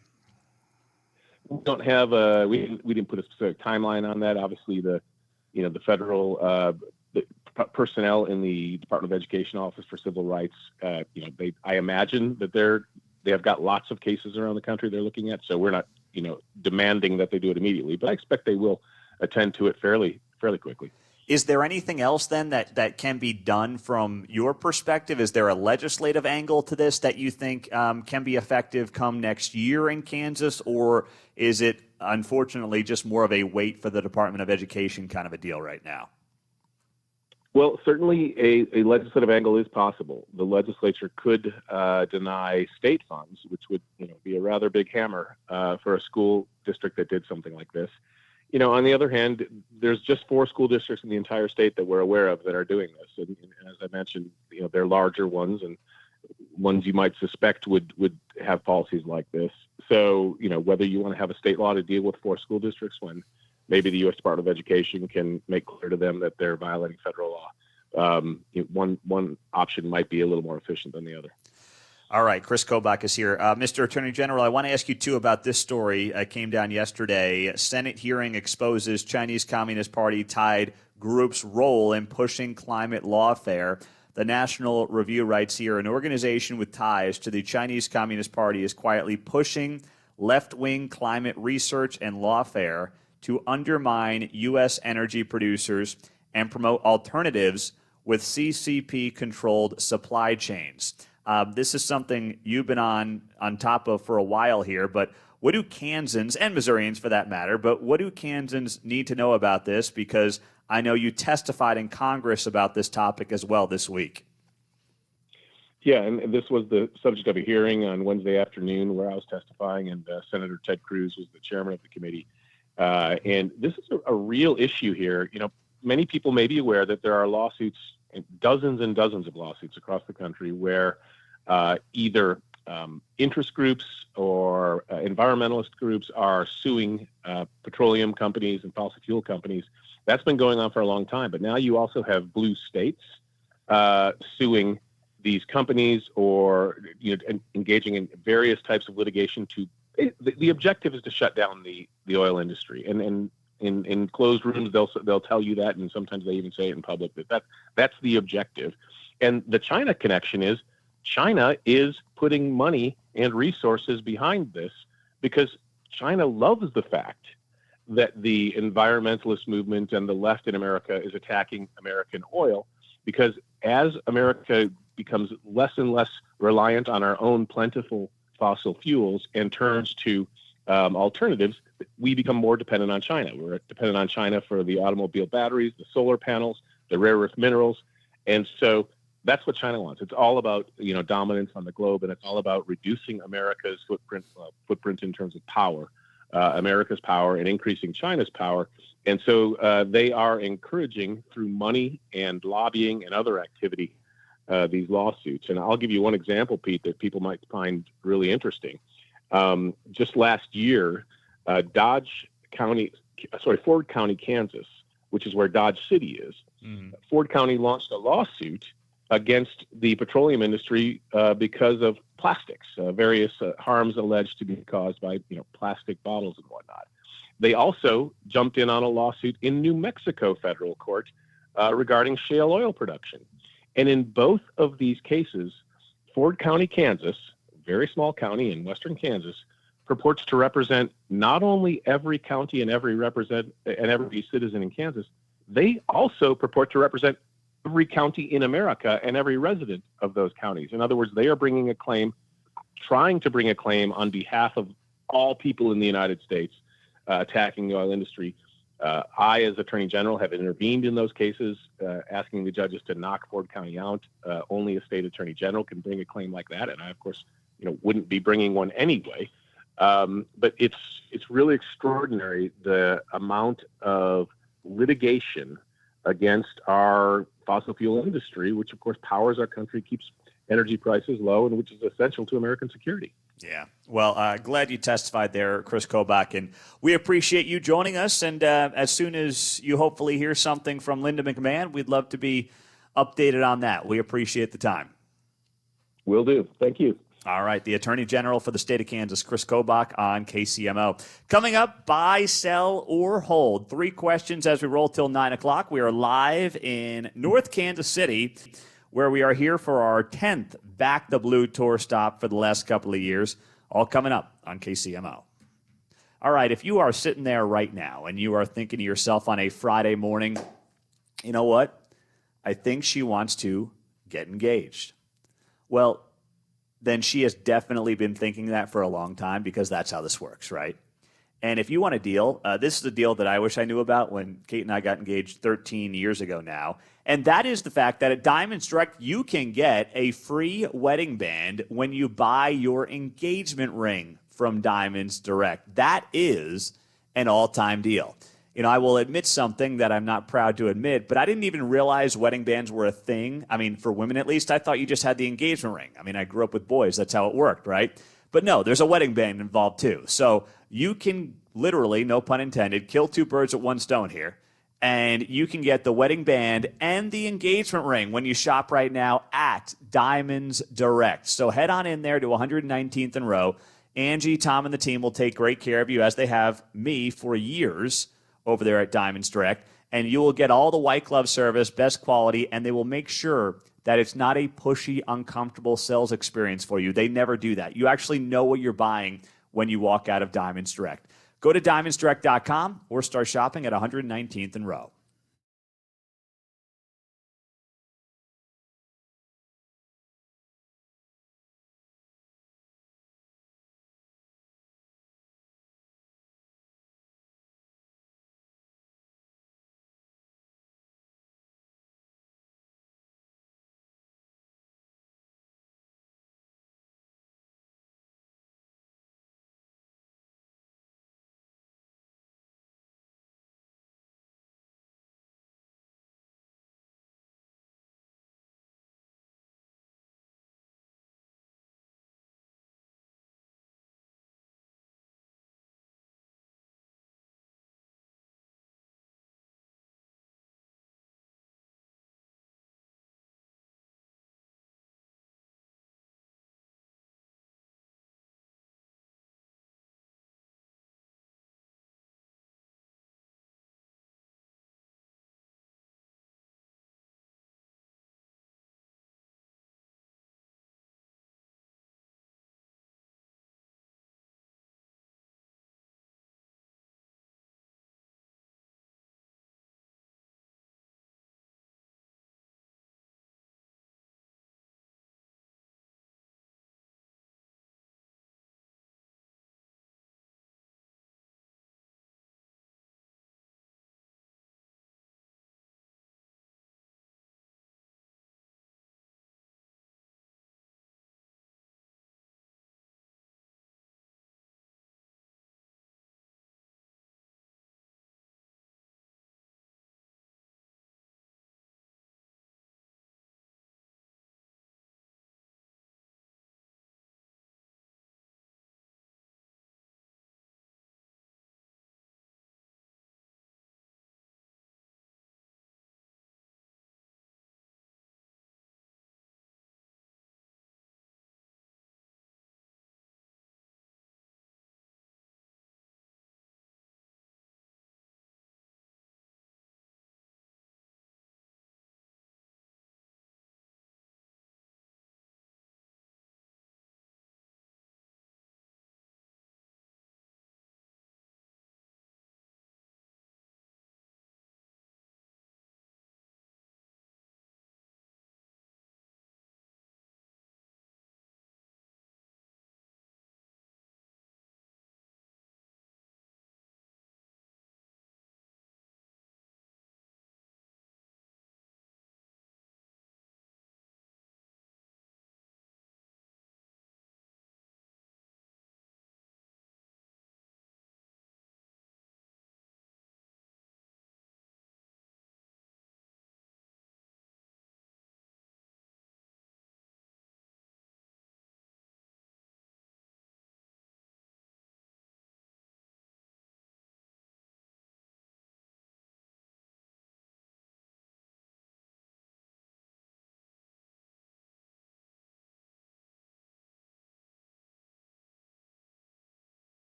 We don't have we didn't put a specific timeline on that. Obviously, the federal the personnel in the Department of Education Office for Civil Rights, I imagine that they have got lots of cases around the country they're looking at. So we're not demanding that they do it immediately, but I expect they will attend to it fairly quickly. Is there anything else then that can be done from your perspective? Is there a legislative angle to this that you think can be effective come next year in Kansas, or is it unfortunately just more of a wait for the Department of Education kind of a deal right now? Well, certainly a legislative angle is possible. The legislature could deny state funds, which would be a rather big hammer for a school district that did something like this. On the other hand, there's just 4 school districts in the entire state that we're aware of that are doing this. And as I mentioned, they're larger ones and ones you might suspect would have policies like this. So, whether you want to have a state law to deal with 4 school districts when maybe the U.S. Department of Education can make clear to them that they're violating federal law. One option might be a little more efficient than the other. All right, Chris Kobach is here. Mr. Attorney General, I want to ask you, too, about this story. Came down yesterday. Senate hearing exposes Chinese Communist Party-tied group's role in pushing climate lawfare. The National Review writes here, an organization with ties to the Chinese Communist Party is quietly pushing left-wing climate research and lawfare to undermine U.S. energy producers and promote alternatives with CCP-controlled supply chains. This is something you've been on top of for a while here, but what do Kansans, and Missourians for that matter, but what do Kansans need to know about this? Because I know you testified in Congress about this topic as well this week. Yeah, and this was the subject of a hearing on Wednesday afternoon where I was testifying, and Senator Ted Cruz was the chairman of the committee. And this is a real issue here. Many people may be aware that there are lawsuits, dozens and dozens of lawsuits across the country where either interest groups or environmentalist groups are suing petroleum companies and fossil fuel companies. That's been going on for a long time. But now you also have blue states suing these companies or engaging in various types of litigation to the objective is to shut down the oil industry. And in closed rooms, they'll tell you that, and sometimes they even say it in public that's the objective. And the China connection is China is putting money and resources behind this because China loves the fact that the environmentalist movement and the left in America is attacking American oil, because as America becomes less and less reliant on our own plentiful fossil fuels and turns to alternatives, we become more dependent on China. We're dependent on China for the automobile batteries, the solar panels, the rare earth minerals. And so that's what China wants. It's all about, dominance on the globe, and it's all about reducing America's footprint in terms of power, America's power, and increasing China's power. And so they are encouraging through money and lobbying and other activity these lawsuits. And I'll give you one example, Pete, that people might find really interesting. Just last year, Ford County, Kansas, which is where Dodge City is, Ford County launched a lawsuit against the petroleum industry because of plastics, various harms alleged to be caused by plastic bottles and whatnot. They also jumped in on a lawsuit in New Mexico federal court regarding shale oil production. And in both of these cases, Ford County, Kansas, a very small county in western Kansas, purports to represent not only every county and every citizen in Kansas, they also purport to represent every county in America and every resident of those counties. In other words, they are trying to bring a claim on behalf of all people in the United States attacking the oil industry. I, as Attorney General, have intervened in those cases, asking the judges to knock Ford County out. Only a state attorney general can bring a claim like that, and I, of course, wouldn't be bringing one anyway. But it's really extraordinary the amount of litigation against our fossil fuel industry, which of course powers our country, keeps energy prices low, and which is essential to American security. Yeah. Well, glad you testified there, Chris Kobach, and we appreciate you joining us. And as soon as you hopefully hear something from Linda McMahon, we'd love to be updated on that. We appreciate the time. Will do. Thank you. All right. The Attorney General for the state of Kansas, Chris Kobach, on KCMO. Coming up, buy, sell, or hold. 3 questions as we roll till 9 o'clock. We are live in North Kansas City, where we are here for our 10th Back the Blue tour stop for the last couple of years, all coming up on KCMO. All right, if you are sitting there right now and you are thinking to yourself on a Friday morning, you know what? I think she wants to get engaged. Well, then she has definitely been thinking that for a long time, because that's how this works, right? And if you want a deal, this is a deal that I wish I knew about when Kate and I got engaged 13 years ago now. And that is the fact that at Diamonds Direct, you can get a free wedding band when you buy your engagement ring from Diamonds Direct. That is an all-time deal. I will admit something that I'm not proud to admit, but I didn't even realize wedding bands were a thing. I mean, for women at least, I thought you just had the engagement ring. I mean, I grew up with boys. That's how it worked, right? But no, there's a wedding band involved too. So you can literally, no pun intended, kill 2 birds with 1 stone here. And you can get the wedding band and the engagement ring when you shop right now at Diamonds Direct. So head on in there to 119th and Row. Angie, Tom, and the team will take great care of you, as they have me for years over there at Diamonds Direct. And you will get all the white glove service, best quality, and they will make sure that it's not a pushy, uncomfortable sales experience for you. They never do that. You actually know what you're buying when you walk out of Diamonds Direct. Go to diamondsdirect.com or start shopping at 119th and Row.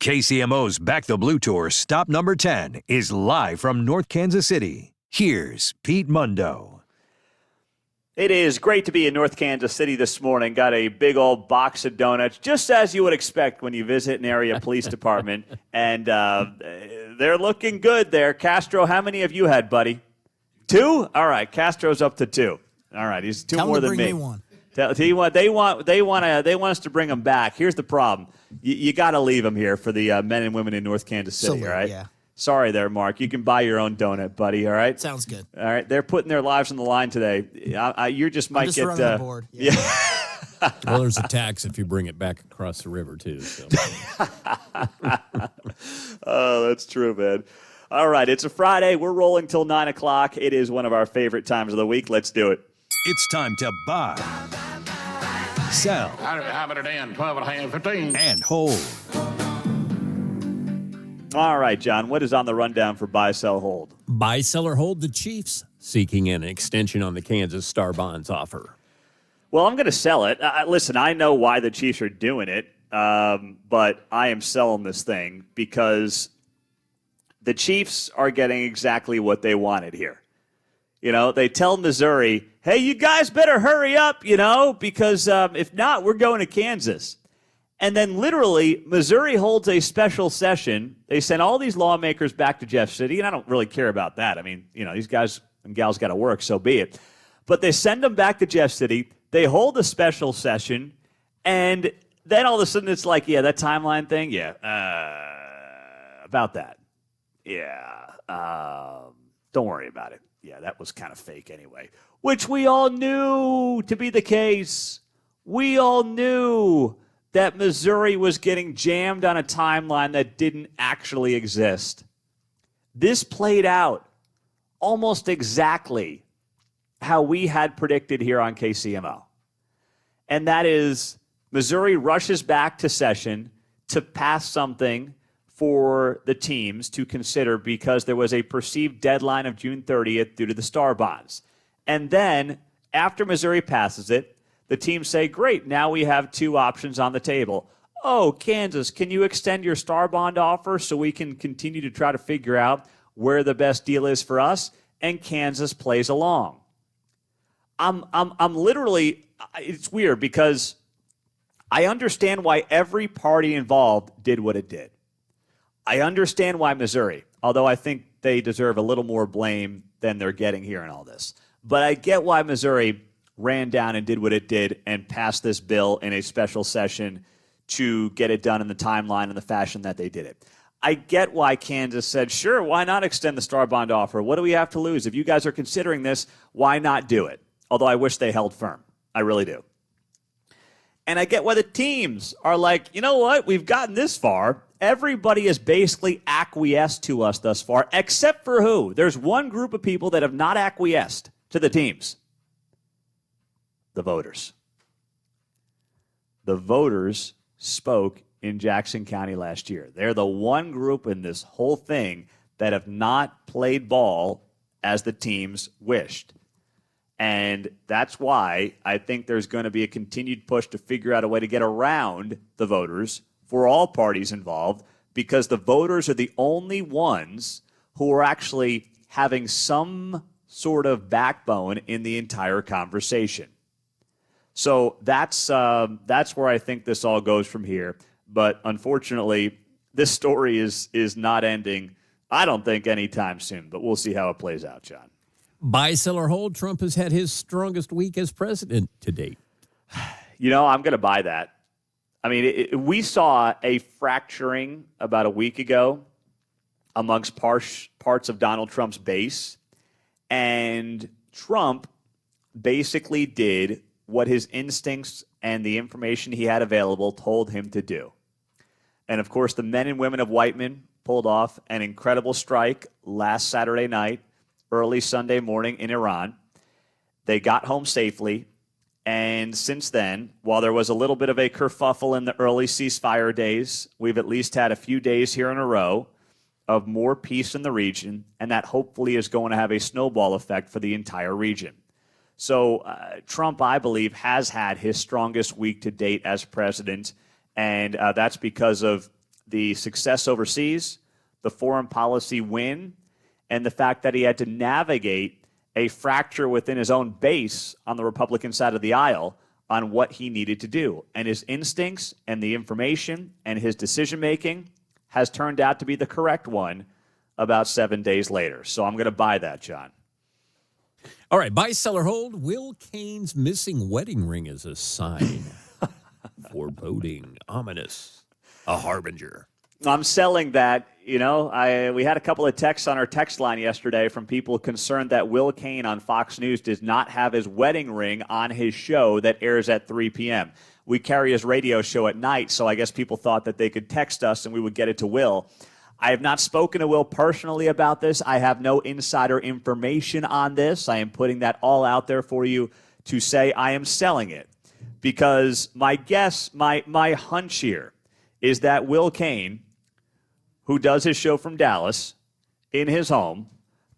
KCMO's Back the Blue Tour stop number 10 is live from North Kansas City. Here's Pete Mundo. It is great to be in North Kansas City this morning. Got a big old box of donuts, just as you would expect when you visit an area police department. And they're looking good there. Castro, how many have you had, buddy? 2? All right, Castro's up to 2. All right, he's 2 more than me. Tell him to bring me one. Tell you what, they want us to bring them back. Here's the problem: you got to leave them here for the men and women in North Kansas City. Salute, all right. yeah. Sorry there, Mark. You can buy your own donut, buddy. All right. Sounds good. All right. They're putting their lives on the line today. You just might I'm just get. running the board. Yeah. Well, there's a tax if you bring it back across the river, too. So. Oh, that's true, man. All right. It's a Friday. We're rolling till 9 o'clock. It is one of our favorite times of the week. Let's do it. It's time to buy, sell, How about a damn 12 and a half, 15? and hold. All right, John. What is on the rundown for buy, sell, hold? Buy, sell, or hold the Chiefs, seeking an extension on the Kansas Star Bonds offer. Well, I'm going to sell it. Listen, I know why the Chiefs are doing it, but I am selling this thing because the Chiefs are getting exactly what they wanted here. You know, they tell Missouri, hey, you guys better hurry up, because if not, we're going to Kansas. And then literally, Missouri holds a special session. They send all these lawmakers back to Jeff City, and I don't really care about that. I mean, these guys and gals got to work, so be it. But they send them back to Jeff City. They hold a special session, and then all of a sudden it's like, yeah, that timeline thing, yeah, about that. Yeah, don't worry about it. Yeah, that was kind of fake anyway, which we all knew to be the case. We all knew that Missouri was getting jammed on a timeline that didn't actually exist. This played out almost exactly how we had predicted here on KCMO. And that is Missouri rushes back to session to pass something for the teams to consider because there was a perceived deadline of June 30th due to the Star Bonds. And then after Missouri passes it, the teams say, great, now we have 2 options on the table. Oh, Kansas, can you extend your Star Bond offer so we can continue to try to figure out where the best deal is for us? And Kansas plays along. I'm literally, it's weird because I understand why every party involved did what it did. I understand why Missouri, although I think they deserve a little more blame than they're getting here in all this. But I get why Missouri ran down and did what it did and passed this bill in a special session to get it done in the timeline and the fashion that they did it. I get why Kansas said, sure, why not extend the Star Bond offer? What do we have to lose? If you guys are considering this, why not do it? Although I wish they held firm. I really do. And I get why the teams are like, you know what? We've gotten this far. Everybody has basically acquiesced to us thus far, except for who? There's one group of people that have not acquiesced to the teams. The voters. The voters spoke in Jackson County last year. They're the one group in this whole thing that have not played ball as the teams wished. And that's why I think there's going to be a continued push to figure out a way to get around the voters for all parties involved, because the voters are the only ones who are actually having some sort of backbone in the entire conversation. So that's where I think this all goes from here. But unfortunately, this story is not ending, I don't think, anytime soon. But we'll see how it plays out, John. Buy, sell, or hold, Trump has had his strongest week as president to date. I'm going to buy that. I mean, we saw a fracturing about a week ago amongst parts of Donald Trump's base. And Trump basically did what his instincts and the information he had available told him to do. And, of course, the men and women of Whiteman pulled off an incredible strike last Saturday night, early Sunday morning in Iran. They got home safely. And since then, while there was a little bit of a kerfuffle in the early ceasefire days, we've at least had a few days here in a row of more peace in the region, and that hopefully is going to have a snowball effect for the entire region. So Trump, I believe, has had his strongest week to date as president, and that's because of the success overseas, the foreign policy win, and the fact that he had to navigate a fracture within his own base on the Republican side of the aisle on what he needed to do. And his instincts and the information and his decision-making has turned out to be the correct one about 7 days later. So I'm going to buy that, John. All right, buy, sell, or hold. Will Cain's missing wedding ring is a sign. Foreboding, ominous, a harbinger. I'm selling that. You know, we had a couple of texts on our text line yesterday from people concerned that Will Cain on Fox News does not have his wedding ring on his show that airs at 3 p.m. We carry his radio show at night, so I guess people thought that they could text us and we would get it to Will. I have not spoken to Will personally about this. I have no insider information on this. I am putting that all out there for you to say I am selling it. Because my guess, my hunch here is that Will Cain, who does his show from Dallas in his home,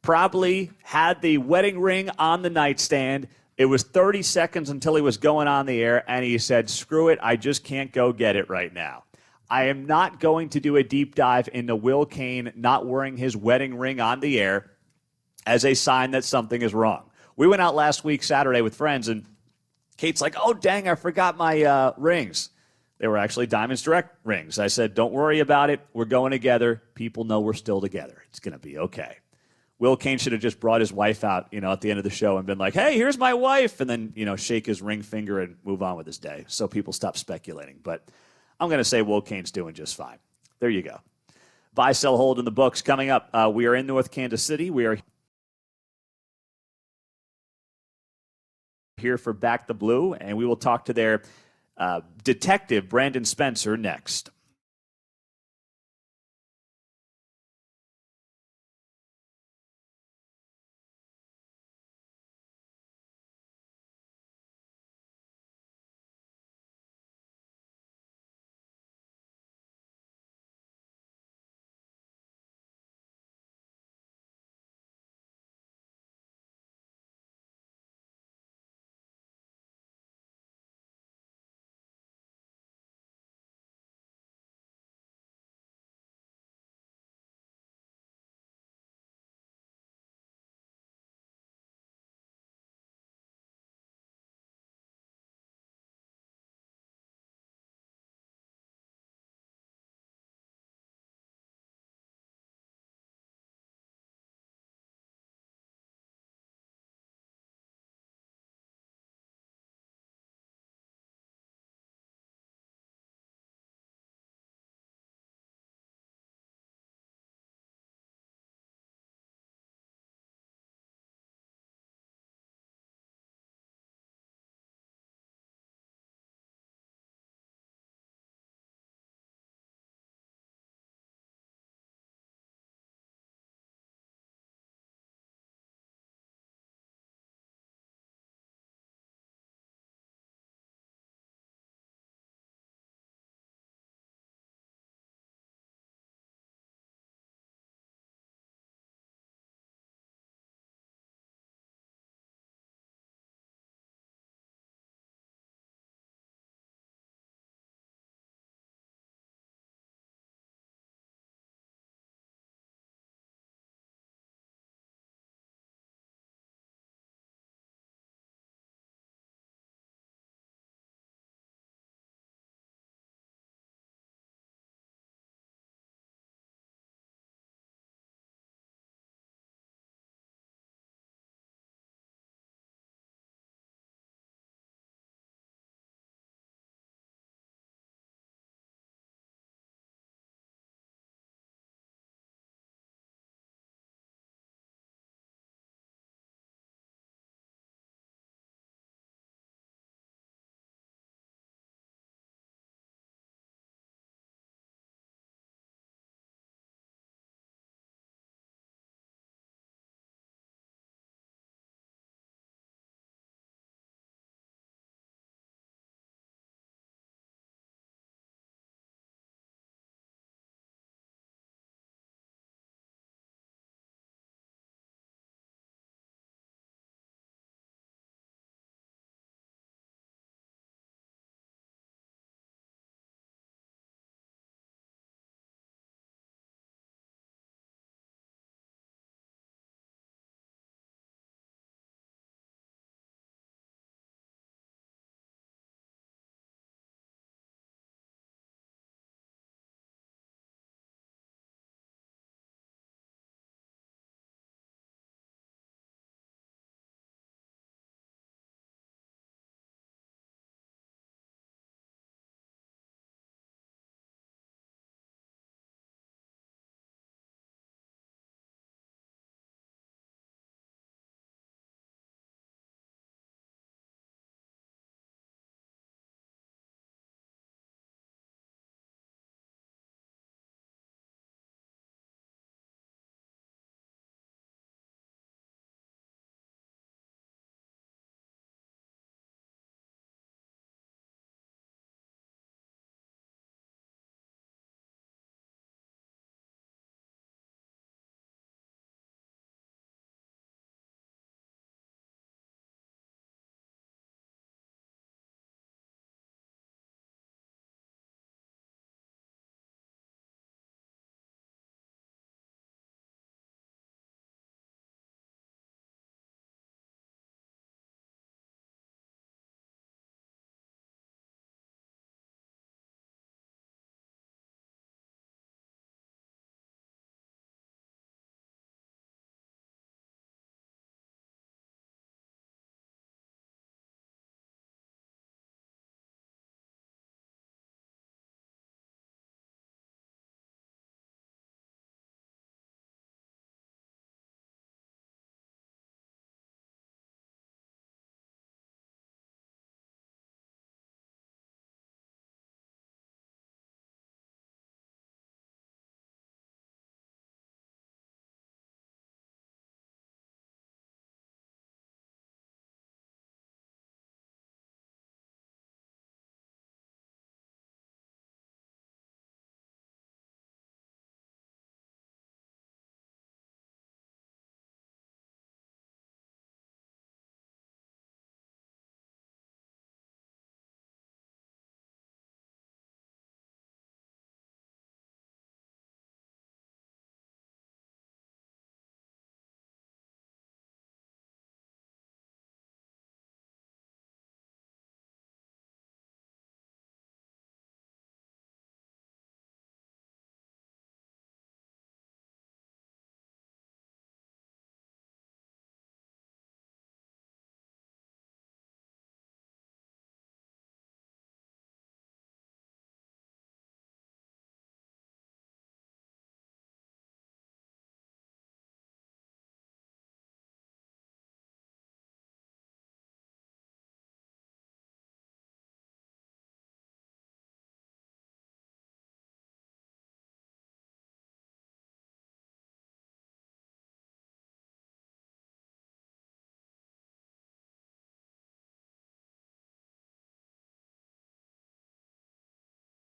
probably had the wedding ring on the nightstand. It was 30 seconds until he was going on the air, and he said, screw it, I just can't go get it right now. I am not going to do a deep dive into Will Cain not wearing his wedding ring on the air as a sign that something is wrong. We went out last week, Saturday, with friends, and Kate's like, oh, dang, I forgot my rings. They were actually Diamonds Direct rings. I said, don't worry about it. We're going together. People know we're still together. It's going to be okay. Will Cain should have just brought his wife out, at the end of the show and been like, hey, here's my wife, and then, shake his ring finger and move on with his day so people stop speculating. But I'm going to say Will Cain's doing just fine. There you go. Buy, sell, hold in the books. Coming up, we are in North Kansas City. We are here for Back the Blue, and we will talk to their detective, Brandon Spencer, next.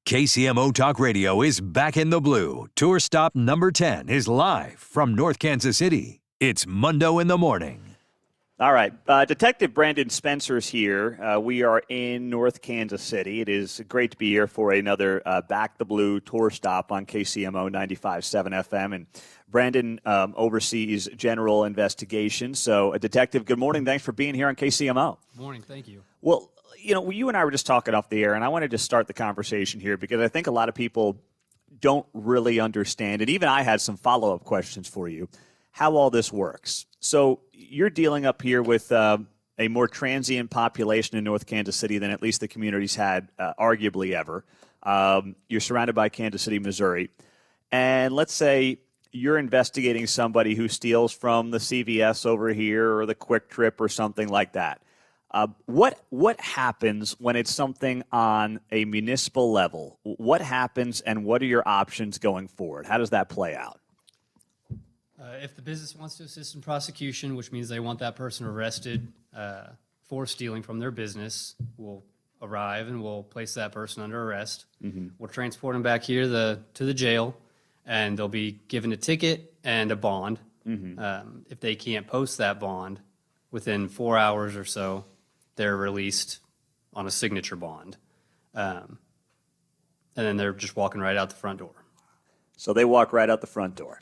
KCMO Talk Radio is back in the blue. Tour stop number 10 is live from North Kansas City. It's Mundo in the Morning. All right. Detective Brandon Spencer's here. We are in North Kansas City. It is great to be here for another Back the Blue tour stop on KCMO 95.7 FM. And Brandon oversees general investigations. So, Detective, good morning. Thanks for being here on KCMO. Good morning. Thank you. Well, you know, you and I were just talking off the air, and I wanted to start the conversation here because I think a lot of people don't really understand, and even I had some follow-up questions for you, how all this works. So you're dealing up here with a more transient population in North Kansas City than at least the community's had arguably ever. You're surrounded by Kansas City, Missouri. And let's say you're investigating somebody who steals from the CVS over here or the Quick Trip or something like that. What happens when it's something on a municipal level? What happens and what are your options going forward? How does that play out? If the business wants to assist in prosecution, which means they want that person arrested for stealing from their business, we'll arrive and we'll place that person under arrest. Mm-hmm. We'll transport them back here to the jail, and they'll be given a ticket and a bond. Mm-hmm. If they can't post that bond within 4 hours or so, they're released on a signature bond. And then they're just walking right out the front door. So they walk right out the front door.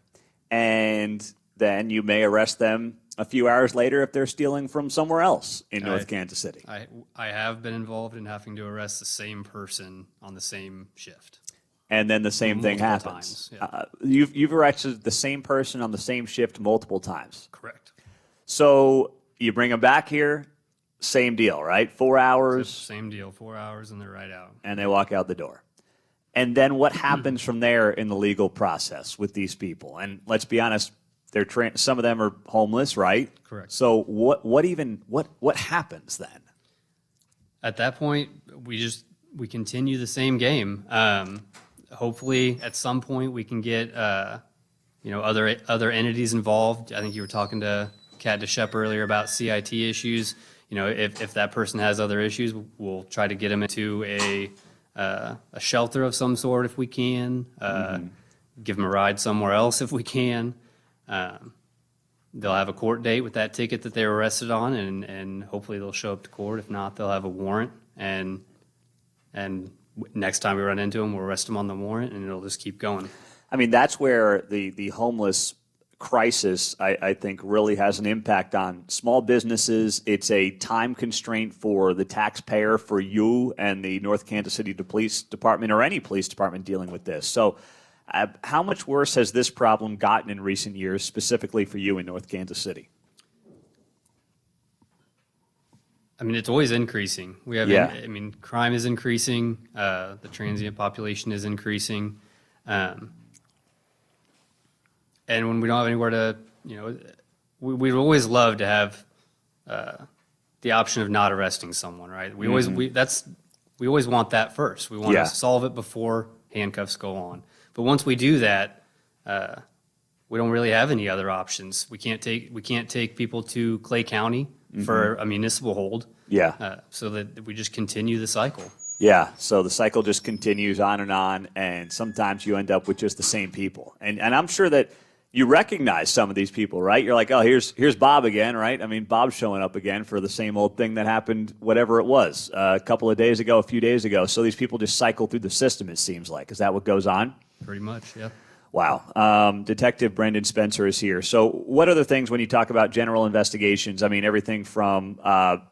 And then you may arrest them a few hours later if they're stealing from somewhere else in North Kansas City. I have been involved in having to arrest the same person on the same shift. And then the same thing happens. Yeah. You've arrested the same person on the same shift multiple times. Correct. So you bring them back here, same deal, right? 4 hours. Same deal, 4 hours, and they're right out. And they walk out the door. And then what happens from there in the legal process with these people? And let's be honest, some of them are homeless, right? Correct. So what happens then? At that point, we continue the same game. Hopefully, at some point, we can get other entities involved. I think you were talking to Kat DeShep earlier about CIT issues. You know, if that person has other issues, we'll try to get them into a shelter of some sort if we can, give them a ride somewhere else if we can. They'll have a court date with that ticket that they were arrested on, and hopefully they'll show up to court. If not, they'll have a warrant, and next time we run into them, we'll arrest them on the warrant, and it'll just keep going. I mean, that's where the homeless crisis, I think, really has an impact on small businesses. It's a time constraint for the taxpayer, for you and the North Kansas City Police Department or any police department dealing with this. So how much worse has this problem gotten in recent years, specifically for you in North Kansas City? I mean, it's always increasing. Crime is increasing. The transient population is increasing. And when we don't have anywhere to, we'd always love to have the option of not arresting someone, right? We always want that first. We want to solve it before handcuffs go on. But once we do that, we don't really have any other options. We can't take people to Clay County for a municipal hold. Yeah. So that we just continue the cycle. Yeah, so the cycle just continues on, and sometimes you end up with just the same people. And I'm sure that you recognize some of these people, right? You're like, oh, here's Bob again, right? I mean, Bob's showing up again for the same old thing that happened, whatever it was, a couple of days ago, a few days ago. So these people just cycle through the system, it seems like. Is that what goes on? Pretty much, yeah. Wow. Detective Brandon Spencer is here. So what other things when you talk about general investigations? I mean, everything from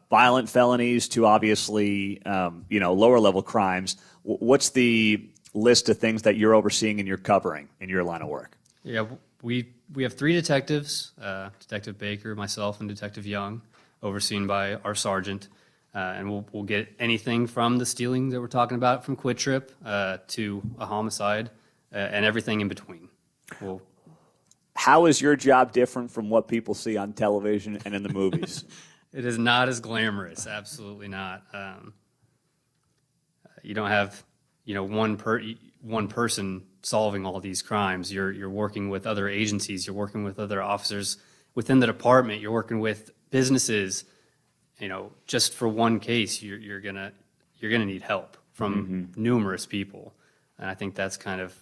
violent felonies to obviously, lower level crimes. What's the list of things that you're overseeing and you're covering in your line of work? Yeah, we have three detectives, Detective Baker, myself, and Detective Young, overseen by our sergeant. And we'll get anything from the stealing that we're talking about from Quick Trip to a homicide. And everything in between. How is your job different from what people see on television and in the movies? It is not as glamorous, absolutely not. You don't have, one person solving all these crimes. You're working with other agencies. You're working with other officers within the department. You're working with businesses. Just for one case, you're gonna need help from numerous people. And I think that's kind of.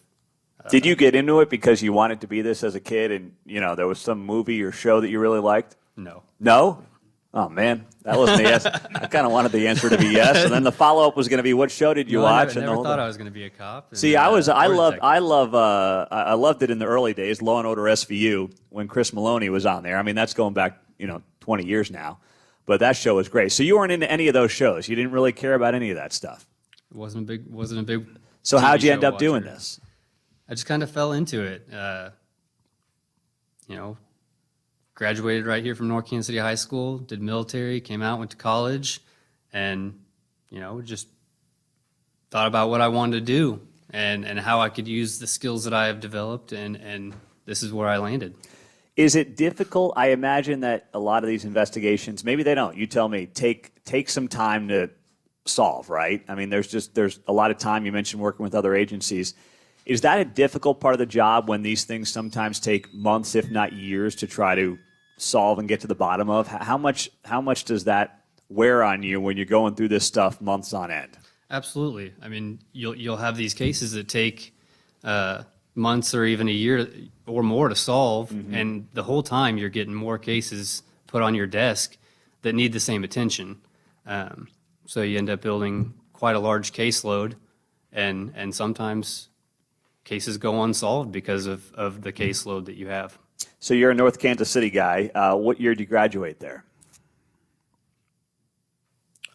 Did you get into it because you wanted to be this as a kid and, there was some movie or show that you really liked? No. No? Oh, man. That wasn't a yes. I kind of wanted the answer to be yes. And then the follow-up was going to be, what show did you watch? I never thought I was going to be a cop. See, I loved it in the early days, Law & Order SVU, when Chris Maloney was on there. I mean, that's going back, 20 years now. But that show was great. So you weren't into any of those shows. You didn't really care about any of that stuff. It wasn't a big. So TV how'd you end show up doing watcher. this? I just kind of fell into it. Graduated right here from North Kansas City High School, did military, came out, went to college, and, just thought about what I wanted to do and how I could use the skills that I have developed, and this is where I landed. Is it difficult? I imagine that a lot of these investigations, maybe they don't. You tell me, take some time to solve, right? I mean, there's a lot of time. You mentioned working with other agencies. Is that a difficult part of the job when these things sometimes take months, if not years, to try to solve and get to the bottom of? How much does that wear on you when you're going through this stuff months on end? Absolutely. I mean, you'll have these cases that take months or even a year or more to solve, and the whole time you're getting more cases put on your desk that need the same attention. So you end up building quite a large caseload, and sometimes cases go unsolved because of the caseload that you have. So you're a North Kansas City guy. What year did you graduate there?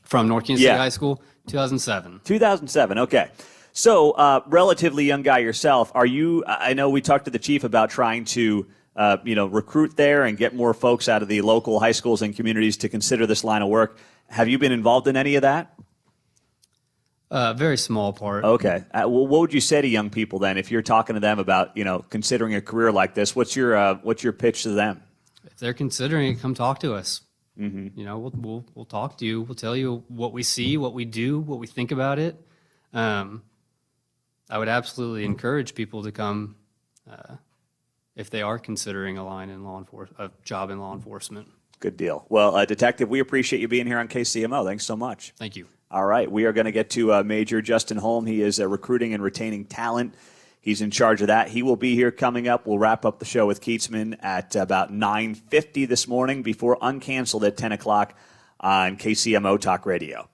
From North Kansas City High School, 2007. 2007, okay. So relatively young guy yourself. Are you, I know we talked to the chief about trying to recruit there and get more folks out of the local high schools and communities to consider this line of work. Have you been involved in any of that? Very small part. Okay. Well, what would you say to young people then if you're talking to them about, considering a career like this? What's your pitch to them? If they're considering it, come talk to us. We'll talk to you. We'll tell you what we see, what we do, what we think about it. I would absolutely encourage people to come if they are considering a job in law enforcement. Good deal. Well, Detective, we appreciate you being here on KCMO. Thanks so much. Thank you. All right. We are going to get to Major Justin Holm. He is recruiting and retaining talent. He's in charge of that. He will be here coming up. We'll wrap up the show with Keatsman at about 9:50 this morning before Uncanceled at 10 o'clock on KCMO Talk Radio.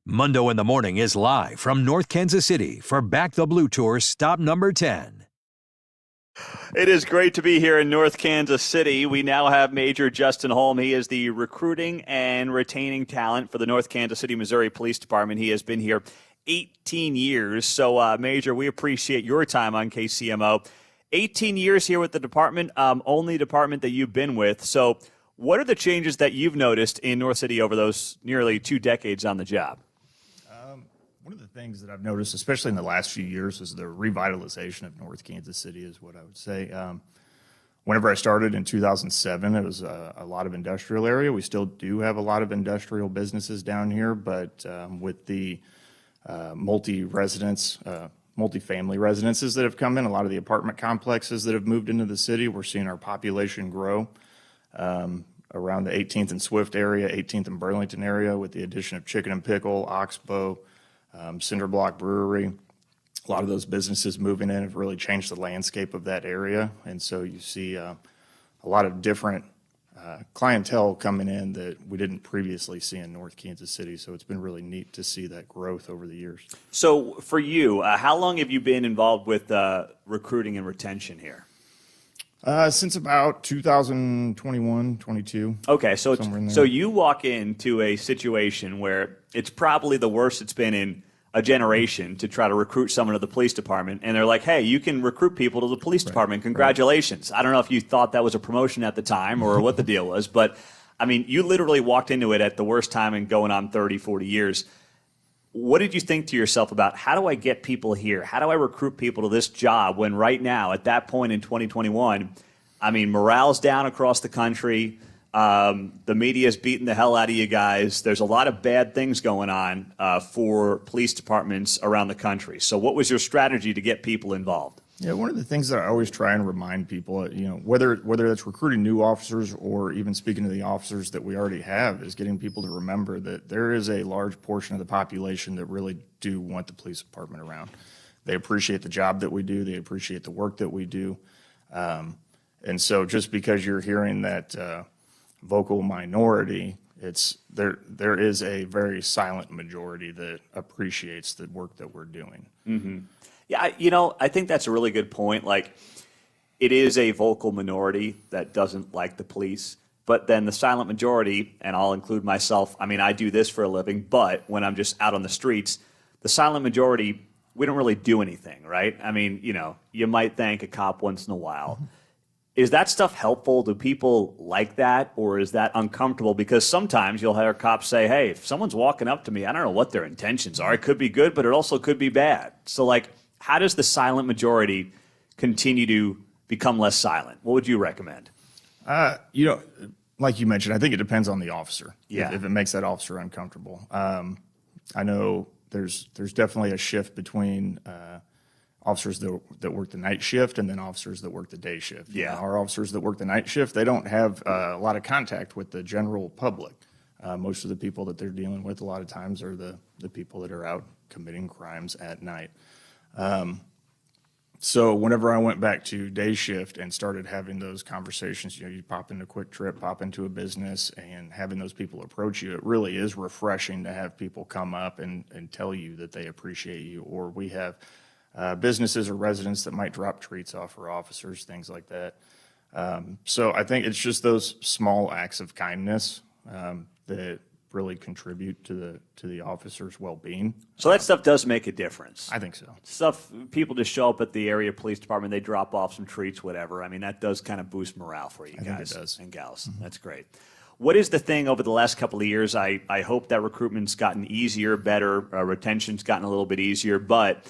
Mundo in the Morning is live from North Kansas City for Back the Blue Tour stop number 10. It is great to be here in North Kansas City. We now have Major Justin Holm. He is the recruiting and retaining talent for the North Kansas City, Missouri Police Department. He has been here 18 years. So, Major, we appreciate your time on KCMO. 18 years here with the department, only department that you've been with. So what are the changes that you've noticed in North City over those nearly 2 decades on the job? One of the things that I've noticed, especially in the last few years, is the revitalization of North Kansas City is what I would say. Whenever I started in 2007, it was a lot of industrial area. We still do have a lot of industrial businesses down here, but with the multi-family residences that have come in, a lot of the apartment complexes that have moved into the city, we're seeing our population grow around the 18th and Swift area, 18th and Burlington area, with the addition of Chicken and Pickle, Oxbow, Cinder Block Brewery. A lot of those businesses moving in have really changed the landscape of that area. And so you see a lot of different clientele coming in that we didn't previously see in North Kansas City. So it's been really neat to see that growth over the years. So for you, how long have you been involved with recruiting and retention here? Since about 2021, 22. Okay, so you walk into a situation where it's probably the worst it's been in a generation to try to recruit someone to the police department, and they're like, hey, you can recruit people to the police department. Congratulations. I don't know if you thought that was a promotion at the time or what the deal was, but, I mean, you literally walked into it at the worst time in going on 30, 40 years. What did you think to yourself about how do I get people here? How do I recruit people to this job when right now, at that point in 2021, I mean, morale's down across the country. The media's beating the hell out of you guys. There's a lot of bad things going on for police departments around the country. So what was your strategy to get people involved? Yeah, one of the things that I always try and remind people, whether that's recruiting new officers or even speaking to the officers that we already have, is getting people to remember that there is a large portion of the population that really do want the police department around. They appreciate the job that we do. They appreciate the work that we do. And so just because you're hearing that vocal minority, there is a very silent majority that appreciates the work that we're doing. Mm-hmm. Yeah, I think that's a really good point. Like, it is a vocal minority that doesn't like the police, but then the silent majority, and I'll include myself, I mean, I do this for a living, but when I'm just out on the streets, the silent majority, we don't really do anything, right? I mean, you might thank a cop once in a while. Is that stuff helpful? Do people like that, or is that uncomfortable? Because sometimes you'll hear cops say, hey, if someone's walking up to me, I don't know what their intentions are. It could be good, but it also could be bad. So, like, how does the silent majority continue to become less silent? What would you recommend? Like you mentioned, I think it depends on the officer. Yeah. If it makes that officer uncomfortable. I know there's definitely a shift between officers that work the night shift and then officers that work the day shift. Yeah. Our officers that work the night shift, they don't have a lot of contact with the general public. Most of the people that they're dealing with a lot of times are the people that are out committing crimes at night. So whenever I went back to day shift and started having those conversations, you pop into Quick Trip, pop into a business, and having those people approach you, it really is refreshing to have people come up and tell you that they appreciate you. Or we have businesses or residents that might drop treats off for officers, things like that. So I think it's just those small acts of kindness that really contribute to the officer's well-being. So that stuff does make a difference. I think so. Stuff, people just show up at the area police department, they drop off some treats, whatever. I mean, that does kind of boost morale for you guys. I think it does. And gals. Mm-hmm. That's great. What is the thing over the last couple of years? I hope that recruitment's gotten easier, better, retention's gotten a little bit easier, but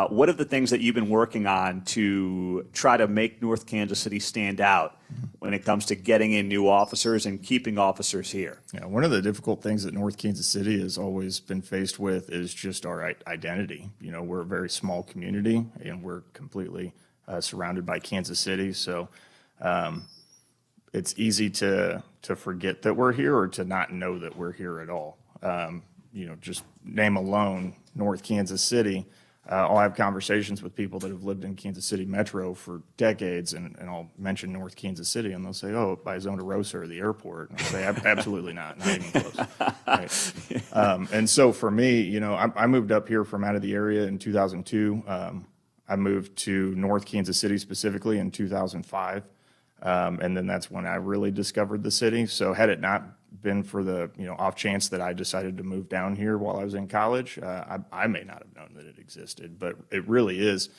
what are the things that you've been working on to try to make North Kansas City stand out when it comes to getting in new officers and keeping officers here? Yeah, one of the difficult things that North Kansas City has always been faced with is just our identity. We're a very small community, and we're completely surrounded by Kansas City. So it's easy to forget that we're here or to not know that we're here at all. Just name alone, North Kansas City. I'll have conversations with people that have lived in Kansas City Metro for decades, and I'll mention North Kansas City, and they'll say, "Oh, by Zona Rosa or the airport." And I'll say, "Absolutely not even close." Right? And so for me, you know, I moved up here from out of the area in 2002. I moved to North Kansas City specifically in 2005. And then that's when I really discovered the city. So had it not been for the, you know, off chance that I decided to move down here while I was in college, I may not have known that it existed. But it really is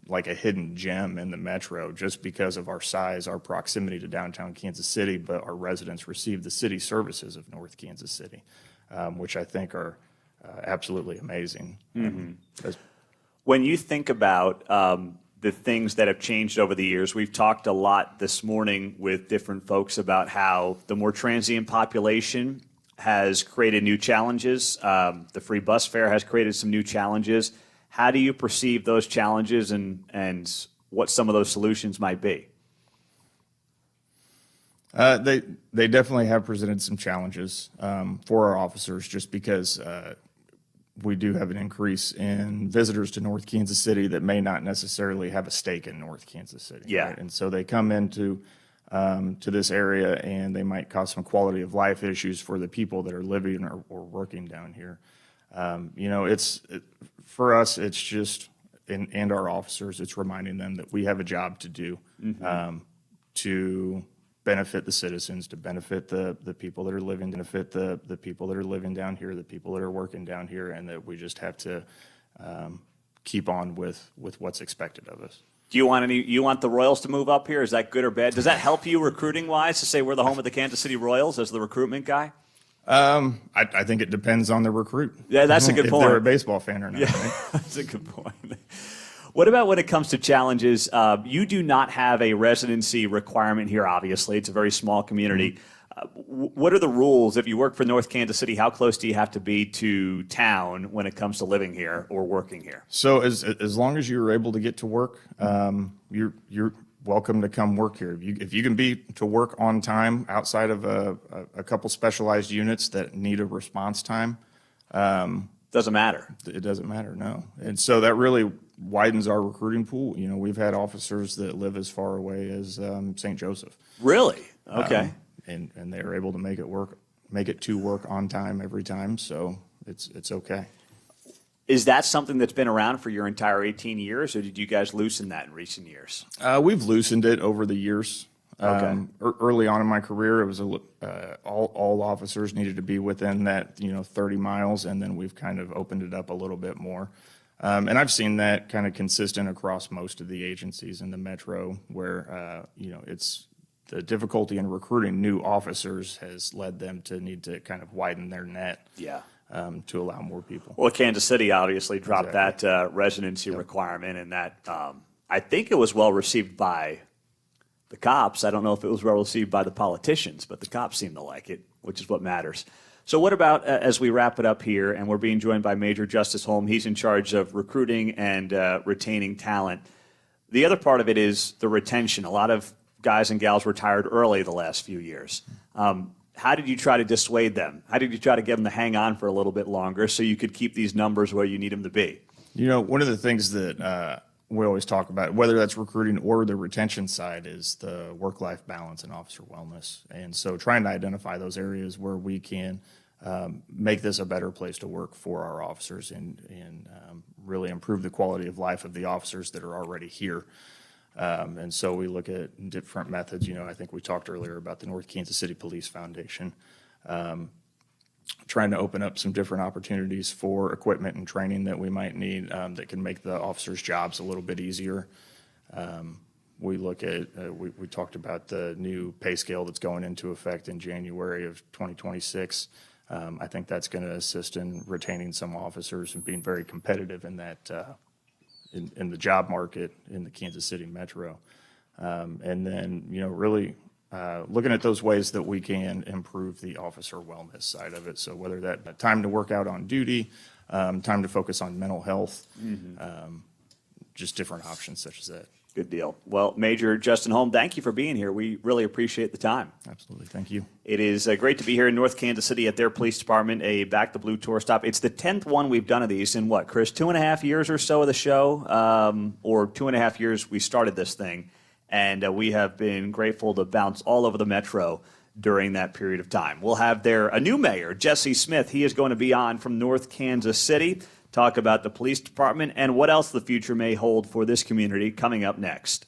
like a hidden gem in the metro just because of our size, our proximity to downtown Kansas City, but our residents receive the city services of North Kansas City, which I think are absolutely amazing. When you think about the things that have changed over the years, we've talked a lot this morning with different folks about how the more transient population has created new challenges. The free bus fare has created some new challenges. How do you perceive those challenges and what some of those solutions might be? They definitely have presented some challenges for our officers just because we do have an increase in visitors to North Kansas City that may not necessarily have a stake in North Kansas City. Yeah. Right? And so they come into to this area and they might cause some quality of life issues for the people that are living or working down here. You know, for us, it's just, and our officers, it's reminding them that we have a job to do to benefit the citizens, to benefit the people that are living, benefit the people that are living down here, the people that are working down here, and that we just have to keep on with what's expected of us. Do you want the Royals to move up here? Is that good or bad? Does that help you recruiting wise to say we're the home of the Kansas City Royals as the recruitment guy? I think it depends on the recruit. Yeah, that's a good point. If they're a baseball fan or not. Yeah, right? that's a good point. What about when it comes to challenges? You do not have a residency requirement here, obviously. It's a very small community. What are the rules? If you work for North Kansas City, how close do you have to be to town when it comes to living here or working here? So as long as you're able to get to work, you're welcome to come work here. If you can be to work on time outside of a couple specialized units that need a response time, doesn't matter. It doesn't matter, no. And so that really widens our recruiting pool. You know, we've had officers that live as far away as St. Joseph. Really? Okay. And they are able to make it to work on time every time. So it's okay. Is that something that's been around for your entire 18 years, or did you guys loosen that in recent years? We've loosened it over the years. Okay. Early on in my career, it was all officers needed to be within that 30 miles, and then we've kind of opened it up a little bit more. And I've seen that kind of consistent across most of the agencies in the metro, where it's the difficulty in recruiting new officers has led them to need to kind of widen their net. Yeah. To allow more people. Well, Kansas City obviously dropped Exactly. that residency requirement, and that I think it was well received by the cops. I don't know if it was well received by the politicians, but the cops seem to like it, which is what matters. So what about as we wrap it up here, and we're being joined by Major Justice Holm. He's in charge of recruiting and retaining talent. The other part of it is the retention. A lot of guys and gals retired early the last few years. How did you try to dissuade them? How did you try to get them to hang on for a little bit longer so you could keep these numbers where you need them to be? You know, one of the things that we always talk about, whether that's recruiting or the retention side, is the work-life balance and officer wellness. And so trying to identify those areas where we can make this a better place to work for our officers and really improve the quality of life of the officers that are already here. And so we look at different methods. You know, I think we talked earlier about the North Kansas City Police Foundation, trying to open up some different opportunities for equipment and training that we might need that can make the officers' jobs a little bit easier. We look at, we talked about the new pay scale that's going into effect in January of 2026. I think that's going to assist in retaining some officers and being very competitive in that in the job market in the Kansas City metro. And then, really looking at those ways that we can improve the officer wellness side of it. So whether that time to work out on duty, time to focus on mental health, just different options such as that. Good deal. Well, Major Justin Holm, thank you for being here. We really appreciate the time. Absolutely. Thank you. It is great to be here in North Kansas City at their police department, a Back the Blue tour stop. It's the 10th one we've done of these in what, Chris, 2.5 years or so of the show, or 2.5 years we started this thing. And we have been grateful to bounce all over the metro during that period of time. We'll have a new mayor, Jesse Smith. He is going to be on from North Kansas City, talk about the police department and what else the future may hold for this community coming up next.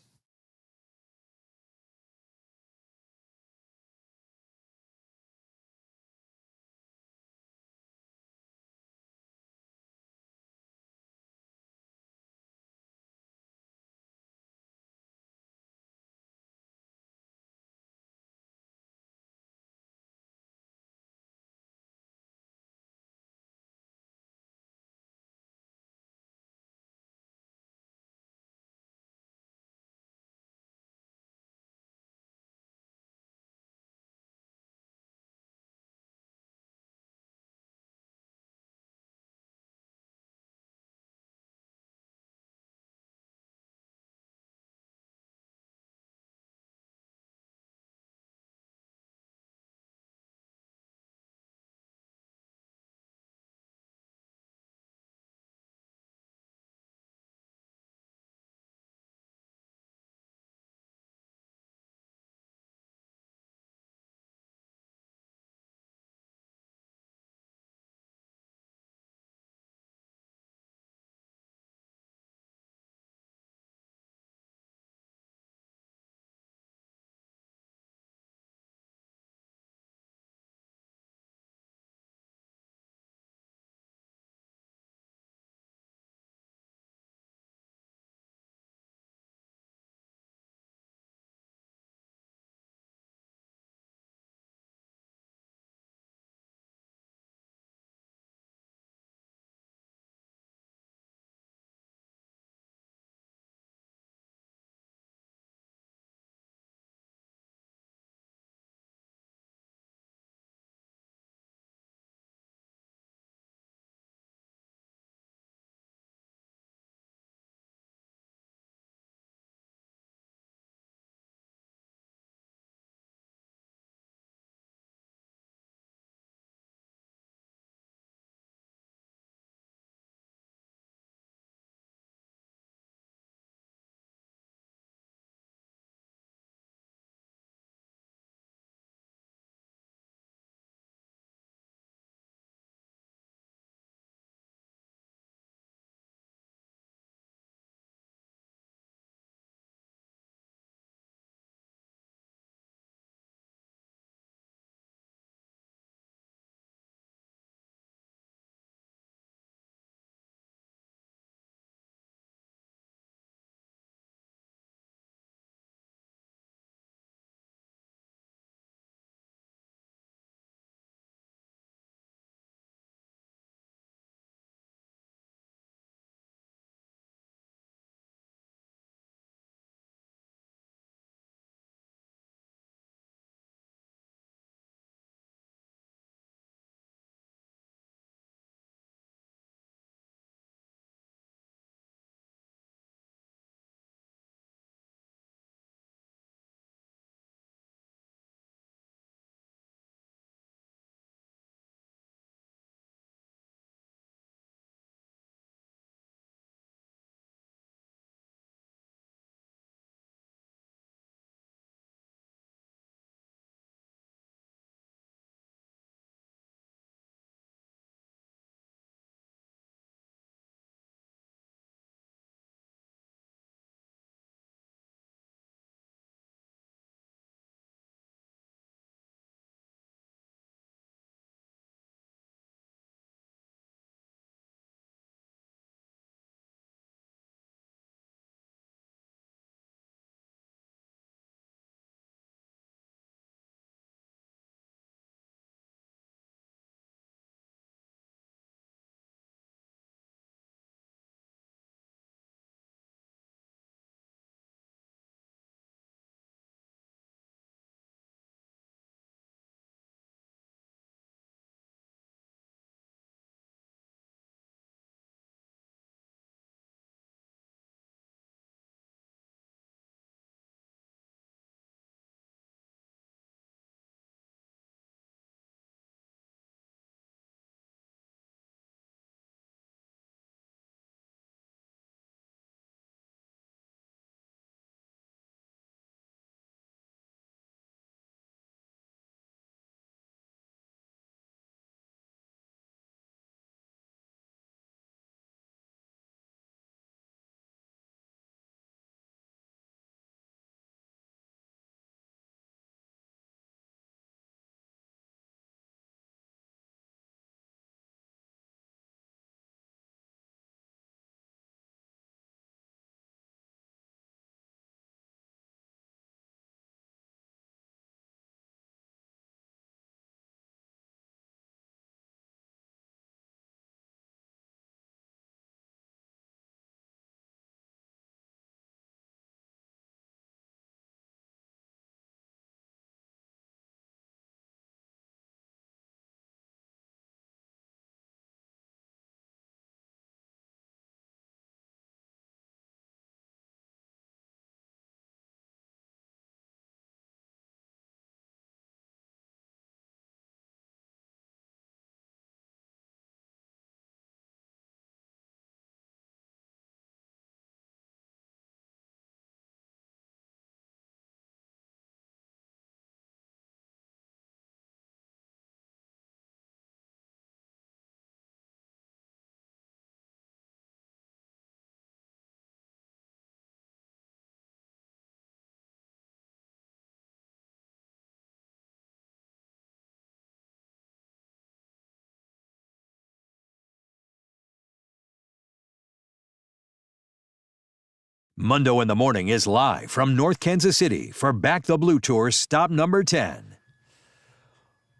Mundo in the Morning is live from North Kansas City for Back the Blue Tour stop number 10.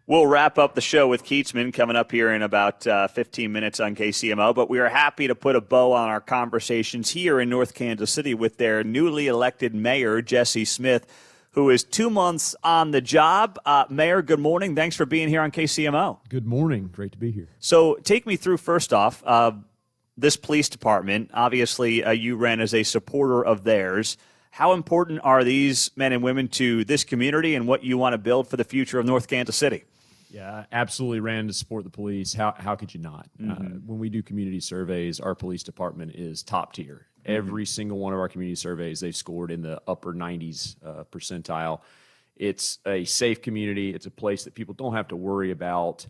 We'll wrap up the show with Keatsman coming up here in about 15 minutes on KCMO, but we are happy to put a bow on our conversations here in North Kansas City with their newly elected mayor, Jesse Smith, who is 2 months on the job. Mayor, good morning. Thanks for being here on KCMO. Good morning. Great to be here. So take me through, first off, this police department. Obviously, you ran as a supporter of theirs. How important are these men and women to this community and what you want to build for the future of North Kansas City? Yeah, absolutely ran to support the police. How could you not? When we do community surveys, our police department is top tier. Every single one of our community surveys, they've scored in the upper 90s percentile. It's a safe community. It's a place that people don't have to worry about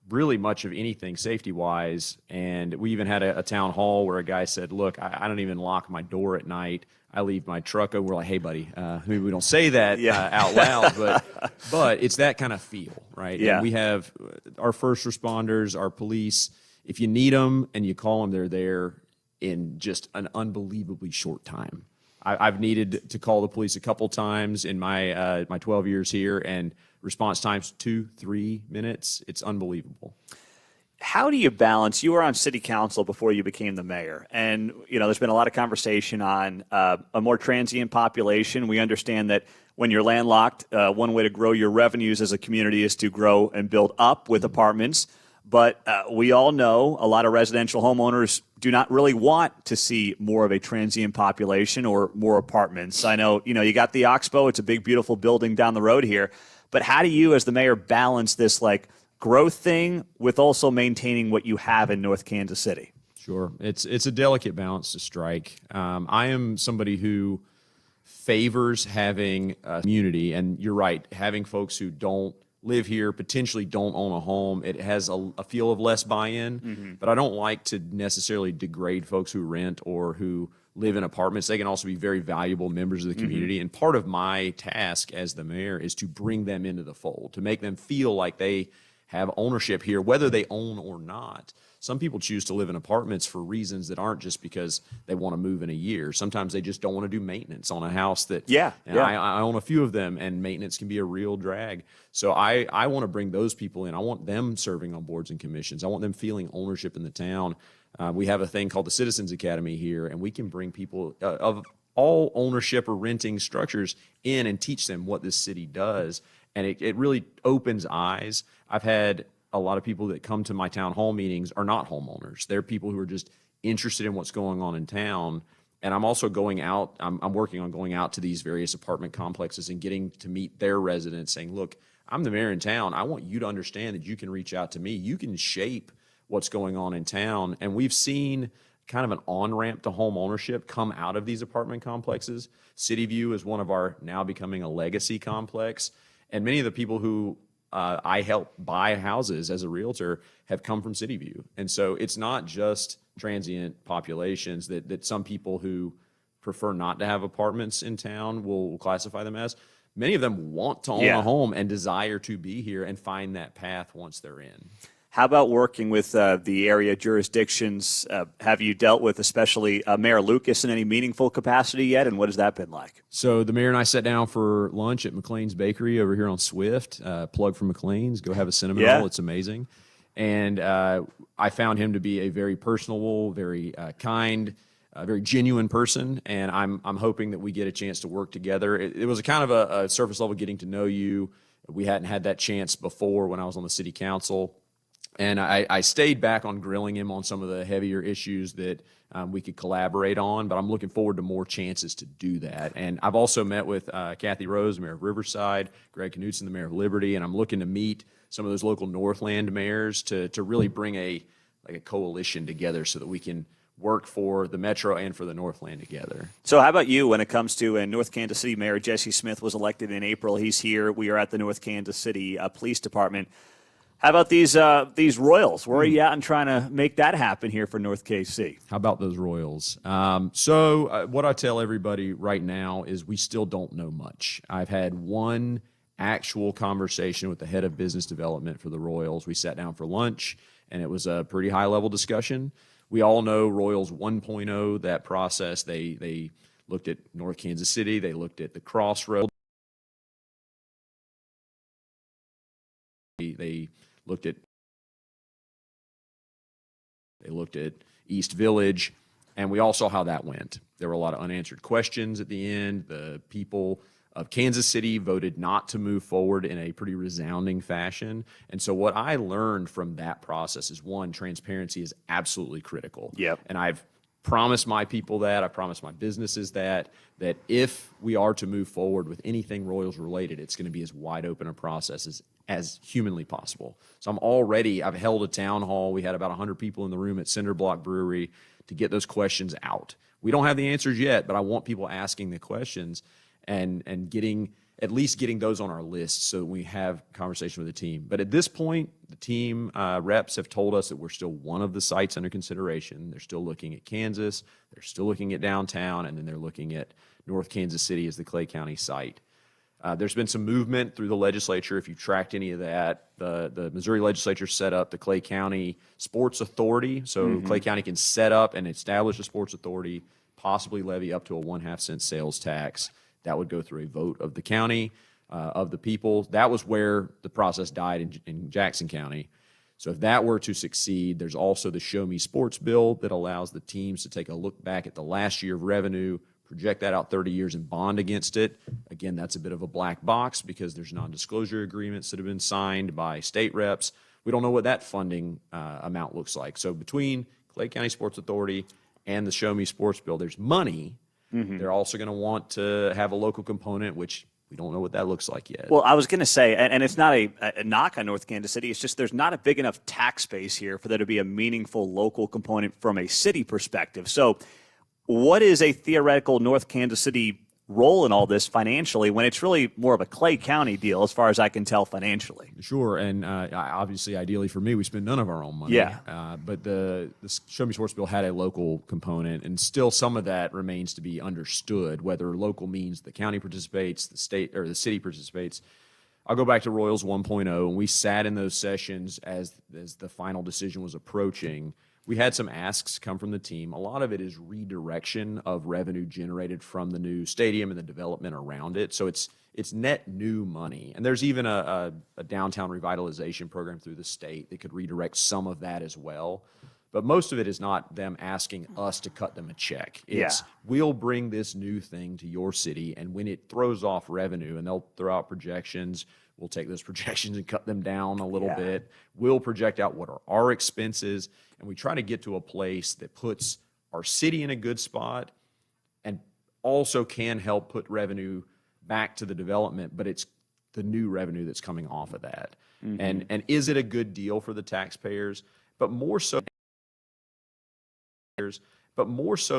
really much of anything safety-wise. And we even had a town hall where a guy said, look, I don't even lock my door at night. I leave my truck open. We're like, hey, buddy, maybe we don't say that out loud, but it's that kind of feel, right? Yeah. And we have our first responders, our police. If you need them and you call them, they're there in just an unbelievably short time. I've needed to call the police a couple times in my 12 years here, and response times 2-3 minutes. It's unbelievable. How do you balance? You were on city council before you became the mayor, and there's been a lot of conversation on a more transient population. We understand that when you're landlocked, one way to grow your revenues as a community is to grow and build up with apartments. But we all know a lot of residential homeowners do not really want to see more of a transient population or more apartments. I know, you got the Oxbow. It's a big, beautiful building down the road here. But how do you, as the mayor, balance this growth thing with also maintaining what you have in North Kansas City? Sure. It's a delicate balance to strike. I am somebody who favors having a community, and you're right, having folks who don't live here, potentially don't own a home. It has a feel of less buy-in, but I don't like to necessarily degrade folks who rent or who live in apartments. They can also be very valuable members of the community. And part of my task as the mayor is to bring them into the fold, to make them feel like they have ownership here, whether they own or not. Some people choose to live in apartments for reasons that aren't just because they want to move in a year. Sometimes they just don't want to do maintenance on a house that, I own a few of them, and maintenance can be a real drag. So I want to bring those people in. I want them serving on boards and commissions. I want them feeling ownership in the town. We have a thing called the Citizens Academy here, and we can bring people of all ownership or renting structures in and teach them what this city does. And it really opens eyes. I've had a lot of people that come to my town hall meetings are not homeowners. They're people who are just interested in what's going on in town. And I'm also going out, I'm working on going out to these various apartment complexes and getting to meet their residents saying, look, I'm the mayor in town. I want you to understand that you can reach out to me. You can shape what's going on in town. And we've seen kind of an on-ramp to home ownership come out of these apartment complexes. City View is one of our now becoming a legacy complex. And many of the people who I help buy houses as a realtor have come from City View. And so it's not just transient populations that some people who prefer not to have apartments in town will classify them as. Many of them want to own a home and desire to be here and find that path once they're in. How about working with the area jurisdictions? Have you dealt with especially Mayor Lucas in any meaningful capacity yet, and what has that been like? So the mayor and I sat down for lunch at McLean's Bakery over here on Swift. Plug for McLean's. Go have a cinnamon roll. It's amazing. And I found him to be a very personable, very kind, very genuine person, and I'm hoping that we get a chance to work together. It was a kind of a surface level getting to know you. We hadn't had that chance before when I was on the city council. And I stayed back on grilling him on some of the heavier issues that we could collaborate on, but I'm looking forward to more chances to do that. And I've also met with Kathy Rose, the mayor of Riverside, Greg Knutson, the mayor of Liberty, and I'm looking to meet some of those local Northland mayors to really bring a coalition together so that we can work for the Metro and for the Northland together. So how about you when it comes to North Kansas City? Mayor Jesse Smith was elected in April. He's here. We are at the North Kansas City Police Department. How about these Royals? Where are you at in trying to make that happen here for North KC? How about those Royals? So what I tell everybody right now is we still don't know much. I've had one actual conversation with the head of business development for the Royals. We sat down for lunch, and it was a pretty high-level discussion. We all know Royals 1.0, that process. They looked at North Kansas City. They looked at the Crossroads. They looked at East Village, and we all saw how that went. There were a lot of unanswered questions at the end. The people of Kansas City voted not to move forward in a pretty resounding fashion. And so what I learned from that process is, one, transparency is absolutely critical. Yep. And I've promised my people that, I promised my businesses that if we are to move forward with anything Royals related, it's going to be as wide open a process as humanly possible. So I've held a town hall. We had about 100 people in the room at Cinder Block Brewery to get those questions out. We don't have the answers yet, but I want people asking the questions and at least getting those on our list so that we have conversation with the team. But at this point, the team reps have told us that we're still one of the sites under consideration. They're still looking at Kansas. They're still looking at downtown, and then they're looking at North Kansas City as the Clay County site. There's been some movement through the legislature. If you've tracked any of that, the Missouri legislature set up the Clay County Sports Authority. So Clay County can set up and establish a sports authority, possibly levy up to a 1/2 cent sales tax. That would go through a vote of the county, of the people. That was where the process died in Jackson County. So if that were to succeed, there's also the Show Me Sports bill that allows the teams to take a look back at the last year of revenue, project that out 30 years and bond against it. Again, that's a bit of a black box because there's non-disclosure agreements that have been signed by state reps. We don't know what that funding amount looks like. So between Clay County Sports Authority and the Show Me Sports bill, there's money. They're also going to want to have a local component, which we don't know what that looks like yet. Well, I was going to say, and it's not a knock on North Kansas City, it's just there's not a big enough tax base here for there to be a meaningful local component from a city perspective. So what is a theoretical North Kansas City role in all this financially when it's really more of a Clay County deal as far as I can tell financially? Sure, and obviously, ideally for me, we spend none of our own money. Yeah. But the Show Me Sports bill had a local component, and still some of that remains to be understood, whether local means the county participates, the state or the city participates. I'll go back to Royals 1.0, and we sat in those sessions as the final decision was approaching. We had some asks come from the team. A lot of it is redirection of revenue generated from the new stadium and the development around it. So it's net new money. And there's even a downtown revitalization program through the state that could redirect some of that as well. But most of it is not them asking us to cut them a check. It's we'll bring this new thing to your city, and when it throws off revenue, and they'll throw out projections, we'll take those projections and cut them down a little bit. We'll project out what are our expenses, and we try to get to a place that puts our city in a good spot and also can help put revenue back to the development, but it's the new revenue that's coming off of that. And is it a good deal for the taxpayers? But more so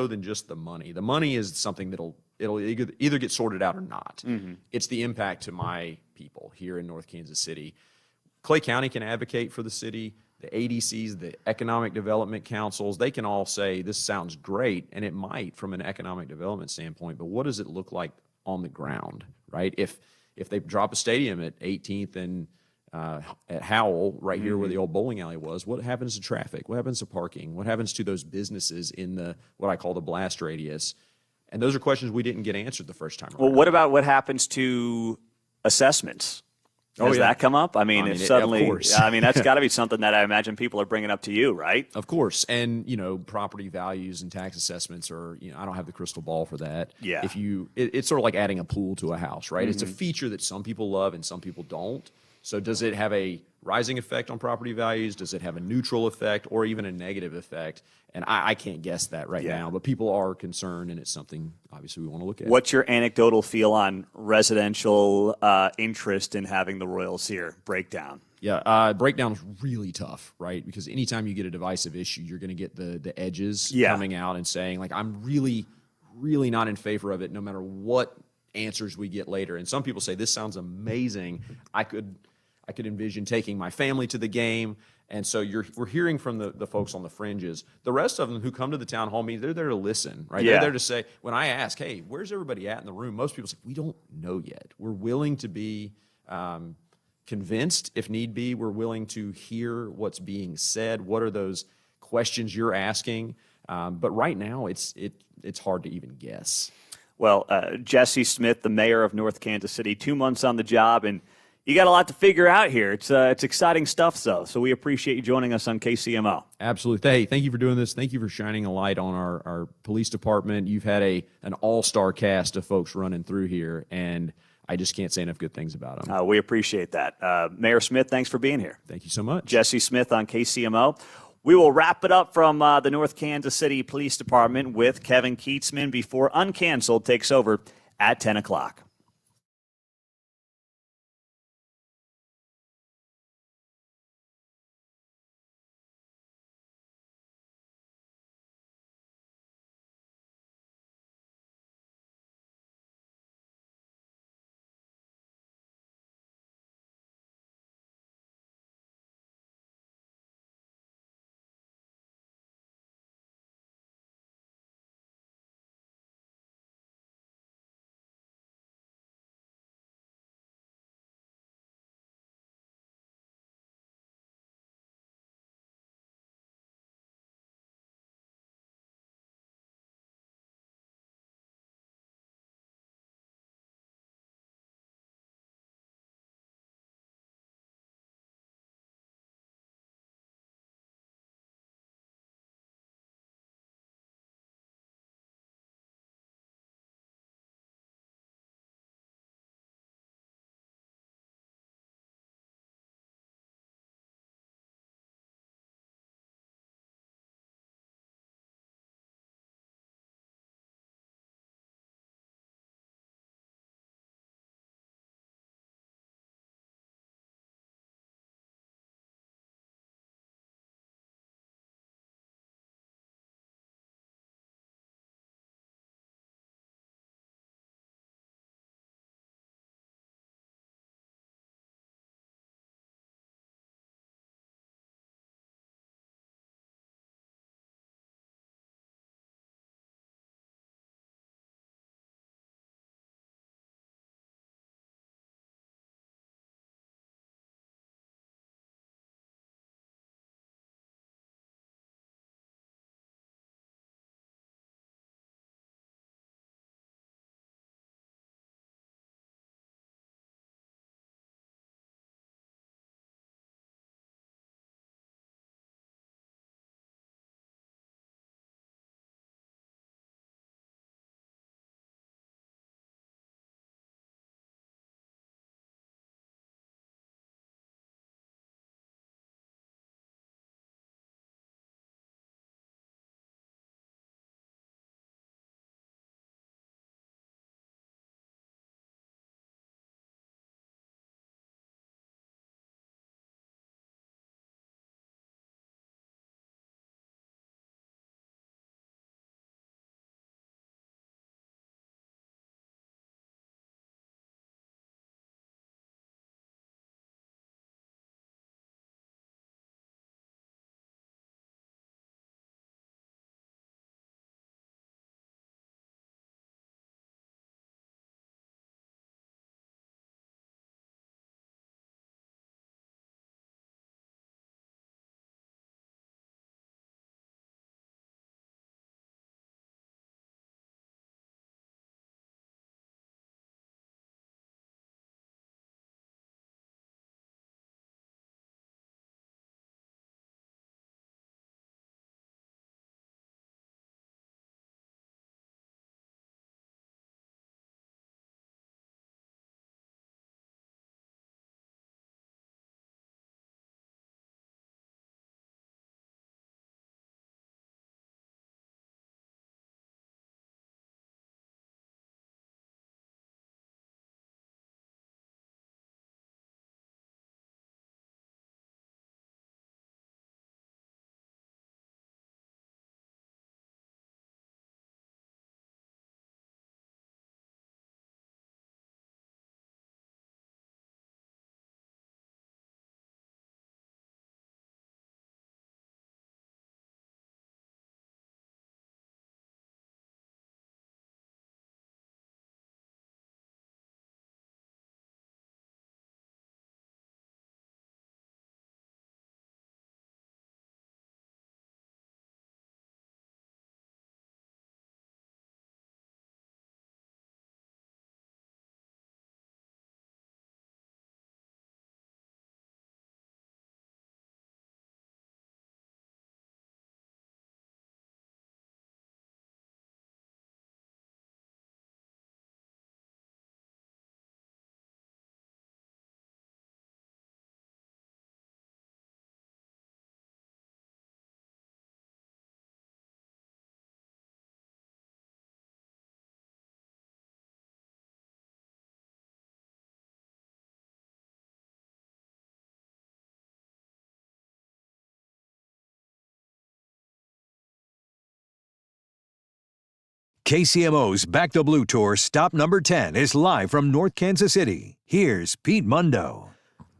than just the money. The money is something it'll either get sorted out or not. It's the impact to my people here in North Kansas City. Clay County can advocate for the city. The ADCs, the economic development councils, they can all say this sounds great, and it might from an economic development standpoint, but what does it look like on the ground, right? If they drop a stadium at 18th and at Howell, right here where the old bowling alley was, what happens to traffic? What happens to parking? What happens to those businesses in the what I call the blast radius? And those are questions we didn't get answered the first time around. Well, what about what happens to assessments? Does that come up? I mean, if suddenly, of course. I mean, that's got to be something that I imagine people are bringing up to you, right? Of course. And, property values and tax assessments are, I don't have the crystal ball for that. Yeah. It's sort of like adding a pool to a house, right? It's a feature that some people love and some people don't. So does it have a rising effect on property values? Does it have a neutral effect or even a negative effect? And I can't guess that right now, but people are concerned, and it's something obviously we want to look at. What's your anecdotal feel on residential interest in having the Royals here? Breakdown. Yeah, breakdown is really tough, right? Because anytime you get a divisive issue, you're going to get the edges coming out and saying, like, I'm really, really not in favor of it no matter what answers we get later. And some people say, this sounds amazing. I could envision taking my family to the game. And so we're hearing from the folks on the fringes. The rest of them who come to the town hall meetings, they're there to listen, right? Yeah. They're there to say, when I ask, hey, where's everybody at in the room? Most people say, we don't know yet. We're willing to be convinced if need be. We're willing to hear what's being said. What are those questions you're asking? But right now, it's hard to even guess. Well, Jesse Smith, the mayor of North Kansas City, 2 months on the job, and you got a lot to figure out here. It's exciting stuff, though. So we appreciate you joining us on KCMO. Absolutely. Hey, thank you for doing this. Thank you for shining a light on our police department. You've had an all-star cast of folks running through here, and I just can't say enough good things about them. We appreciate that. Mayor Smith, thanks for being here. Thank you so much. Jesse Smith on KCMO. We will wrap it up from the North Kansas City Police Department with Kevin Keatsman before Uncanceled takes over at 10 o'clock. KCMO's Back the Blue Tour stop number 10 is live from North Kansas City. Here's Pete Mundo.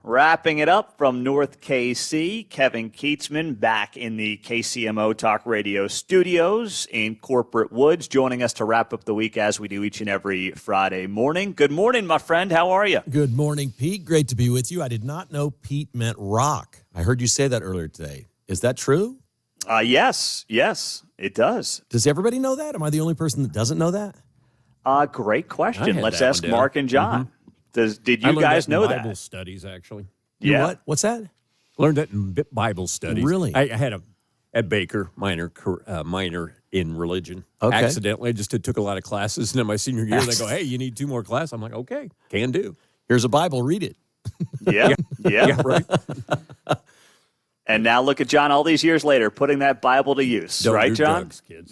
Wrapping it up from North KC, Kevin Keatsman back in the KCMO Talk Radio studios in Corporate Woods, joining us to wrap up the week as we do each and every Friday morning. Good morning, my friend. How are you? Good morning, Pete. Great to be with you. I did not know Pete meant rock. I heard you say that earlier today. Is that true? Yes, it does. Does everybody know that? Am I the only person that doesn't know that? Great question. I had Let's that ask one down. Mark and John. Did I you learned guys that in know Bible that? studies, actually. Yeah. What? What's that? Learned that in Bible studies. Really? I had at Baker minor in religion. Okay. Accidentally, I just took a lot of classes, and in my senior year, they go, "Hey, you need 2 more classes." I'm like, "Okay, can do." Here's a Bible. Read it. Yeah. Yeah, right. And now look at John all these years later putting that Bible to use. Don't right, do John? drugs, kids.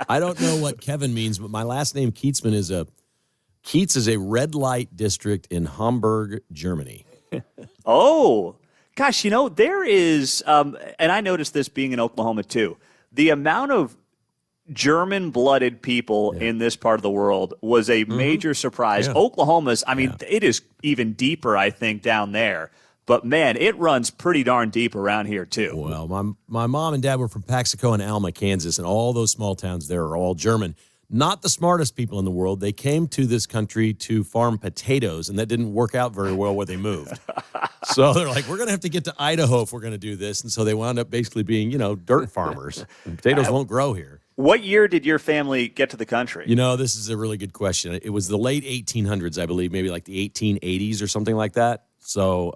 I don't know what Kevin means, but my last name Keatsman is Keats is a red light district in Hamburg, Germany. Oh, gosh, there is, and I noticed this being in Oklahoma too, the amount of German-blooded people in this part of the world was a major surprise. Yeah. Oklahoma's, it is even deeper, I think, down there. But, man, it runs pretty darn deep around here, too. Well, my mom and dad were from Paxico and Alma, Kansas, and all those small towns there are all German. Not the smartest people in the world. They came to this country to farm potatoes, and that didn't work out very well where they moved. So they're like, we're going to have to get to Idaho if we're going to do this. And so they wound up basically being, dirt farmers. And potatoes won't grow here. What year did your family get to the country? This is a really good question. It was the late 1800s, I believe, maybe like the 1880s or something like that. So,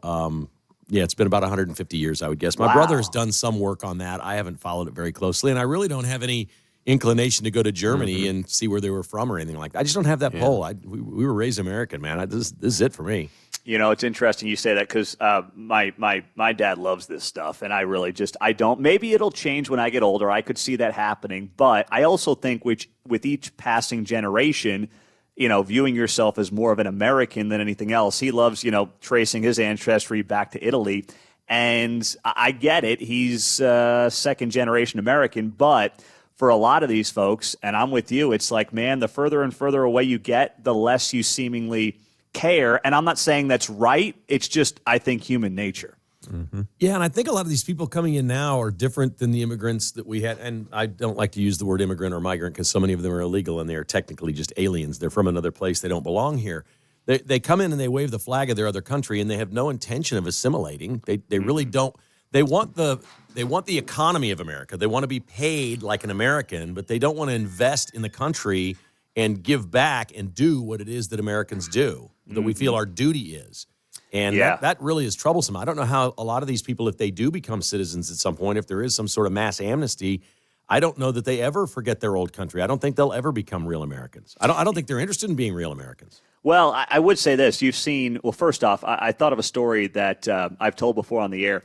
it's been about 150 years, I would guess. My brother has done some work on that. I haven't followed it very closely, and I really don't have any inclination to go to Germany and see where they were from or anything like that. I just don't have that pull. We were raised American, man. This is it for me. It's interesting you say that because my dad loves this stuff, and I really I don't. Maybe it'll change when I get older. I could see that happening, but I also think with each passing generation, viewing yourself as more of an American than anything else. He loves, tracing his ancestry back to Italy, and I get it. He's second generation American, but for a lot of these folks, and I'm with you, it's like, man, the further and further away you get, the less you seemingly care. And I'm not saying that's right. It's just, I think, human nature. Mm-hmm. Yeah, and I think a lot of these people coming in now are different than the immigrants that we had. And I don't like to use the word immigrant or migrant because so many of them are illegal and they are technically just aliens. They're from another place. They don't belong here. They come in and they wave the flag of their other country and they have no intention of assimilating. They really don't. They want the economy of America. They want to be paid like an American, but they don't want to invest in the country and give back and do what it is that Americans do, that we feel our duty is. And that really is troublesome. I don't know how a lot of these people, if they do become citizens at some point, if there is some sort of mass amnesty, I don't know that they ever forget their old country. I don't think they'll ever become real Americans. I don't think they're interested in being real Americans. Well, I would say this. You've seen, well, first off, I thought of a story that I've told before on the air.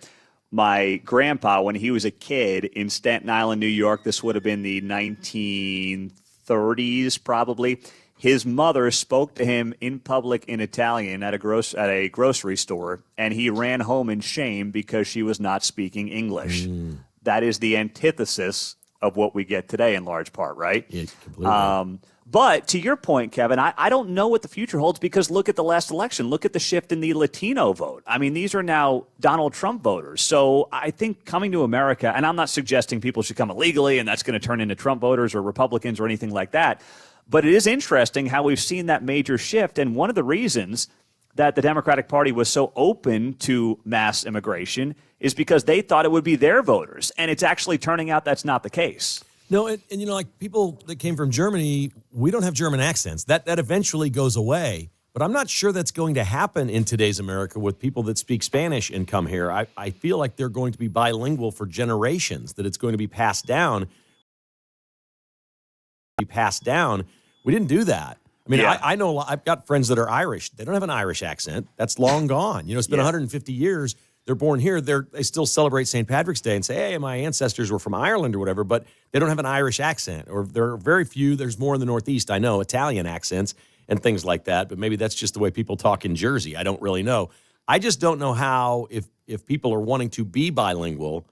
My grandpa, when he was a kid in Staten Island, New York, this would have been the 1930s probably, his mother spoke to him in public in Italian at a grocery store, and he ran home in shame because she was not speaking English. That is the antithesis of what we get today in large part, right? Yeah, completely. But to your point, Kevin, I don't know what the future holds because look at the last election. Look at the shift in the Latino vote. I mean, these are now Donald Trump voters. So I think coming to America, and I'm not suggesting people should come illegally and that's going to turn into Trump voters or Republicans or anything like that. But it is interesting how we've seen that major shift. And one of the reasons that the Democratic Party was so open to mass immigration is because they thought it would be their voters. And it's actually turning out that's not the case. No, and like people that came from Germany, we don't have German accents. That eventually goes away. But I'm not sure that's going to happen in today's America with people that speak Spanish and come here. I feel like they're going to be bilingual for generations, that it's going to be passed down. We didn't do that. I mean, I know I've got friends that are Irish. They don't have an Irish accent. That's long gone. It's been 150 years. They're born here. They still celebrate St. Patrick's Day and say, hey, my ancestors were from Ireland or whatever, but they don't have an Irish accent. Or there are very few, there's more in the Northeast, I know, Italian accents and things like that. But maybe that's just the way people talk in Jersey. I don't really know. I just don't know how, if people are wanting to be bilingual,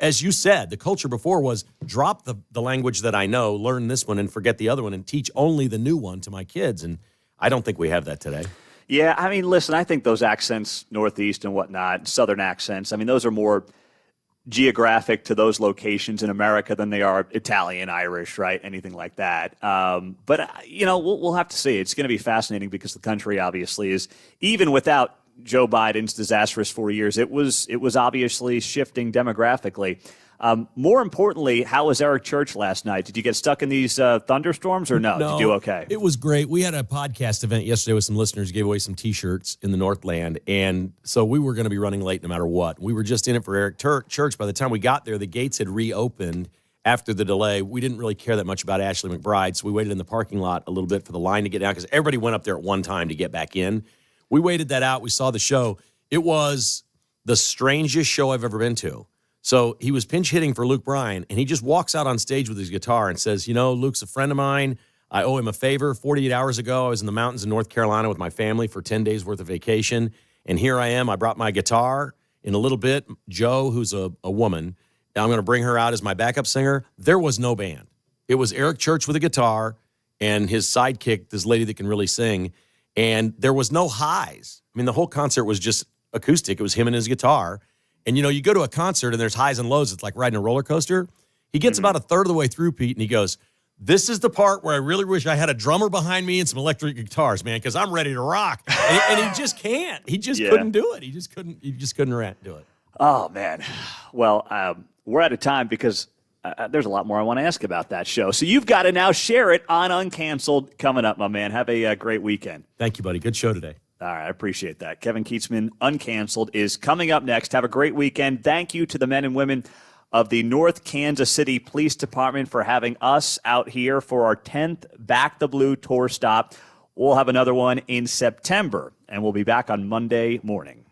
as you said, the culture before was drop the language that I know, learn this one and forget the other one and teach only the new one to my kids. And I don't think we have that today. Yeah, I mean, listen, I think those accents, Northeast and whatnot, Southern accents, I mean, those are more geographic to those locations in America than they are Italian, Irish, right? Anything like that. But we'll have to see. It's going to be fascinating because the country obviously is, even without Joe Biden's disastrous 4 years, it was obviously shifting demographically. More importantly, how was Eric Church last night? Did you get stuck in these thunderstorms or no? Did you do okay? It was great. We had a podcast event yesterday with some listeners, gave away some T-shirts in the Northland, and so we were going to be running late no matter what. We were just in it for Eric Church. By the time we got there, the gates had reopened after the delay. We didn't really care that much about Ashley McBride, so we waited in the parking lot a little bit for the line to get down because everybody went up there at one time to get back in. We waited that out. We saw the show. It was the strangest show I've ever been to. So he was pinch hitting for Luke Bryan, and he just walks out on stage with his guitar and says, Luke's a friend of mine. I owe him a favor. 48 hours ago, I was in the mountains in North Carolina with my family for 10 days worth of vacation. And here I am. I brought my guitar. In a little bit, Joe, who's a woman, I'm going to bring her out as my backup singer. There was no band. It was Eric Church with a guitar and his sidekick, this lady that can really sing. And there was no highs. I mean, the whole concert was just acoustic. It was him and his guitar. And, you go to a concert and there's highs and lows. It's like riding a roller coaster. He gets about a third of the way through, Pete, and he goes, this is the part where I really wish I had a drummer behind me and some electric guitars, man, because I'm ready to rock. And he just can't. He just couldn't do it. He just couldn't do it. Oh, man. Well, we're out of time because there's a lot more I want to ask about that show. So you've got to now share it on Uncanceled coming up, my man. Have a great weekend. Thank you, buddy. Good show today. All right, I appreciate that. Kevin Keatsman, Uncanceled, is coming up next. Have a great weekend. Thank you to the men and women of the North Kansas City Police Department for having us out here for our 10th Back the Blue tour stop. We'll have another one in September, and we'll be back on Monday morning.